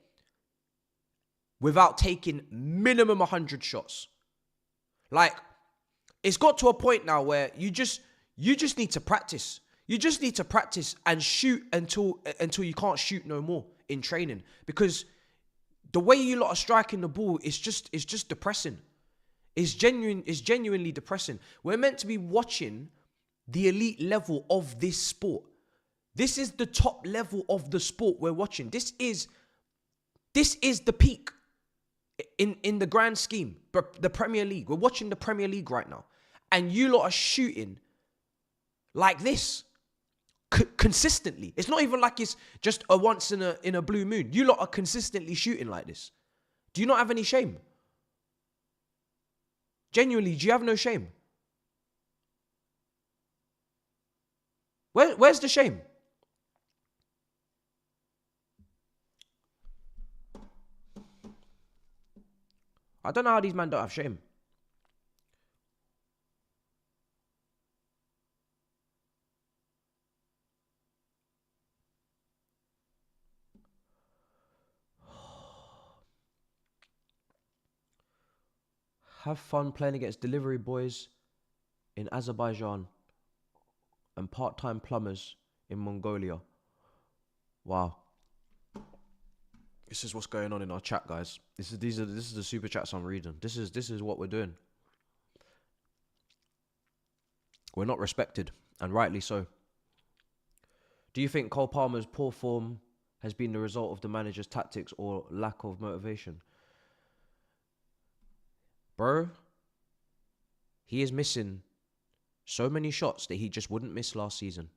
without taking minimum 100 shots? Like, it's got to a point now where you just need to practice. You just need to practice and shoot until you can't shoot no more in training. Because the way you lot are striking the ball is just depressing. It's genuinely depressing. We're meant to be watching the elite level of this sport. This is the top level of the sport we're watching. This is the peak in the grand scheme. The Premier League. We're watching the Premier League right now. And you lot are shooting like this. Consistently. It's not even like it's just a once in a blue moon. You lot are consistently shooting like this. Do you not have any shame? Genuinely, do you have no shame? Where's the shame? I don't know how these men don't have shame. Have fun playing against delivery boys in Azerbaijan and part-time plumbers in Mongolia. Wow. This is what's going on in our chat, guys. This is the super chats I'm reading. This is what we're doing. We're not respected, and rightly so. Do you think Cole Palmer's poor form has been the result of the manager's tactics or lack of motivation? Bro, he is missing so many shots that he just wouldn't miss last season.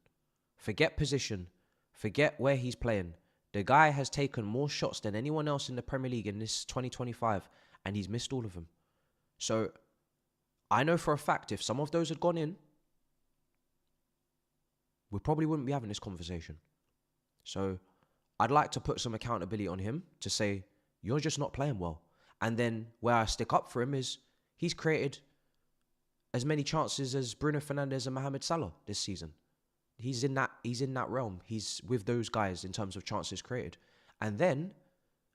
Forget position. Forget where he's playing. The guy has taken more shots than anyone else in the Premier League in this 2025, and he's missed all of them. So, I know for a fact if some of those had gone in, we probably wouldn't be having this conversation. So, I'd like to put some accountability on him to say, you're just not playing well. And then where I stick up for him is he's created as many chances as Bruno Fernandes and Mohamed Salah this season. He's in that realm. He's with those guys in terms of chances created. And then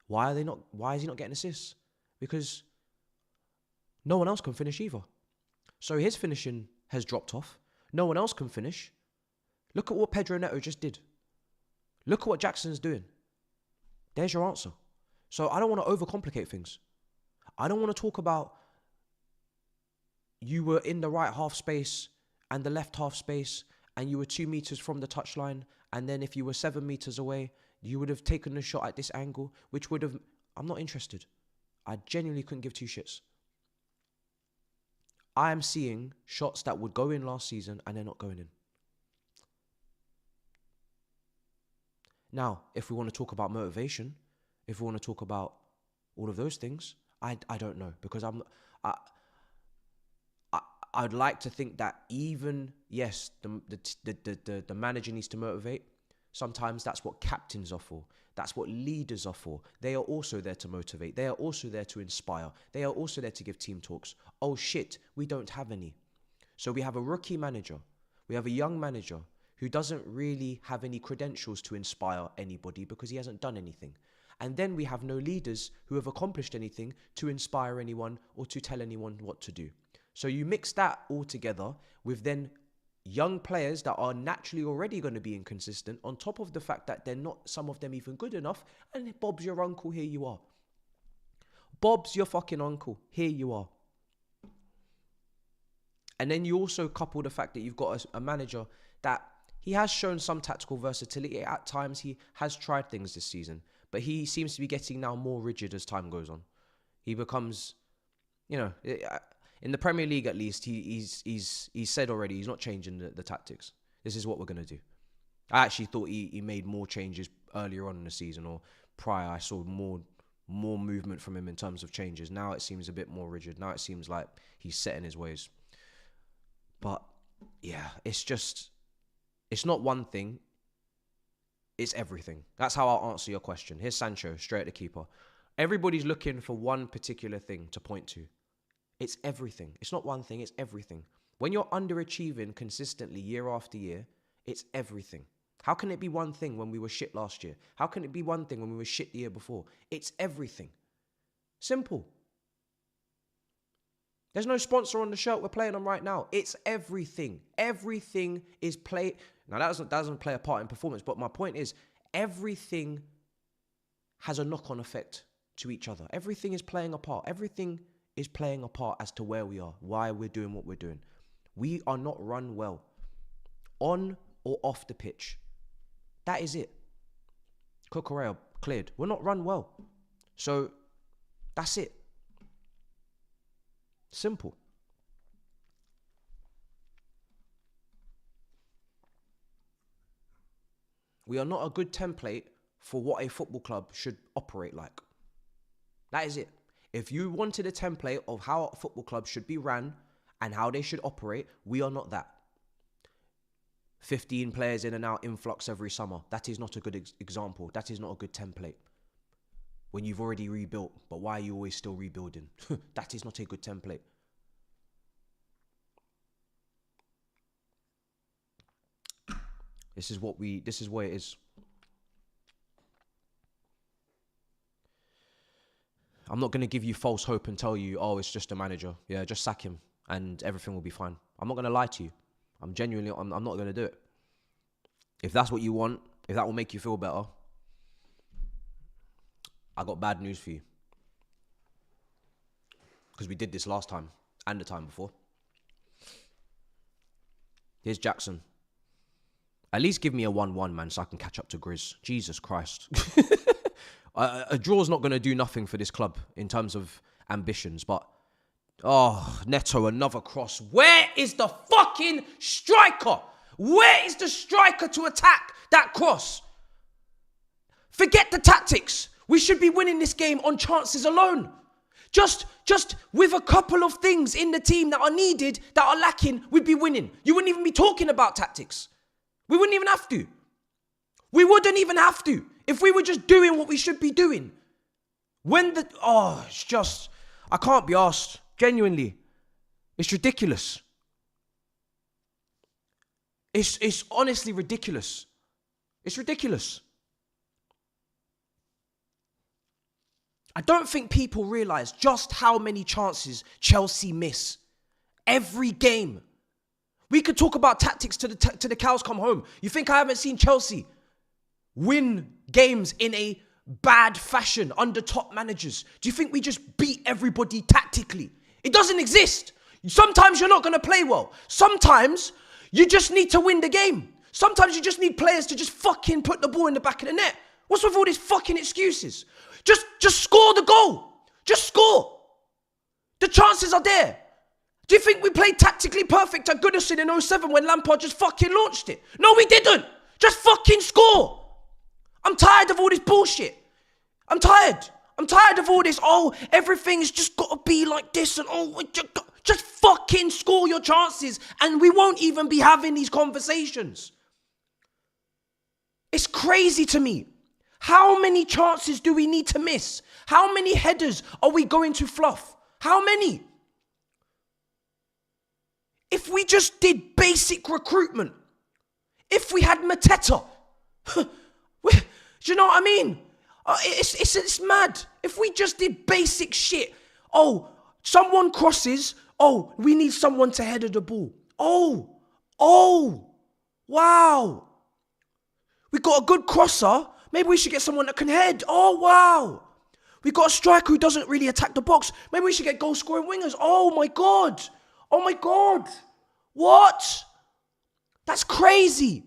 why is he not getting assists? Because no one else can finish either. So his finishing has dropped off. No one else can finish. Look at what Pedro Neto just did. Look at what Jackson's doing. There's your answer. So I don't want to overcomplicate things. I don't want to talk about you were in the right half space and the left half space and you were 2 meters from the touchline, and then if you were 7 meters away, you would have taken the shot at this angle, which would have... I'm not interested. I genuinely couldn't give two shits. I am seeing shots that would go in last season and they're not going in. Now, if we want to talk about motivation, if we want to talk about all of those things, I don't know, because I'd like to think that even, yes, the manager needs to motivate. Sometimes that's what captains are for. That's what leaders are for. They are also there to motivate. They are also there to inspire. They are also there to give team talks. Oh shit, we don't have any. So we have a rookie manager. We have a young manager who doesn't really have any credentials to inspire anybody because he hasn't done anything. And then we have no leaders who have accomplished anything to inspire anyone or to tell anyone what to do. So you mix that all together with then young players that are naturally already going to be inconsistent, on top of the fact that they're not, some of them, even good enough, and Bob's your uncle, here you are. Bob's your fucking uncle, here you are. And then you also couple the fact that you've got a manager that he has shown some tactical versatility. At times he has tried things this season, but he seems to be getting now more rigid as time goes on. He becomes, you know... In the Premier League, at least, he's said already he's not changing the tactics. This is what we're going to do. I actually thought he made more changes earlier on in the season, or prior. I saw more movement from him in terms of changes. Now it seems a bit more rigid. Now it seems like he's set in his ways. But yeah, it's not one thing. It's everything. That's how I'll answer your question. Here's Sancho, straight at the keeper. Everybody's looking for one particular thing to point to. It's everything. It's not one thing, it's everything. When you're underachieving consistently year after year, it's everything. How can it be one thing when we were shit last year? How can it be one thing when we were shit the year before? It's everything. Simple. There's no sponsor on the shirt we're playing on right now. It's everything. Everything is play. Now that doesn't play a part in performance, but my point is everything has a knock-on effect to each other. Everything is playing a part. Everything is playing a part as to where we are, why we're doing what we're doing. We are not run well, on or off the pitch. That is it. Cucurella cleared. We're not run well. So, that's it. Simple. We are not a good template for what a football club should operate like. That is it. If you wanted a template of how a football club should be ran and how they should operate, we are not that. 15 players in and out, influx every summer. That is not a good example. That is not a good template. When you've already rebuilt, but why are you always still rebuilding? That is not a good template. This is what it is. I'm not going to give you false hope and tell you, oh, it's just a manager. Yeah, just sack him and everything will be fine. I'm not going to lie to you. I'm not going to do it. If that's what you want, if that will make you feel better, I got bad news for you. Because we did this last time and the time before. Here's Jackson. At least give me a 1-1, man, so I can catch up to Grizz. Jesus Christ. A draw's not going to do nothing for this club in terms of ambitions, but... Oh, Neto, another cross. Where is the fucking striker? Where is the striker to attack that cross? Forget the tactics. We should be winning this game on chances alone. Just with a couple of things in the team that are needed, that are lacking, we'd be winning. You wouldn't even be talking about tactics. We wouldn't even have to. We wouldn't even have to. If we were just doing what we should be doing. It's just... I can't be asked. Genuinely. It's ridiculous. It's honestly ridiculous. It's ridiculous. I don't think people realise just how many chances Chelsea miss every game. We could talk about tactics to the cows come home. You think I haven't seen Chelsea win games in a bad fashion under top managers? Do you think we just beat everybody tactically? It doesn't exist. Sometimes you're not going to play well. Sometimes you just need to win the game. Sometimes you just need players to just fucking put the ball in the back of the net. What's with all these fucking excuses? Just score the goal. Just score. The chances are there. Do you think we played tactically perfect at Goodison in 07 when Lampard just fucking launched it? No, we didn't. Just fucking score. I'm tired of all this bullshit. I'm tired of all this. Oh, everything's just got to be like this. And just fucking score your chances. And we won't even be having these conversations. It's crazy to me. How many chances do we need to miss? How many headers are we going to fluff? How many? If we just did basic recruitment, if we had Mateta, do you know what I mean? It's mad. If we just did basic shit. Oh, someone crosses. Oh, we need someone to header the ball. Oh, wow. We got a good crosser. Maybe we should get someone that can head. Oh, wow. We got a striker who doesn't really attack the box. Maybe we should get goal-scoring wingers. Oh, my God. Oh, my God. What? That's crazy.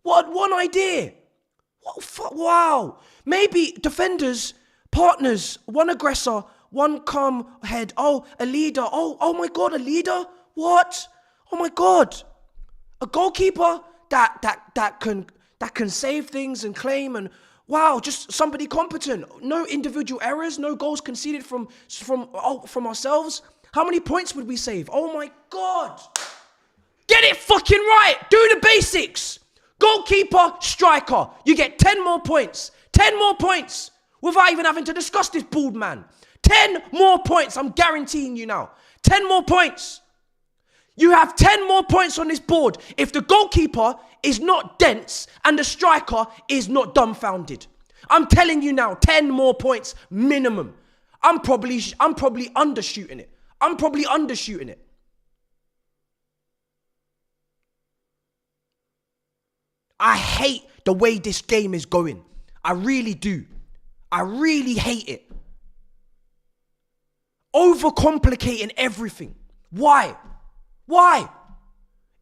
What one idea. Wow. Maybe defenders, partners, one aggressor, one calm head. Oh, a leader. Oh my God, a leader? What? Oh, my God. A goalkeeper that can save things and claim and wow, just somebody competent. No individual errors, no goals conceded from ourselves. How many points would we save? Oh my God. Get it fucking right. Do the basics. Goalkeeper, striker. You get 10 more points. 10 more points without even having to discuss this bald man. 10 more points. I'm guaranteeing you now. 10 more points. You have 10 more points on this board if the goalkeeper is not dense and the striker is not dumbfounded. I'm telling you now, 10 more points minimum. I'm probably undershooting it. I hate the way this game is going. I really do. I really hate it. Overcomplicating everything. Why?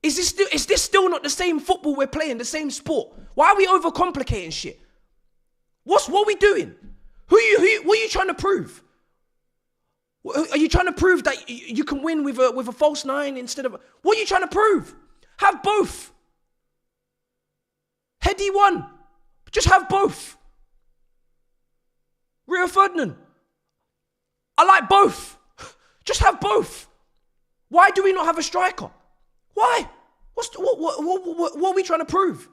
Is this still not the same football we're playing, the same sport? Why are we overcomplicating shit? What are we doing? What are you trying to prove? Are you trying to prove that you can win with a false nine instead of... What are you trying to prove? Have both. Heady one. Just have both. Rio Ferdinand. I like both. Just have both. Why do we not have a striker? Why? What are we trying to prove?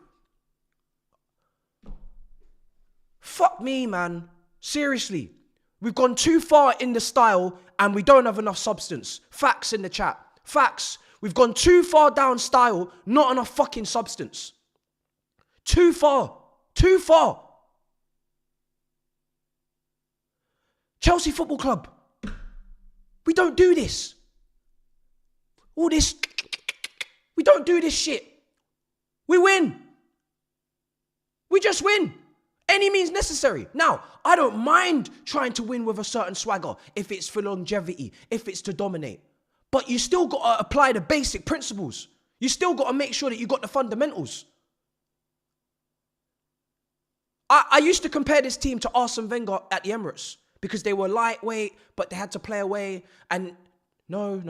Fuck me, man. Seriously. We've gone too far in the style and we don't have enough substance. Facts in the chat. Facts. We've gone too far down style, not enough fucking substance. Too far. Too far. Chelsea Football Club. We don't do this. All this. We don't do this shit. We win. We just win. Any means necessary. Now, I don't mind trying to win with a certain swagger if it's for longevity, if it's to dominate. But you still got to apply the basic principles. You still got to make sure that you got the fundamentals. I used to compare this team to Arsene Wenger at the Emirates because they were lightweight, but they had to play away. And no.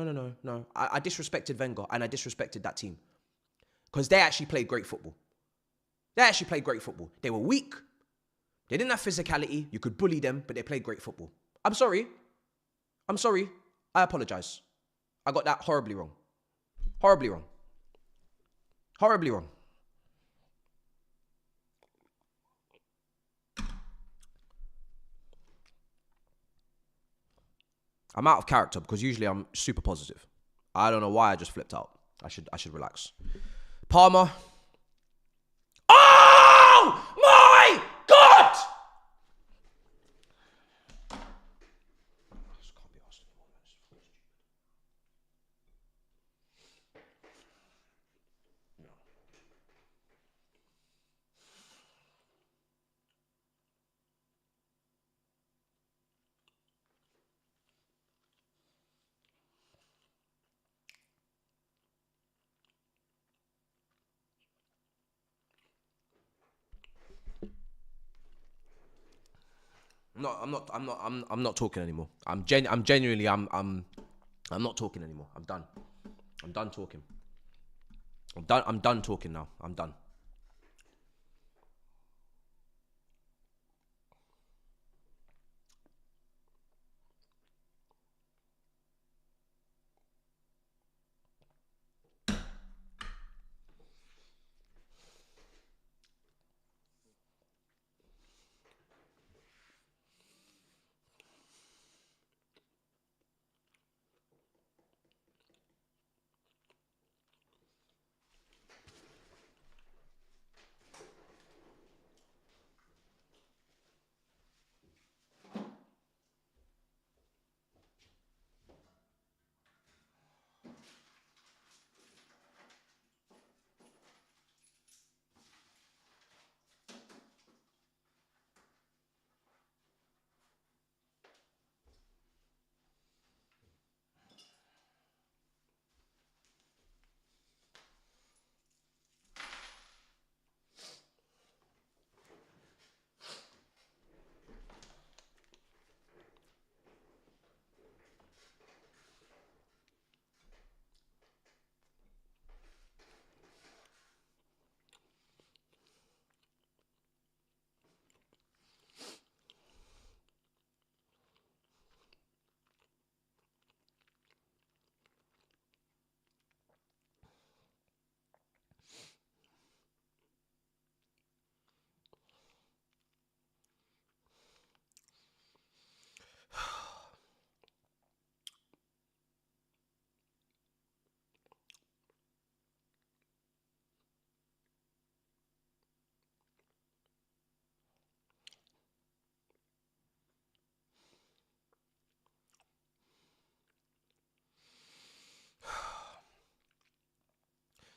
I disrespected Wenger and I disrespected that team because they actually played great football. They were weak. They didn't have physicality. You could bully them, but they played great football. I'm sorry. I apologize. I got that horribly wrong. I'm out of character because usually I'm super positive. I don't know why I just flipped out. I should relax. Palmer. Oh my God! I'm not talking anymore. I'm genuinely not talking anymore. I'm done. I'm done talking. I'm done talking now. I'm done.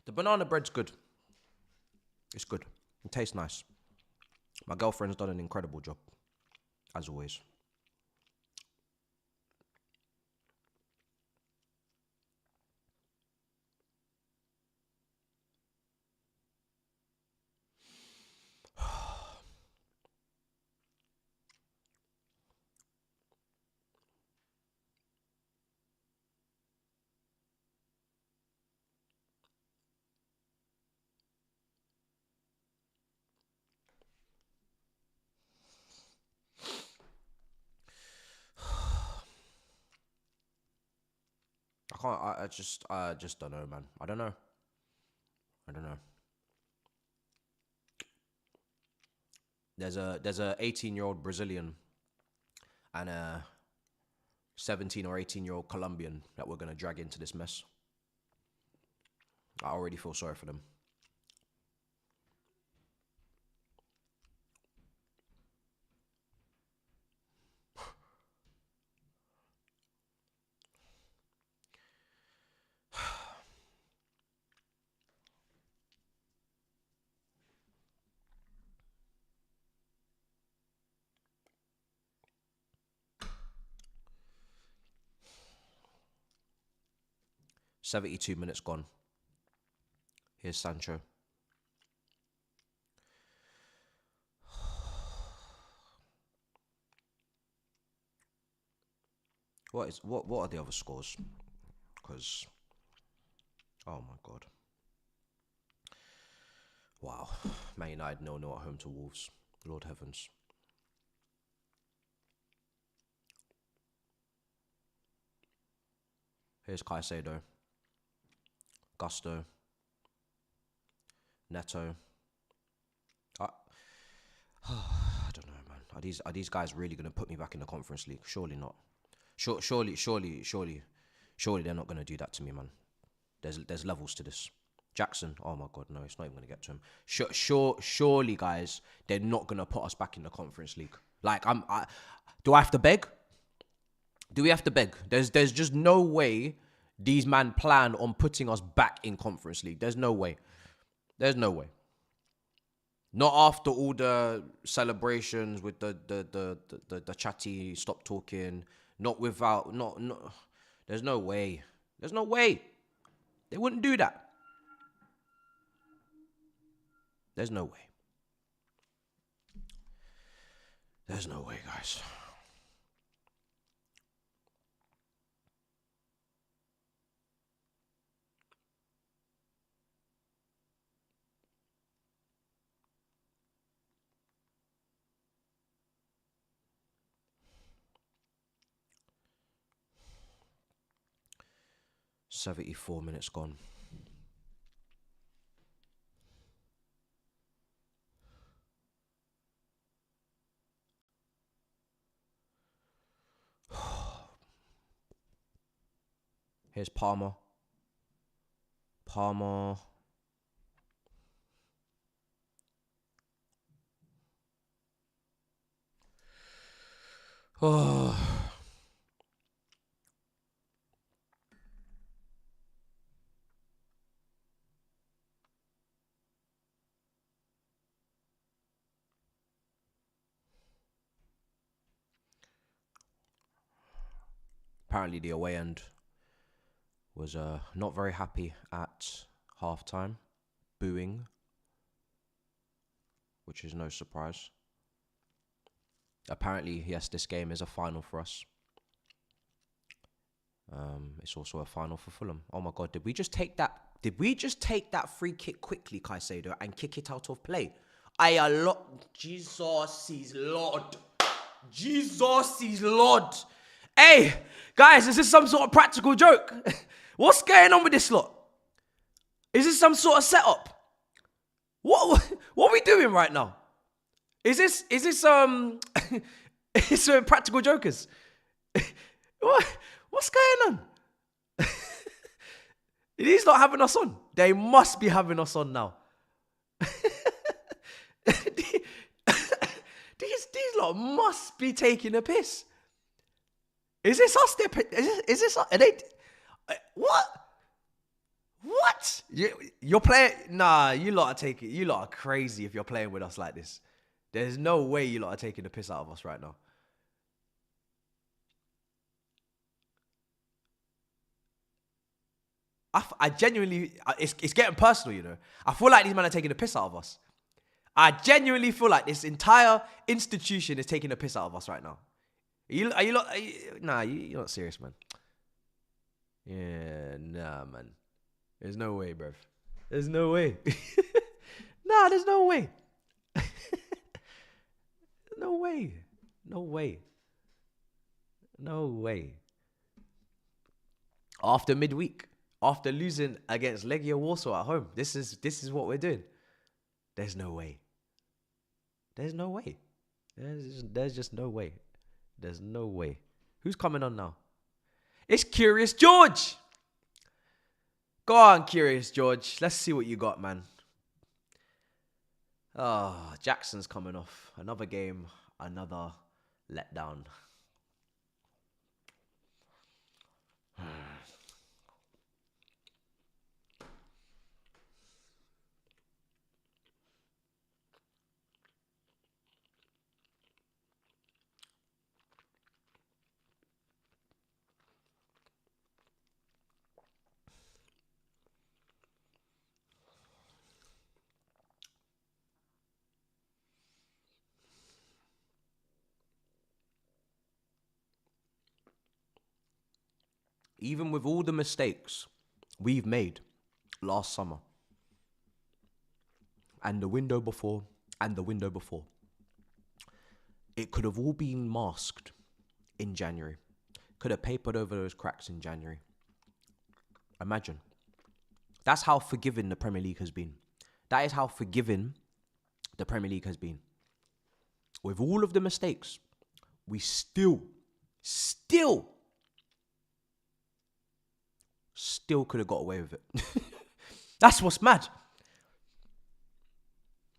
The banana bread's good. It's good. It tastes nice. My girlfriend's done an incredible job, as always. I just don't know, man. I don't know. There's a 18-year-old Brazilian and a 17 or 18-year-old Colombian that we're gonna drag into this mess. I already feel sorry for them. 72 minutes gone. Here's Sancho. What are the other scores? Because, oh my God. Wow. Man United 0-0 at home to Wolves. Lord heavens. Here's Caicedo. Gusto. Neto. I don't know, man. Are these guys really going to put me back in the Conference League? Surely not. Surely they're not going to do that to me, man. There's levels to this. Jackson, oh my God, no, it's not even going to get to him. Surely, guys, they're not going to put us back in the Conference League. Like, do I have to beg? Do we have to beg? There's just no way these man plan on putting us back in Conference League. There's no way. There's no way. Not after all the celebrations with the chatty stop talking. Not without not. There's no way. There's no way. They wouldn't do that. There's no way. There's no way, guys. $74 minutes gone. Here's Palmer. Oh. Apparently the away end was not very happy at halftime, booing, which is no surprise. Apparently, yes, this game is a final for us. It's also a final for Fulham. Oh my God, did we just take that free kick quickly, Caicedo, and kick it out of play? Jesus is Lord. Jesus is Lord. Hey, guys, is this some sort of practical joke? What's going on with this lot? Is this some sort of setup? What are we doing right now? Is this it's practical jokers? What's going on? He's not having us on. They must be having us on now. These lot must be taking a piss. Is this us? Is this us? Are they? What? What? You're playing? Nah, you lot are taking. You lot are crazy if you're playing with us like this. There's no way you lot are taking the piss out of us right now. I genuinely, it's getting personal, you know. I feel like these men are taking the piss out of us. I genuinely feel like this entire institution is taking the piss out of us right now. Nah, you're not serious, man. Yeah, nah, man. There's no way, bruv. There's no way. Nah, there's no way. No way. No way. No way. After midweek, after losing against Legia Warsaw at home, this is what we're doing. There's no way. There's no way. There's just no way. There's no way. Who's coming on now? It's Curious George. Go on, Curious George. Let's see what you got, man. Oh, Jackson's coming off. Another game, another letdown. even with all the mistakes we've made last summer, and the window before, it could have all been masked in January. Could have papered over those cracks in January. Imagine. That's how forgiving the Premier League has been. That is how forgiving the Premier League has been. With all of the mistakes, we still could have got away with it. That's what's mad.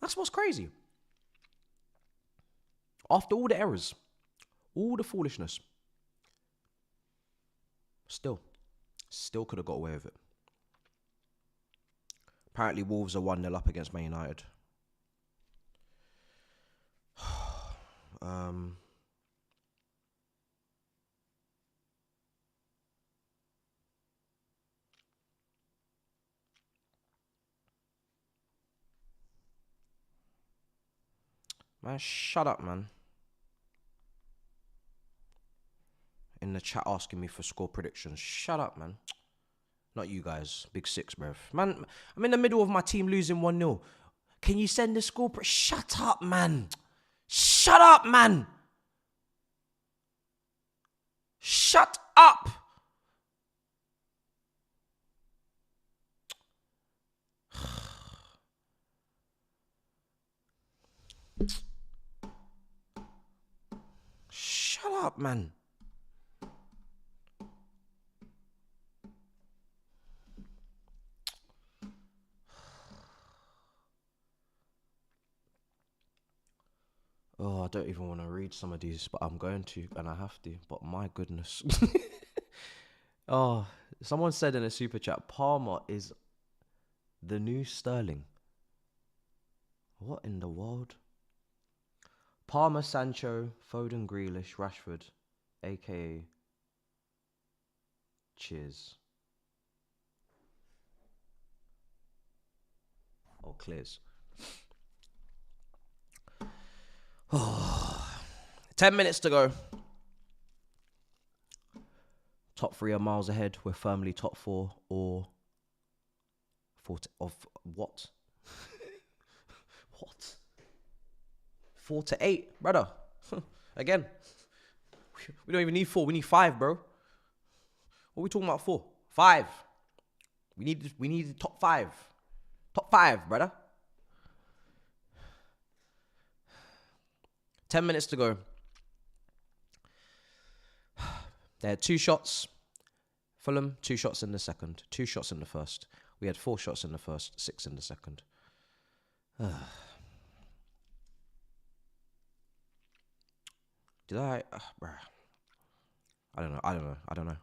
That's what's crazy. After all the errors, all the foolishness, still could have got away with it. Apparently Wolves are 1-0 up against Man United. Man, shut up, man. In the chat asking me for score predictions. Shut up, man. Not you guys. Big six, bruv. Man, I'm in the middle of my team losing 1-0. Can you send the score? Shut up, man. Shut up, man. Shut up. Shut up, man. Oh, I don't even want to read some of these, but I'm going to, and I have to. But my goodness. Oh, someone said in a super chat, Palmer is the new Sterling. What in the world? Palmer, Sancho, Foden, Grealish, Rashford, a.k.a. Cheers. Oh, clears. Oh, 10 minutes to go. Top 3 are miles ahead. We're firmly top 4 or 4 of what? What? 4 to 8, brother. Again, we don't even need 4. We need 5, bro. What are we talking about? 4, 5. We need top 5. Top 5, brother. 10 minutes to go. They had 2 shots. Fulham, 2 shots in the second. 2 shots in the first. We had 4 shots in the first, 6 in the second. Did I? Bruh. I don't know. I don't know.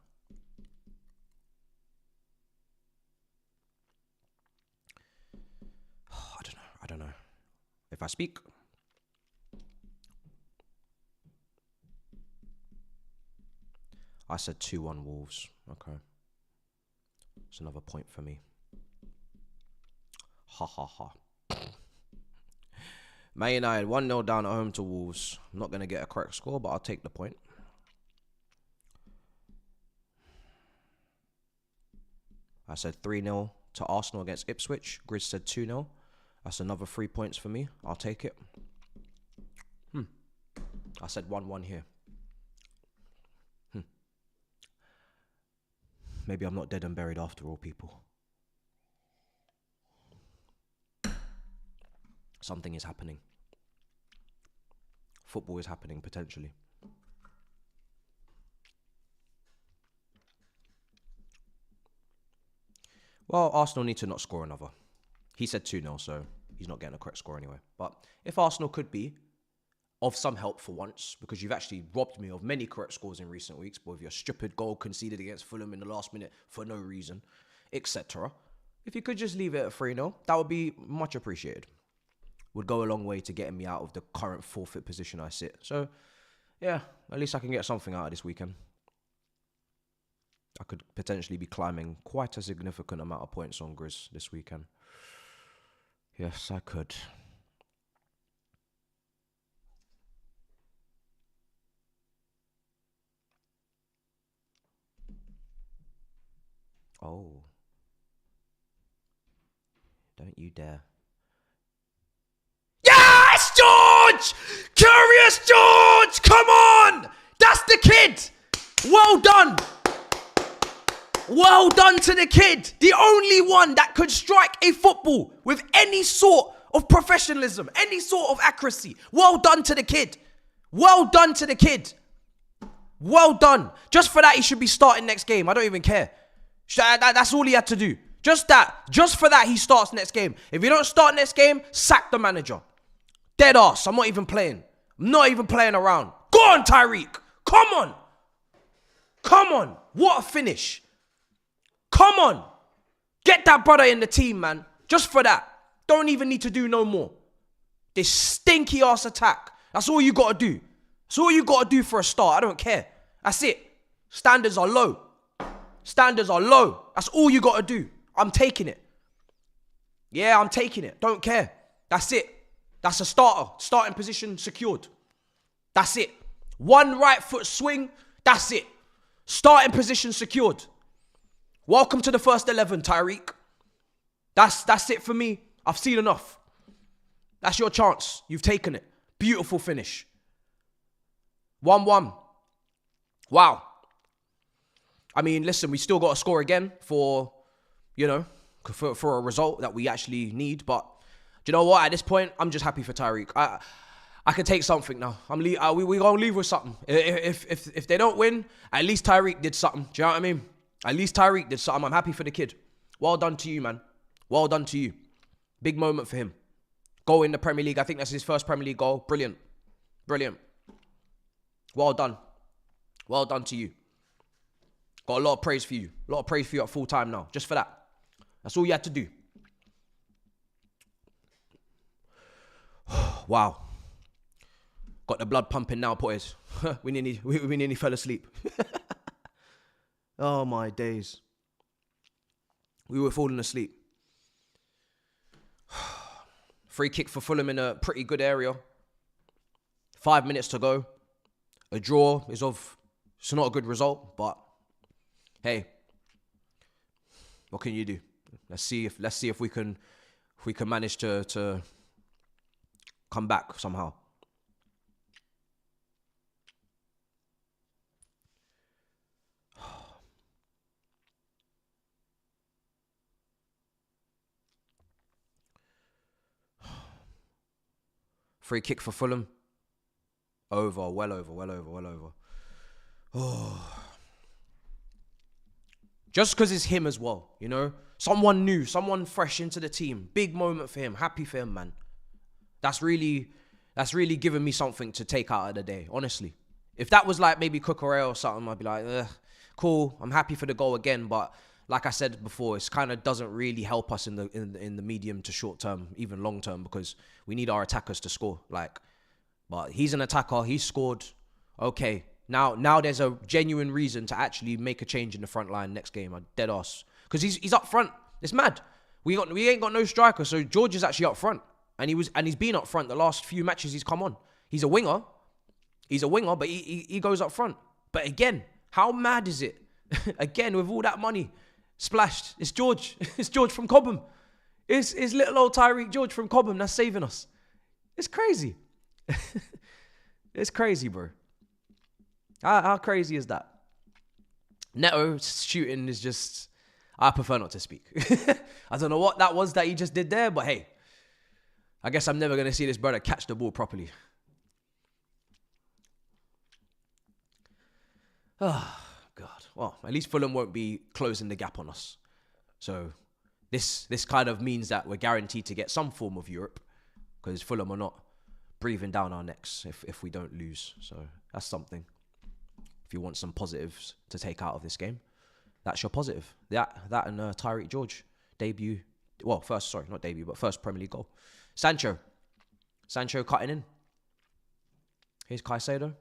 If I speak. I said 2-1 Wolves. Okay. It's another point for me. Ha ha ha. Man United 1-0 down at home to Wolves. I'm not going to get a correct score, but I'll take the point. I said 3-0 to Arsenal against Ipswich. Grizz said 2-0. That's another 3 points for me. I'll take it. I said 1-1 here. Maybe I'm not dead and buried after all, people. Something is happening. Football is happening, potentially. Well, Arsenal need to not score another. He said 2-0, so he's not getting a correct score anyway. But if Arsenal could be of some help for once, because you've actually robbed me of many correct scores in recent weeks, but with your stupid goal conceded against Fulham in the last minute for no reason, etc. If you could just leave it at 3-0, that would be much appreciated. Would go a long way to getting me out of the current forfeit position I sit. So, yeah, at least I can get something out of this weekend. I could potentially be climbing quite a significant amount of points on Grizz this weekend. Yes, I could. Oh. Don't you dare. Yes, George! Curious George! Come on! That's the kid! Well done! Well done to the kid. The only one that could strike a football with any sort of professionalism, any sort of accuracy. Well done to the kid. Well done to the kid. Well done. Just for that, he should be starting next game. I don't even care. That's all he had to do. Just that. Just for that, he starts next game. If you don't start next game, sack the manager. Dead ass. I'm not even playing. I'm not even playing around. Go on, Tyreek. Come on. Come on. What a finish. Come on. Get that brother in the team, man. Just for that. Don't even need to do no more. This stinky ass attack. That's all you got to do. That's all you got to do for a start. I don't care. That's it. Standards are low. Standards are low. That's all you got to do. I'm taking it. Yeah, I'm taking it. Don't care. That's it. That's a starter. Starting position secured. That's it. One right foot swing. That's it. Starting position secured. Welcome to the first 11, Tyreek. That's it for me. I've seen enough. That's your chance. You've taken it. Beautiful finish. 1-1. Wow. I mean, listen, we still got to score again for a result that we actually need. But do you know what? At this point, I'm just happy for Tyreek. I can take something now. We gonna leave with something. If they don't win, at least Tyreek did something. Do you know what I mean? At least Tyreek did something. I'm happy for the kid. Well done to you, man. Well done to you. Big moment for him. Goal in the Premier League. I think that's his first Premier League goal. Brilliant. Brilliant. Well done. Well done to you. Got a lot of praise for you. A lot of praise for you at full time now. Just for that. That's all you had to do. Wow. Got the blood pumping now, boys. we nearly fell asleep. Oh, my days. We were falling asleep. Free kick for Fulham in a pretty good area. 5 minutes to go. A draw it's not a good result, but hey, what can you do? Let's see if we can manage to come back somehow. Free kick for Fulham. Well over. Oh. Just because it's him as well, you know? Someone new, someone fresh into the team. Big moment for him. Happy for him, man. That's really given me something to take out of the day, honestly. If that was like maybe Cucurella or something, I'd be like, cool, I'm happy for the goal again. But like I said before, it kind of doesn't really help us in the medium to short term, even long term, because we need our attackers to score. But he's an attacker. He's scored. Okay, now there's a genuine reason to actually make a change in the front line next game. I'm dead ass because he's up front. It's mad. We ain't got no striker, so George is actually up front, and he's been up front the last few matches he's come on. He's a winger. But he goes up front. But again, how mad is it? Again, with all that money splashed, it's George. It's George from Cobham. It's little old Tyreek George from Cobham that's saving us. It's crazy. It's crazy, bro. How crazy is that? Neto shooting is just... I prefer not to speak. I don't know what that was that he just did there, but hey, I guess I'm never going to see this brother catch the ball properly. Oh, God. Well, at least Fulham won't be closing the gap on us. So this kind of means that we're guaranteed to get some form of Europe, because Fulham are not breathing down our necks if we don't lose. So that's something. If you want some positives to take out of this game, that's your positive. That and Tyreek George debut. Well, first Premier League goal. Sancho cutting in. Here's Caicedo.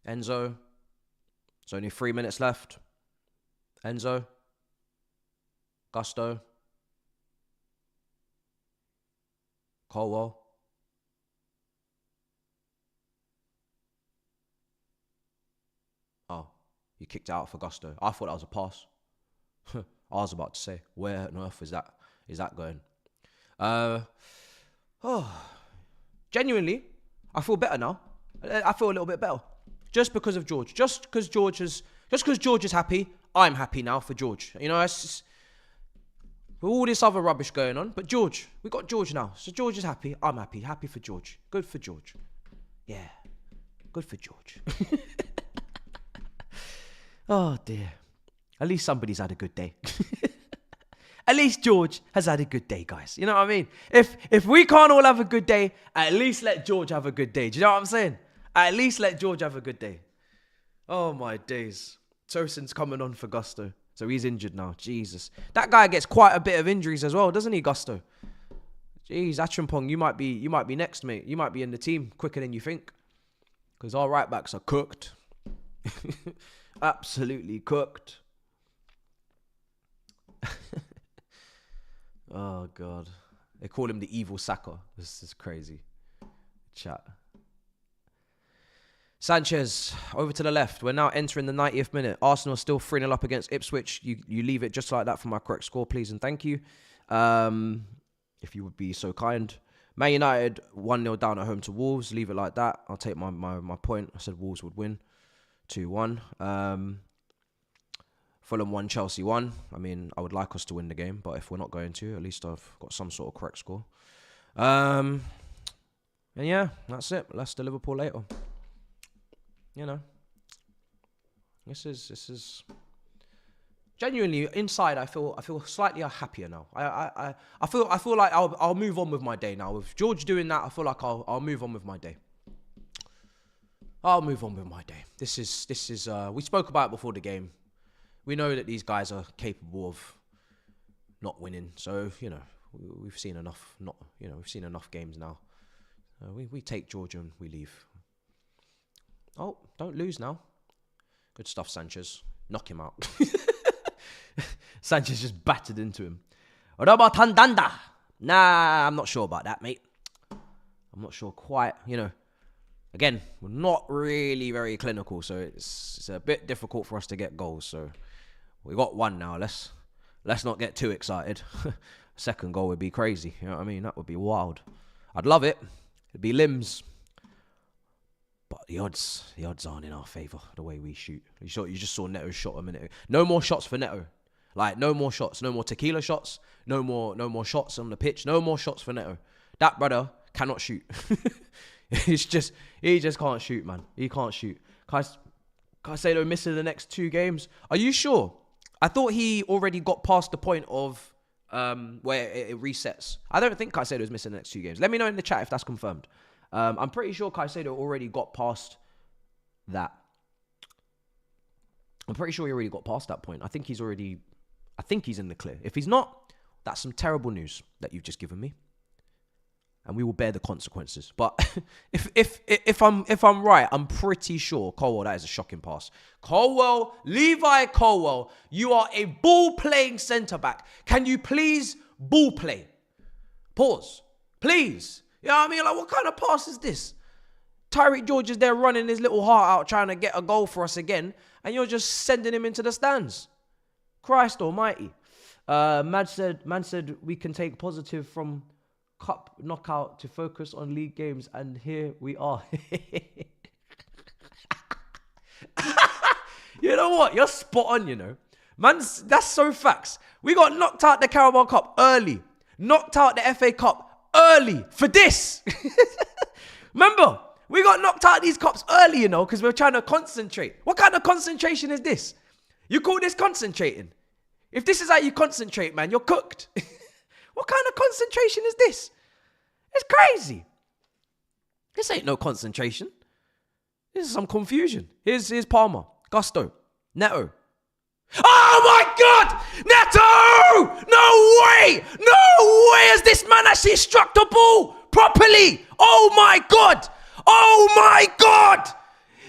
Enzo. There's only 3 minutes left. Enzo. Gusto. Colwell. Oh, you kicked out for Gusto. I thought that was a pass. I was about to say, where on earth is that going? Genuinely, I feel better now. I feel a little bit better. Just because of George. Just because George is happy, I'm happy now for George. You know, it's just, with all this other rubbish going on. But George, we got George now. So George is happy, I'm happy. Happy for George. Good for George. Yeah, good for George. Oh dear. At least somebody's had a good day. At least George has had a good day, guys. You know what I mean? If we can't all have a good day, at least let George have a good day. Do you know what I'm saying? At least let George have a good day. Oh my days. Tosin's coming on for Gusto. So he's injured now. Jesus. That guy gets quite a bit of injuries as well, doesn't he, Gusto? Jeez, Achampong, you might be next, mate. You might be in the team quicker than you think. Because our right backs are cooked. Absolutely cooked. Oh, God. They call him the evil Saka. This is crazy. Chat. Sanchez, over to the left. We're now entering the 90th minute. Arsenal still 3-0 up against Ipswich. You leave it just like that for my correct score, please, and thank you. If you would be so kind. Man United 1-0 down at home to Wolves. Leave it like that. I'll take my point. I said Wolves would win 2-1. Fulham 1, Chelsea 1. I mean, I would like us to win the game, but if we're not going to, at least I've got some sort of correct score. And yeah, that's it. Leicester Liverpool later. You know, this is genuinely inside. I feel slightly happier now. I feel like I'll move on with my day now. With George doing that, I feel like I'll move on with my day. I'll move on with my day. This is we spoke about it before the game. We know that these guys are capable of not winning. So, you know, we've seen enough. We've seen enough games now. We take George and we leave. Oh, don't lose now. Good stuff, Sanchez. Knock him out. Sanchez just battered into him. What about Tandanda? Nah, I'm not sure about that, mate. I'm not sure quite. You know, again, we're not really very clinical, so it's a bit difficult for us to get goals. So we got one now. Let's not get too excited. Second goal would be crazy. You know what I mean? That would be wild. I'd love it. It'd be limbs. But the odds aren't in our favour, the way we shoot. You just saw Neto's shot a minute ago. No more shots for Neto. Like, no more shots. No more tequila shots. No more shots on the pitch. No more shots for Neto. That brother cannot shoot. He just can't shoot, man. He can't shoot. Caicedo missing the next 2 games. Are you sure? I thought he already got past the point of where it resets. I don't think Caicedo's missing the next 2 games. Let me know in the chat if that's confirmed. I'm pretty sure Caicedo already got past that. I'm pretty sure he already got past that point. I think he's in the clear. If he's not, that's some terrible news that you've just given me. And we will bear the consequences. But if I'm right, I'm pretty sure Colwell, that is a shocking pass. Colwell, Levi Colwell, you are a ball-playing centre-back. Can you please ball play? Pause. Please. You know what I mean? Like, what kind of pass is this? Tyreek George is there running his little heart out trying to get a goal for us again, and you're just sending him into the stands. Christ almighty. Man said we can take positive from cup knockout to focus on league games, and here we are. You know what? You're spot on, you know. Man, that's so facts. We got knocked out the Carabao Cup early. Knocked out the FA Cup early for this. Remember, we got knocked out of these cups early, you know, because we're trying to concentrate. What kind of concentration is this? You call this concentrating? If this is how you concentrate, man, you're cooked. What kind of concentration is this? It's crazy. This ain't no concentration. This is some confusion. Here's Palmer, Gusto, Neto. Oh my God! Neto! No way! No way has this man actually struck the ball properly! Oh my God! Oh my God!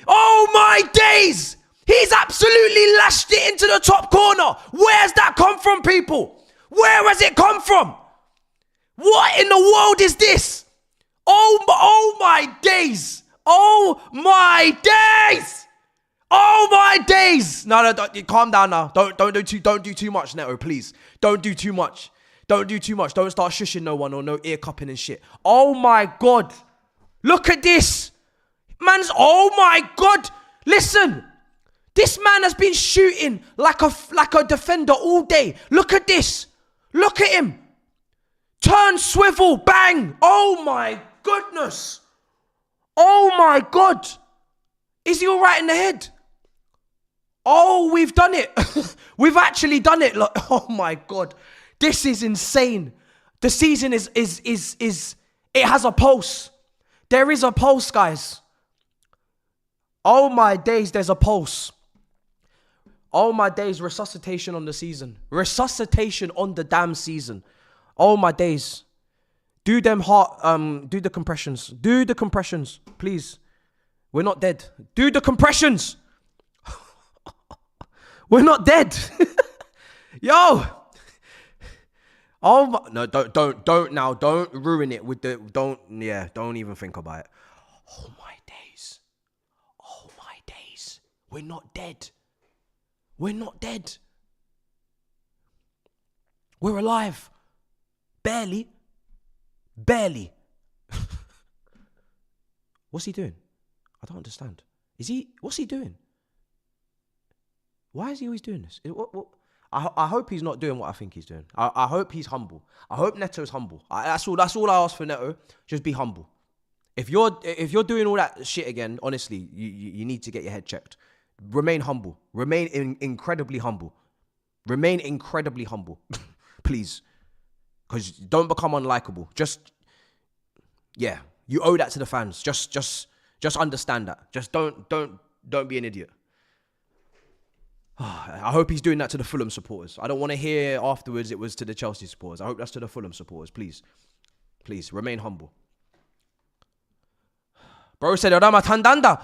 Oh my days! He's absolutely lashed it into the top corner. Where's that come from, people? Where has it come from? What in the world is this? Oh my days. Oh my days. Oh my days. No, don't, calm down now. Don't do too much, Neto, please. Don't do too much. Don't do too much. Don't start shushing no one or no ear cupping and shit. Oh my God. Look at this. Oh my God. Listen. This man has been shooting like a defender all day. Look at this. Look at him. Turn, swivel, bang. Oh my goodness. Oh my God. Is he all right in the head? Oh, we've done it. We've actually done it. Look, oh my God. This is insane. The season is it has a pulse. There is a pulse, guys. Oh my days, there's a pulse. Oh my days, resuscitation on the season. Resuscitation on the damn season. Oh my days. Do them do the compressions. Do the compressions, please. We're not dead. Do the compressions. We're not dead. Yo. Oh my, no, don't now. Don't ruin it with don't even think about it. Oh my days. Oh my days. We're not dead. We're not dead. We're alive. Barely. What's he doing? I don't understand. What's he doing? Why is he always doing this? I hope he's not doing what I think he's doing. I hope he's humble. I hope Neto's humble. That's all I ask for Neto. Just be humble. If you're doing all that shit again, honestly, you need to get your head checked. Remain humble. Remain incredibly humble. Remain incredibly humble. Please. Because don't become unlikable. You owe that to the fans. Just understand that. Just don't be an idiot. I hope he's doing that to the Fulham supporters. I don't want to hear afterwards it was to the Chelsea supporters. I hope that's to the Fulham supporters. Please, remain humble. Bro said Rama Tandanda.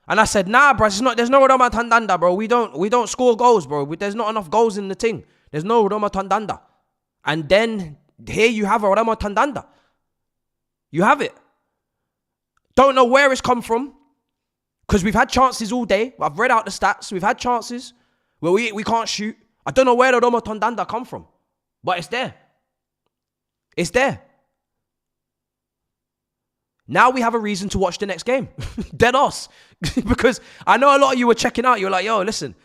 And I said, nah, bro, there's no Rama Tandanda, bro. We don't score goals, bro. There's not enough goals in the thing. There's no Rama Tandanda. And then here you have a Rama Tandanda. You have it. Don't know where it's come from. Because we've had chances all day. I've read out the stats. We've had chances where we can't shoot. I don't know where the Rama Tandanda come from. But it's there. It's there. Now we have a reason to watch the next game. Dead us. Because I know a lot of you were checking out. You were like, yo, listen.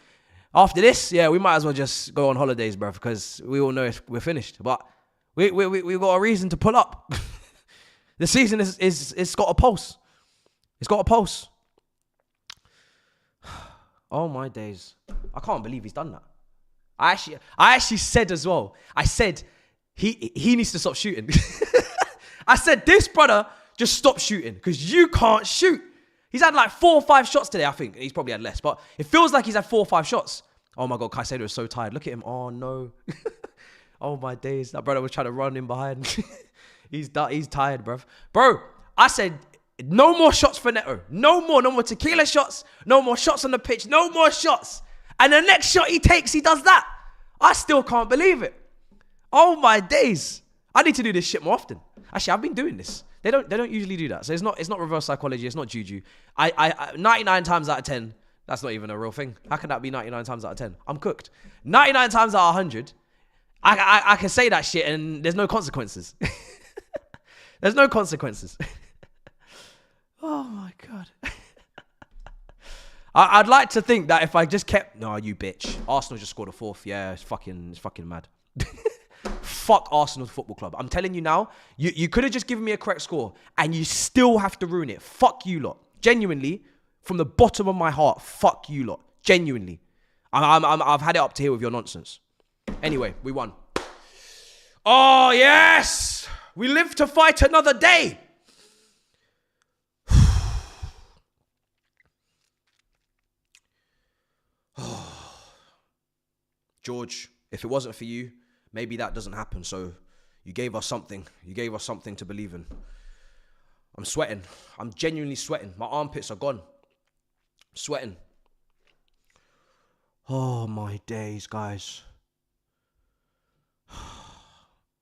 After this, we might as well just go on holidays, bro. Because we all know we're finished. But we got a reason to pull up. The season it's got a pulse. It's got a pulse. Oh my days. I can't believe he's done that. I actually said as well. I said he needs to stop shooting. I said this brother just stop shooting because you can't shoot. He's had like 4 or 5 shots today, I think. He's probably had less, but it feels like he's had 4 or 5 shots. Oh my God, Caicedo is so tired. Look at him. Oh no. Oh my days. That brother was trying to run in behind. He's tired, bruv. Bro, I said no more shots for Neto. No more tequila shots. No more shots on the pitch. No more shots. And the next shot he takes, he does that. I still can't believe it. Oh my days. I need to do this shit more often. Actually, I've been doing this. They don't usually do that. So it's not reverse psychology. It's not juju. I 99 times out of 10, that's not even a real thing. How can that be 99 times out of 10? I'm cooked. 99 times out of 100, I can say that shit and there's no consequences. There's no consequences. Oh my God. I'd like to think that if I just kept... No, you bitch. Arsenal just scored a 4th. Yeah, it's fucking mad. Fuck Arsenal Football Club. I'm telling you now, you could have just given me a correct score and you still have to ruin it. Fuck you lot. Genuinely, from the bottom of my heart, fuck you lot. Genuinely. I've had it up to here with your nonsense. Anyway, we won. Oh, yes! We live to fight another day. George, if it wasn't for you, maybe that doesn't happen. So you gave us something. You gave us something to believe in. I'm sweating. I'm genuinely sweating. My armpits are gone. I'm sweating. Oh, my days, guys.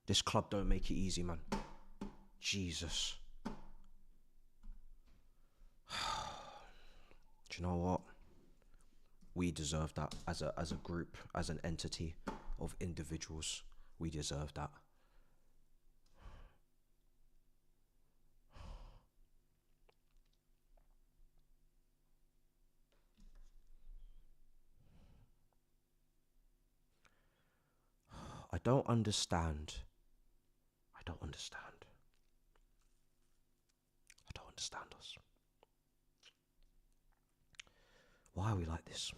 This club don't make it easy, man. Jesus. Do you know what? We deserve that as a group, as an entity of individuals. We deserve that. I don't understand. I don't understand us. Why are we like this?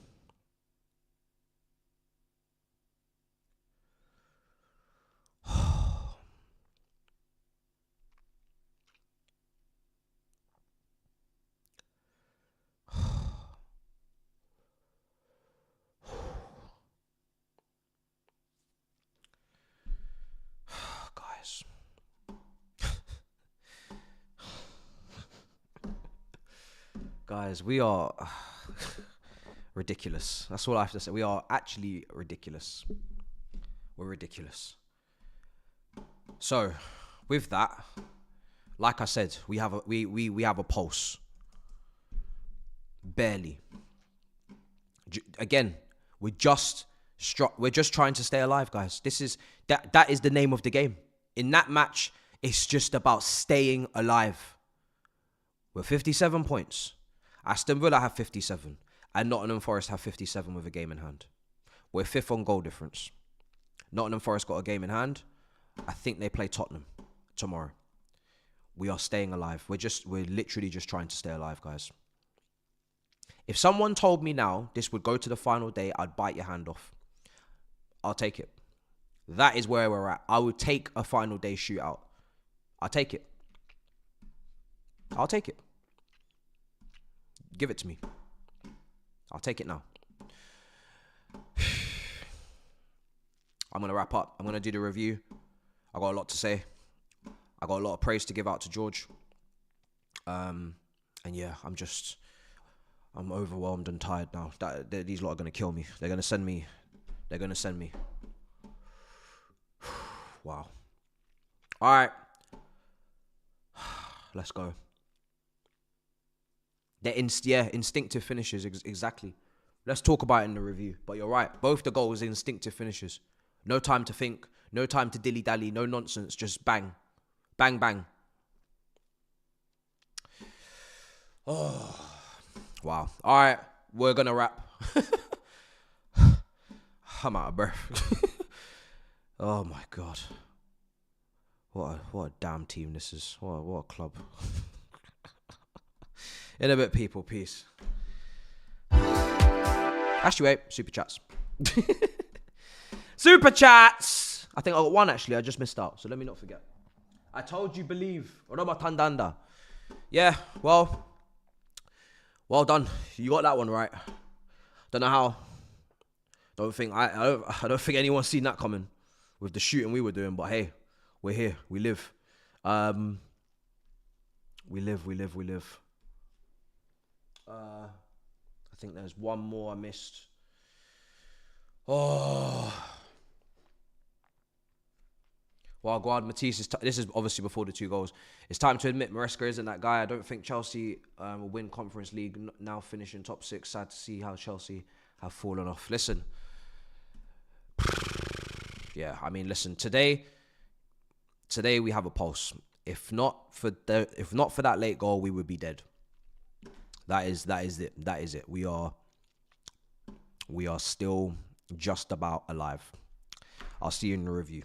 Guys. Guys, we are ridiculous. That's all I have to say. We are actually ridiculous. We're ridiculous. So, with that, like I said, we have a pulse. Barely. Again, we're just trying to stay alive, guys. That is the name of the game. In that match, it's just about staying alive. We're 57 points. Aston Villa have 57. And Nottingham Forest have 57 with a game in hand. We're 5th on goal difference. Nottingham Forest got a game in hand. I think they play Tottenham tomorrow. We are staying alive. We're literally just trying to stay alive, guys. If someone told me now this would go to the final day, I'd bite your hand off. I'll take it. That is where we're at. I would take a final day shootout. I'll take it. I'll take it. Give it to me. I'll take it now. I'm going to wrap up. I'm going to do the review. I got a lot to say. I got a lot of praise to give out to George. And yeah, I'm overwhelmed and tired now. These lot are going to kill me. They're going to send me. Wow. All right. Let's go. Instinctive finishes, exactly. Let's talk about it in the review. But you're right. Both the goals, instinctive finishes. No time to think. No time to dilly-dally. No nonsense. Just bang. Bang, bang. Oh, wow. All right. We're going to wrap. I'm out of breath. Oh, my God. What a damn team this is. What a club. In a bit, people. Peace. Actually, wait. Super chats. Super chats. I think I got one, actually. I just missed out. So let me not forget. I told you, believe. Oroba Tandanda. Yeah, well done. You got that one right. Don't know how. I don't think anyone's seen that coming with the shooting we were doing. But hey, we're here. We live. We live. I think there's one more I missed. Oh. Well, Guard Matisse, this is obviously before the 2 goals. It's time to admit Maresca isn't that guy. I don't think Chelsea will win Conference League, now finishing top 6. Sad to see how Chelsea have fallen off. Listen. Yeah, I mean, listen. Today we have a pulse. If not for that late goal, we would be dead. That is it. We are still just about alive. I'll see you in the review.